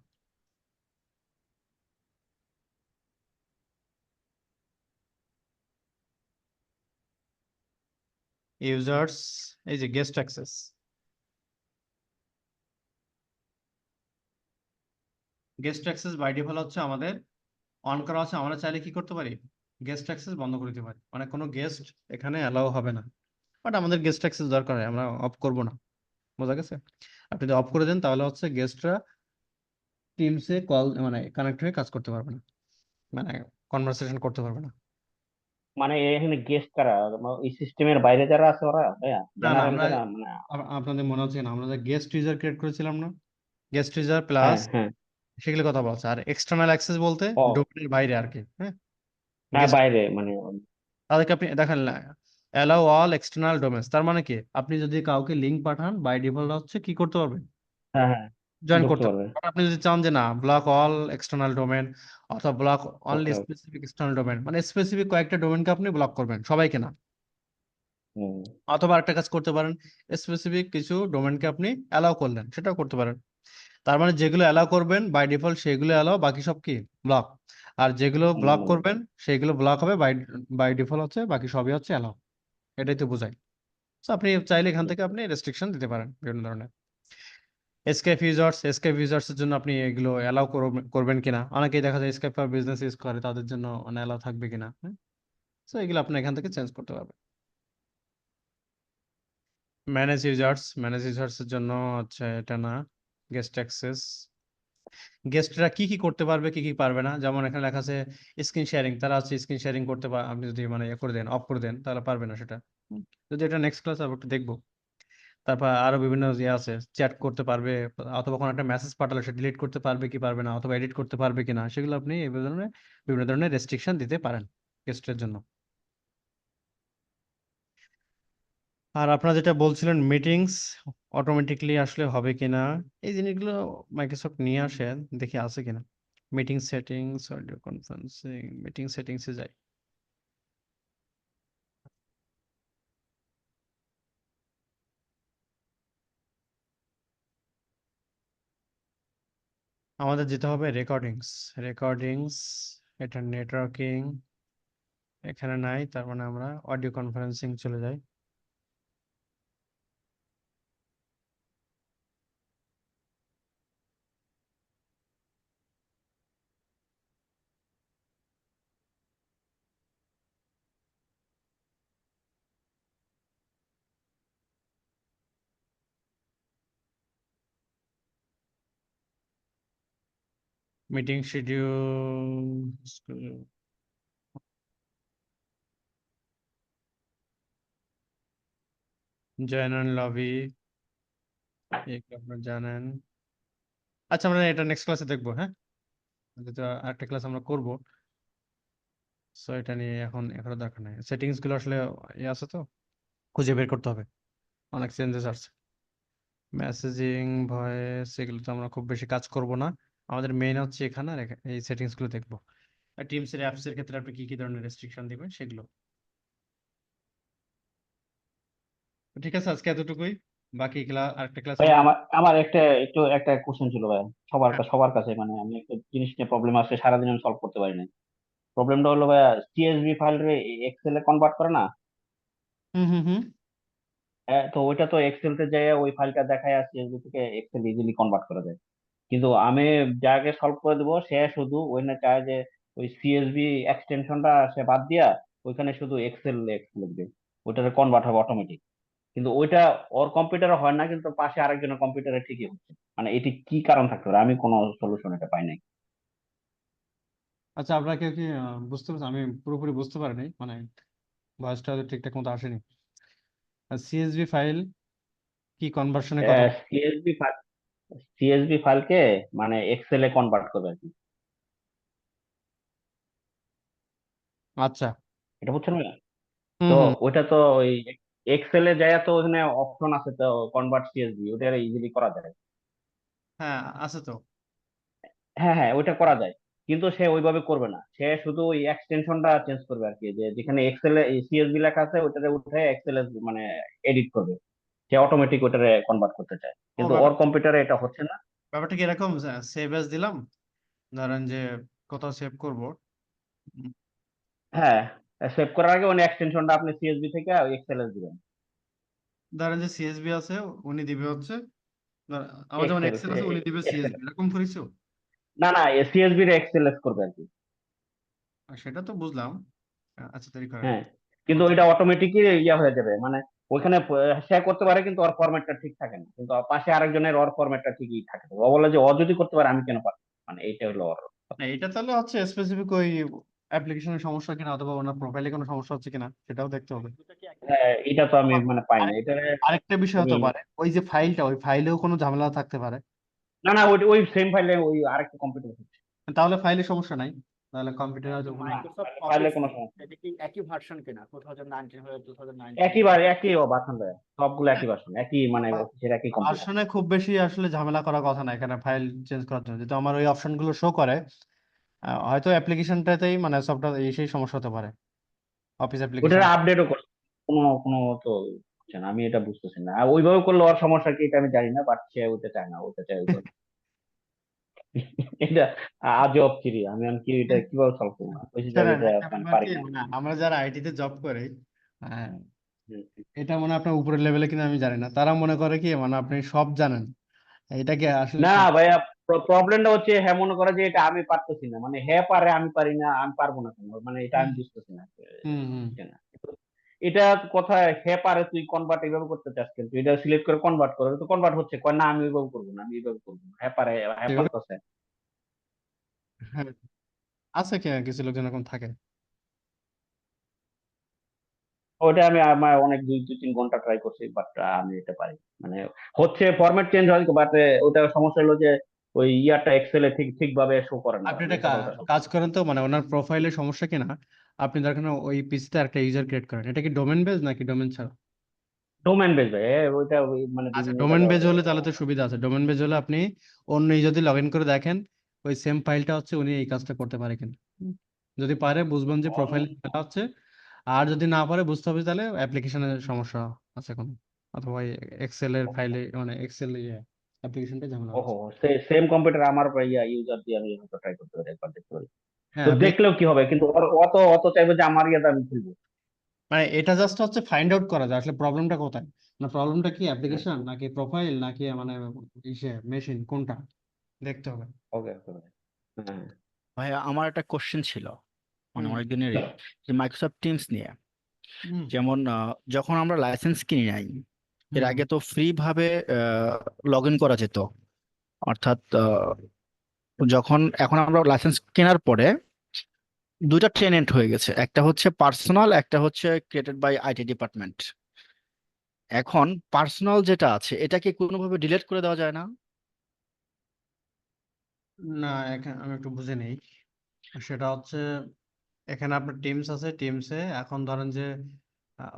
ইউজার্স, এই যে guest access, guest access by default হচ্ছে আমাদের অন করা আছে, আমরা চাইলে কি করতে পারি, গেস্ট অ্যাক্সেস বন্ধ করে দিতে পারি, মানে কোনো গেস্ট এখানে অ্যালাউ হবে না। বাট আমাদের গেস্ট অ্যাক্সেস দরকার হয়, আমরা অফ করব না, বোঝা গেছে? আপনি যদি অফ করে দেন তাহলে হচ্ছে গেস্টরা টিমসে কল, মানে কানেক্ট হয়ে কাজ করতে পারবে না, মানে কনভারসেশন করতে পারবে না। মানে এখানে গেস্ট কারা, এই সিস্টেমের বাইরে যারা আছে ওরা, ভাইয়া না না, জেনারেল আমরা যারা মানে? আপনাদের মনে হচ্ছে না, আমরা যে গেস্ট ইউজার ক্রিয়েট করেছিলাম না, গেস্ট ইউজার হ্যাঁ প্লাস হ্যাঁ। সেগুলো কথা বলছে। আর এক্সটার্নাল অ্যাক্সেস বলতে ও, ডোমেনের বাইরে আর কি, হ্যাঁ। হ্যাঁ গেস্ট, বাইরে মানে। তাদেরকে আপনি দেখেন অ্যালাউ অল এক্সটার্নাল ডোমেন্স, তার মানে কি, আপনি যদি কাউকে লিংক পাঠান বাই ডিফল্ট হচ্ছে কি করতে পারবেন, হ্যাঁ হ্যাঁ, জয়েন ঢুকতে করতে পারবে। পারবেন। আর আপনি যদি চান যে না, ব্লক অল এক্সটার্নাল ডোমেন, অথবা ব্লক অনলি ওকে। স্পেসিফিক এক্সটার্নাল ডোমেন, মানে স্পেসিফিক কয়েকটা ডোমেনকে আপনি ব্লক করবেন, সবাইকে না। হুম। অথবা একটা কাজ করতে পারেন, স্পেসিফিক কিছু ডোমেনকে আপনি অ্যালাউ করলেন, সেটাও করতে পারেন। তার মানে যেগুলো অ্যালাউ করবেন বাই ডিফল্ট সেগুলো অ্যালাউ, বাকি সব কি ব্লক। আর যেগুলো ব্লক হুম। করবেন সেগুলো ব্লক হবে, বাই বাই ডিফল্ট হচ্ছে বাকি সবই হচ্ছে অ্যালাউ। এটাই তো বোঝায়। তো আপনি চাইলে এখান থেকে আপনি রেস্ট্রিকশন দিতে পারেন বিভিন্ন ধরনের। এসকেপ ইউজার্স এর জন্য আপনি এগুলো অ্যালাউ করবেন কিনা, অনেকেই দেখা যায় এসকেপ ফর বিজনেস ইউজ করে, তাদের জন্য মানে অ্যালাউ থাকবে কিনা, হ্যাঁ? সো এগুলো আপনি এখান থেকে চেঞ্জ করতে পারবেন। ম্যানেজ ইউজার্সের জন্য হচ্ছে এটা না, গেস্ট অ্যাক্সেস। গেস্টরা কি কি করতে পারবে কি কি পারবে না, যেমন এখানে লেখা আছে স্ক্রিন শেয়ারিং, তারা হচ্ছে স্ক্রিন শেয়ারিং করতে আপনি যদি মানে ইয়ে করে দেন, অফ করে দেন, তাহলে পারবে না সেটা। যদি এটা নেক্সট ক্লাস আবার একটু দেখবো। তারপর আরো বিভিন্ন ইয়ে আছে, চ্যাট করতে পারবে, অথবা কোনো একটা মেসেজ পাঠালে সে ডিলিট করতে পারবে কি পারবে না, অথবা এডিট করতে পারবে কিনা, সেগুলো আপনি এই ধরনের বিভিন্ন ধরনের রেস্ট্রিকশন দিতে পারেন গেস্টের জন্য। আর আপনারা যেটা বলছিলেন মিটিংস অটোমেটিকলি আসলে হবে কিনা, এই জিনিসগুলো মাইক্রোসফট নিয়ে আসে, দেখি আছে কিনা। Meeting settings, audio conferencing, meeting সেটিংসে যাই। আমাদের যেতে হবে রেকর্ডিংস, এটা নেটওয়ার্কিং এখানে নাই, তার মানে আমরা অডিও কনফারেন্সিং চলে যাই। মিটিং শিডিউল, জয়েন লবি, এগুলো আপনারা জানেন। আচ্ছা, আমরা এটা নেক্সট ক্লাসে দেখবো, হ্যাঁ, যেহেতু আরেকটা ক্লাস আমরা করব, সো এটা নিয়ে এখন এখনো দরকার নেই। সেটিংস গুলো আসলে ইয়ে আছে তো, খুঁজে বের করতে হবে, অনেক চেঞ্জেস আছে। মেসেজিং, ভয়েস, এগুলো তো আমরা খুব বেশি কাজ করব না, আমাদের মেইন হচ্ছে এখানে আর এই সেটিংস গুলো দেখবো। আর টিমস এর অ্যাপস এর ক্ষেত্রে আপনি কি কি ধরনের রেস্ট্রিকশন দিবেন সেগুলো। ঠিক আছে, আজকে এতটুকুই, বাকি ক্লাস আরেকটা ক্লাস ভাই আমরা আমার আমার একটা কোশ্চেন ছিল ভাই, হ্যাঁ। সবার কাছে, মানে আমি একটা জিনিস নিয়ে প্রবলেম আছে, সারাদিন আমি সলভ করতে পারি না। প্রবলেমটা হলো ভাই, সিএসভি ফাইল রে এক্সেল এ কনভার্ট করে না। হুম হুম হুম তো ওইটা তো এক্সেল তে যায়, ওই ফাইলটা দেখায় আর সিএসভি থেকে এক্সেল ইজিলি কনভার্ট করা যায়। কিন্তু আমি যাকে সলভ করে দেবো সে শুধু ওইখানে চায় যে ওই সিএসভি এক্সটেনশনটা সে বাদ দিয়া ওইখানে শুধু এক্সেল লিখবে, ওইটাতে কনভার্ট হবে অটোমেটিক। কিন্তু ওইটা ওর কম্পিউটারে হয় না, কিন্তু পাশে আরেকজনের কম্পিউটারে ঠিকই হচ্ছে। মানে এটি কি কারণ থাকতে পারে, আমি কোনো সলিউশন এটা পাই নাই। আচ্ছা, আপনাকে কি বুঝতে পারছেন? আমি পুরোপুরি বুঝতে পারিনি, মানে ভয়েসটা ঠিকঠাক মতো আসেনি। সিএসভি ফাইল কি কনভার্সনের কথা বল- সিএসভি সিএসভি ফাইলকে মানে এক্সেল এ কনভার্ট করবে আর কি। আচ্ছা। এটা বুঝছেন না? হুম তো হুম ওইটা তো ওই এক্সেল এ যায়, তো ওখানে অপশন আছে তো কনভার্ট সিএসভি, ওটা ইজিলি করা যায়। হ্যাঁ, আছে তো। হ্যাঁ হ্যাঁ, ওইটা করা যায়। কিন্তু সে ওইভাবে করবে না, সে শুধু ওই এক্সটেনশনটা চেঞ্জ করবে আর কি, যে যেখানে এক্সেল এ সিএসভি লেখা আছে ওইটাতে উঠে এক্সেল এ মানে এডিট করবে। সে অটোমেটিক ওটারে কনভার্ট করতে চায়, ও, কিন্তু ওর কম্পিউটারে এটা হচ্ছে না। ব্যাপারটা কি এরকম, সেভ এস দিলাম, ধরেন যে কোথাও সেভ করব, উম, হ্যাঁ, সেভ করার আগে মানে এক্সটেনশনটা আপনি সিএসভি থেকে এক্সেল এ দিবেন। ধরেন যে সিএসবি আছে, উনি দিবে হচ্ছে, আমার যেমন এক্সেল এক্সেল আছে উনি দিবে এক্সেল সিএসবি, এরকম করেছো? না না, সিএসভি র এক্সেল করবে আর কি। সেটা তো বুঝলাম। আচ্ছা, তাই করেন। হ্যাঁ, কিন্তু ওইটা অটোমেটিকই ইয়া হয়ে যাবে, মানে ওইখানে সে করতে পারে কিন্তু ওর ফরম্যাটটা ঠিক থাকে না, কিন্তু পাশে আরেকজনের ওর ফরম্যাটটা ঠিকই থাকে। ও বলে যে ও যদি করতে পারে আমি কেন পারবো না? মানে এইটা হলো ওর না, কথা। এটা তাহলে হচ্ছে স্পেসিফিক ওই অ্যাপ্লিকেশনের সমস্যা কিনা, অথবা ওনার প্রোফাইলে কোনো সমস্যা হচ্ছে কিনা, সেটাও দেখতে হবে। হ্যাঁ, এটা তো আমি আবার মানে পাই না আরেক- এটা। আরেকটা বিষয় আমি হতে পারে, ওই যে ফাইলটা, ওই ফাইলেও কোনো ঝামেলা থাকতে পারে। না না, ওই ওই সেম ফাইলে ওই আরেকটা কম্পিউটার হচ্ছে। তাহলে ফাইলে সমস্যা নাই, তাহলে কম্পিউটার হয়তো কোনো। মাইক্রোসফট ফাইলে অফিস কোনো সমস্যা নেই। এটা কি একই ভার্সন কিনা 2019 হয়ে 2019? একই ভার্সন দেয়, সবগুলো একই ভার্সন, একই মানে অফিসের একই কম্পিউটার। ভার্সনে খুব বেশি আসলে ঝামেলা করার কথা না এখানে, ফাইল চেঞ্জ করার জন্য যেহেতু আমার ওই অপশনগুলো শো করে, হয়তো অ্যাপ্লিকেশনটাতেই মানে সফটওয়্যার এই সেই সমস্যা হতে পারে, অফিস ওটার অ্যাপ্লিকেশন। আপডেটও করে কোনো কোনো তো হচ্ছে না, আমি এটা বুঝতেছি না। আর ওইভাবে করলে ওর সমস্যা কি এটা আমি জানি না, বাট সে ওইটা চায় না, ওইটা চায় ওইভাবে। এটা আজব কিরি, আমি কি এটা কিভাবে সলভ করবো? বেশি যাবে শোনেন, এটা একটা মানে ব্যাপার পারি কি, না। মানে আমরা যারা আইটিতে জব করি, আহ, হুম। এটা মনে হয় আপনার উপরের লেভেলে কিনা আমি জানি না, তারা মনে করে কি মানে আপনি সব জানেন, এটাকে আসলে না ভাইয়া, প্রবলেমটা হচ্ছে হ্যাঁ মনে করে যে এটা আমি পারতেছি না, মানে হ্যাঁ পারে আমি পারি না, আমি পারবো না কেন, মানে এটা আমি বুঝতেছি না। হুম এটা না। এটা কথা হ্যাঁ পারে, তুই কনভার্ট এইভাবে করতে চাস কিন্তু এটা সিলেক্ট করে কনভার্ট করে তো কনভার্ট হচ্ছে, কয় না আমি এইভাবে করবো না, আমি এইভাবে করবো না। হ্যাঁ পারে, হ্যাঁ এভাবে পারতেছে। হ্যাঁ আছে কিছু লোকজন এরকম থাকে। ওটা আমি আমার অনেক 2-3 ঘন্টা ট্রাই করছি, বাট আমি এটা পারি। মানে হচ্ছে ফরম্যাট চেঞ্জ হয়, বাট ওটা সমস্যা হলো যে ওই ইয়ারটা এক্সেলে ঠিকভাবে শো করে না, আপনি একটা এটা ওটা কাজ করেন তো, মানে ওনার প্রোফাইলে সমস্যা কিনা আপনি দেখেন ওই পিসিতে একটা ইউজার ক্রিয়েট করেন। এটা কি ডোমেন বেস নাকি ডোমেন ছাড়া? ডোমেন বেস ভাই, ওইটা মানে আচ্ছা, বিভিন্ন ডোমেন জায়গায় বেজ হলে তাহলে তো সুবিধা আছে। ডোমেন বেজ হলে আপনি অন্য যদি লগ ইন করে দেখেন ওই সেম ফাইলটা হচ্ছে উনি এই কাজটা করতে পারে কিনা। যদি পারে বুঝবেন যে প্রোফাইল খেলা হচ্ছে, আর যদি না পারে বুঝতে হবে তাহলে অ্যাপ্লিকেশনের সমস্যা আছে কোনো, অথবা এক্সেল এর ফাইলে মানে এক্সেল অ্যাপ্লিকেশনটা ঝামেলা ওহো, হচ্ছে। সেম কম্পিউটার আমার ইউজার দিয়ে আমি হয়তো ট্রাই করতে পারি, একবার দেখতে পারি। হ্যাঁ তো আপনি দেখলেও কি হবে, কিন্তু অত অত চাইবে যে আমার ইয়েটা আমি খুলবো। মানে এটা জাস্ট হচ্ছে ফাইন্ড আউট করা যায় আসলে প্রবলেমটা কোথায়। মানে প্রবলেমটা কি অ্যাপ্লিকেশন নাকি প্রোফাইল নাকি মানে ইসে মেশিন, কোনটা দেখতে হবে। ওকে ওকে ভাই। হ্যাঁ ভাইয়া আমার একটা কোশ্চেন ছিল, মানে হুম অনেকদিনেরই, যে মাইক্রোসফট টিমস নিয়ে। হুম যেমন যখন আমরা লাইসেন্স কিনি নাই, এর হুম আগে তো ফ্রি ভাবে লগ ইন করা যেত। অর্থাৎ এখন আমরা লাইসেন্স কেনার পরে দুইটা টেনেন্ট হয়ে গেছে, একটা হচ্ছে পার্সোনাল, একটা হচ্ছে ক্রিয়েটেড বাই আইটি ডিপার্টমেন্ট। এখন পার্সোনাল যেটা আছে এটাকে কোনোভাবে ডিলিট করে দেওয়া যায় না? না, এখানে আমি একটু বুঝে নেই। সেটা হচ্ছে এখানে আপনার টিমস আছে, টিমসে এখন ধরেন যে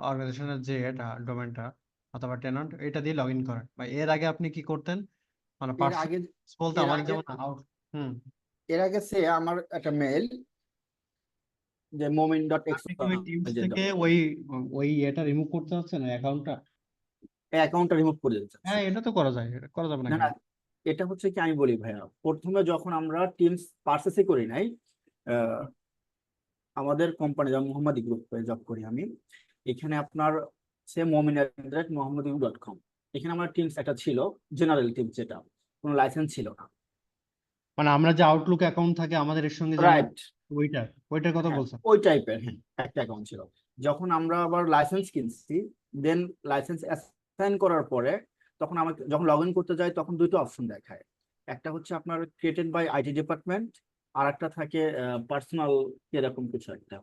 অর্গানাইজেশনের যে এটা ডোমেনটা অথবা টেনান্ট এটা দিয়ে লগ ইন করেন, বা এর আগে আপনি কি করতেন মানে এর আগে পার্সোনাল বলতে এর আমাদের আগে যেমন আউট। হুম এর আগে সে আমার একটা মেল যে মোমিন ডট এক্স আপনি কি ওই টিমস থেকে ওই ওই এটা রিমুভ করতে চাচ্ছেন অ্যাকাউন্টটা? অ্যাকাউন্টটা রিমুভ করে দিতে চাচ্ছি। হ্যাঁ এটা তো করা যায়, এটা করা যাবে না না কেন? না, এটা হচ্ছে কি, আমি বলি ভাইয়া, প্রথমে যখন আমরা টিমস পার্সেসই করি নাই, আহ, আমাদের কোম্পানি যেমন মোহাম্মদী গ্রুপে জব করি আমি, এখানে আপনার সে momin@mohammadi.com, এখানে আমার টিমস একটা ছিল, জেনারেল টিমস, যেটা কোনো লাইসেন্স ছিল না। মানে আমরা যে আউটলুক অ্যাকাউন্ট থাকে আমাদের এর সঙ্গে যেমন রাইট, ওইটার কথা হ্যাঁ বলছেন? ওই টাইপের, হ্যাঁ একটা অ্যাকাউন্ট ছিল। যখন আমরা আবার লাইসেন্স কিনছি, দেন লাইসেন্স অ্যাসাইন করার পরে তখন আমাকে যখন লগ ইন করতে যাই তখন দুটো অপশন দেখায়। একটা হচ্ছে আপনার ক্রিয়েটেড বাই আইটি ডিপার্টমেন্ট, আর একটা থাকে পার্সোনাল, এরকম কিছু একটা।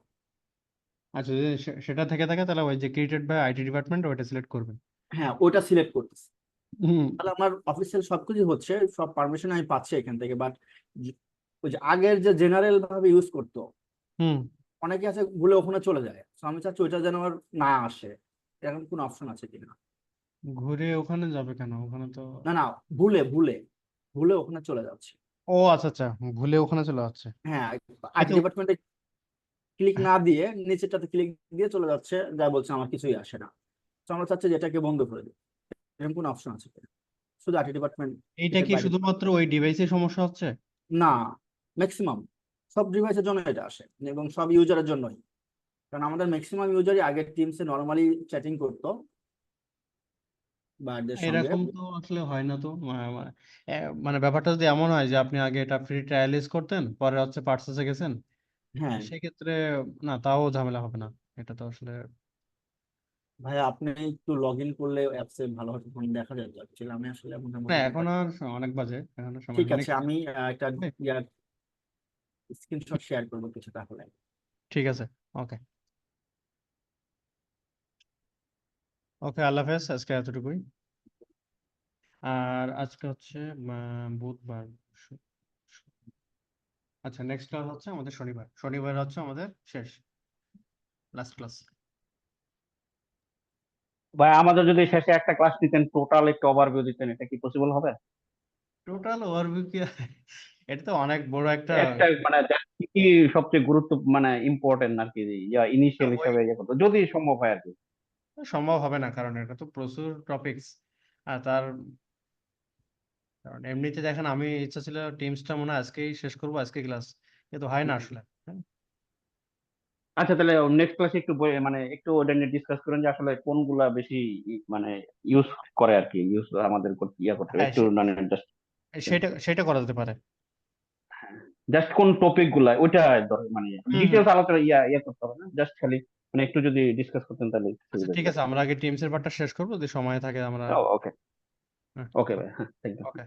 আচ্ছা, যদি সেটা থেকে থাকে তাহলে ওই যে ক্রিয়েটেড বাই আইটি ডিপার্টমেন্ট ওইটা সিলেক্ট করবেন। হ্যাঁ ওইটা সিলেক্ট করতেছি, হুম তাহলে আমার অফিসিয়াল সবকিছু হচ্ছে, সব পারমিশন আমি পাচ্ছি এখান থেকে। বাট ওই যে আগের যে জেনারেল ভাবে ইউজ করতো, হুম অনেকে আছে ভুলে ওখানে চলে যায়, তো আমি চাচ্ছি ওইটা যেন আর না আসে। এরকম কোনো অপশন আছে কিনা? ঘুরে ওখানে যাবে কেন? ওখানে তো না না, ভুলে ভুলে ভুলে ওখানে চলে যাচ্ছে। ও আচ্ছা আচ্ছা, ভুলে ওখানে চলে যাচ্ছে। হ্যাঁ, এই আইটি তো ডিপার্টমেন্টে ক্লিক না দিয়ে নিচেরটাতে ক্লিক দিয়ে চলে যাচ্ছে, যা বলছে আমার কিছুই আসে না। তো আমরা চাচ্ছি যে এটাকে বন্ধ করে দিই। এরকম কোনো অপশন আছে কিনা? শুধু আইটি ডিপার্টমেন্ট এইটা কি শুধুমাত্র ওই ডিভাইসের সমস্যা হচ্ছে? না, ম্যাক্সিমাম সব ডিভাইসের জন্য এটা আসে, এবং সব ইউজারের জন্যই। কারণ আমাদের ম্যাক্সিমাম ইউজারই আগের টিমসে নর্মালি চ্যাটিং করতো বা এদের সঙ্গে। এরকম তো আসলে হয় না তো মানে ব্যাপারটা যদি এমন হয় যে আপনি আগে এটা ফ্রি ট্রায়াল ইউজ করতেন পরে হচ্ছে পার্চেসে গেছেন, হ্যাঁ সেক্ষেত্রে না তাও ঝামেলা হবে না। এটা তো আসলে ভাই, আপনি একটু লগ ইন করলে অ্যাপসে ভালো হতো, তখন দেখা যায়। অ্যাকচুয়ালি আমি আসলে এখন না, মোটামুটি এখন আর অনেক বাজে, এখন আর সময় ঠিক হয়নি। আছে, আমি একটা ইয়ার স্ক্রিনশট শেয়ার করবো কিছু তাহলে। ঠিক আছে, ওকে ওকে, আল্লাহ হাফেজ, আজকে এতটুকুই। আর আজকে হচ্ছে বুধবার। শু- শু- আচ্ছা, নেক্সট ক্লাস হচ্ছে আমাদের শনিবার। শনিবার হচ্ছে আমাদের শেষ লাস্ট ক্লাস। ভাই আমাদের যদি শেষে একটা ক্লাস দিতেন, টোটাল একটা ওভারভিউ দিতেন, এটা কি পসিবল হবে? টোটাল ওভারভিউ কি এটা তো অনেক বড় একটা একটা মানে কি কি সবচেয়ে গুরুত্ব মানে ইম্পর্টেন্ট আর কি, ইনিশিয়াল ওই হিসাবে ইয়ে করতো, যদি সম্ভব হয় আর কি। সম্ভব হবে না, কারণ এটা তো প্রচুর টপিকস। আর তার কারণ এমনিতে দেখেন আমি ইচ্ছা ছিল টিমসটা মনে হয় আজকেই শেষ করবো, আজকে ক্লাস, কিন্তু হয় না আসলে। হ্যাঁ আচ্ছা, তাহলে নেক্সট ক্লাসে একটু মানে একটু ওটা নিয়ে ডিসকাস করেন যে আসলে কোনগুলা বেশি মানে ইউজ করে আর কি, ইউজ আমাদের ইয়ে করতে হবে হ্যাঁ একটু মানে just সেটা করা যেতে পারে। জাস্ট কোন টপিক গুলা ওইটা মানে হুম হুম ডিটেলস আলোচনা ইয়া করতে হবে না, জাস্ট খালি মানে একটু যদি ডিসকাস করতেন তাহলে আচ্ছা সুবিধা ঠিক হতো। আছে, আমরা আগে টিমস এর পার্টটা শেষ করবো, যদি সময় থাকে আমরা ওকে হ্যাঁ ওকে ভাই, হ্যাঁ, থ্যাংক ইউ। ওকে।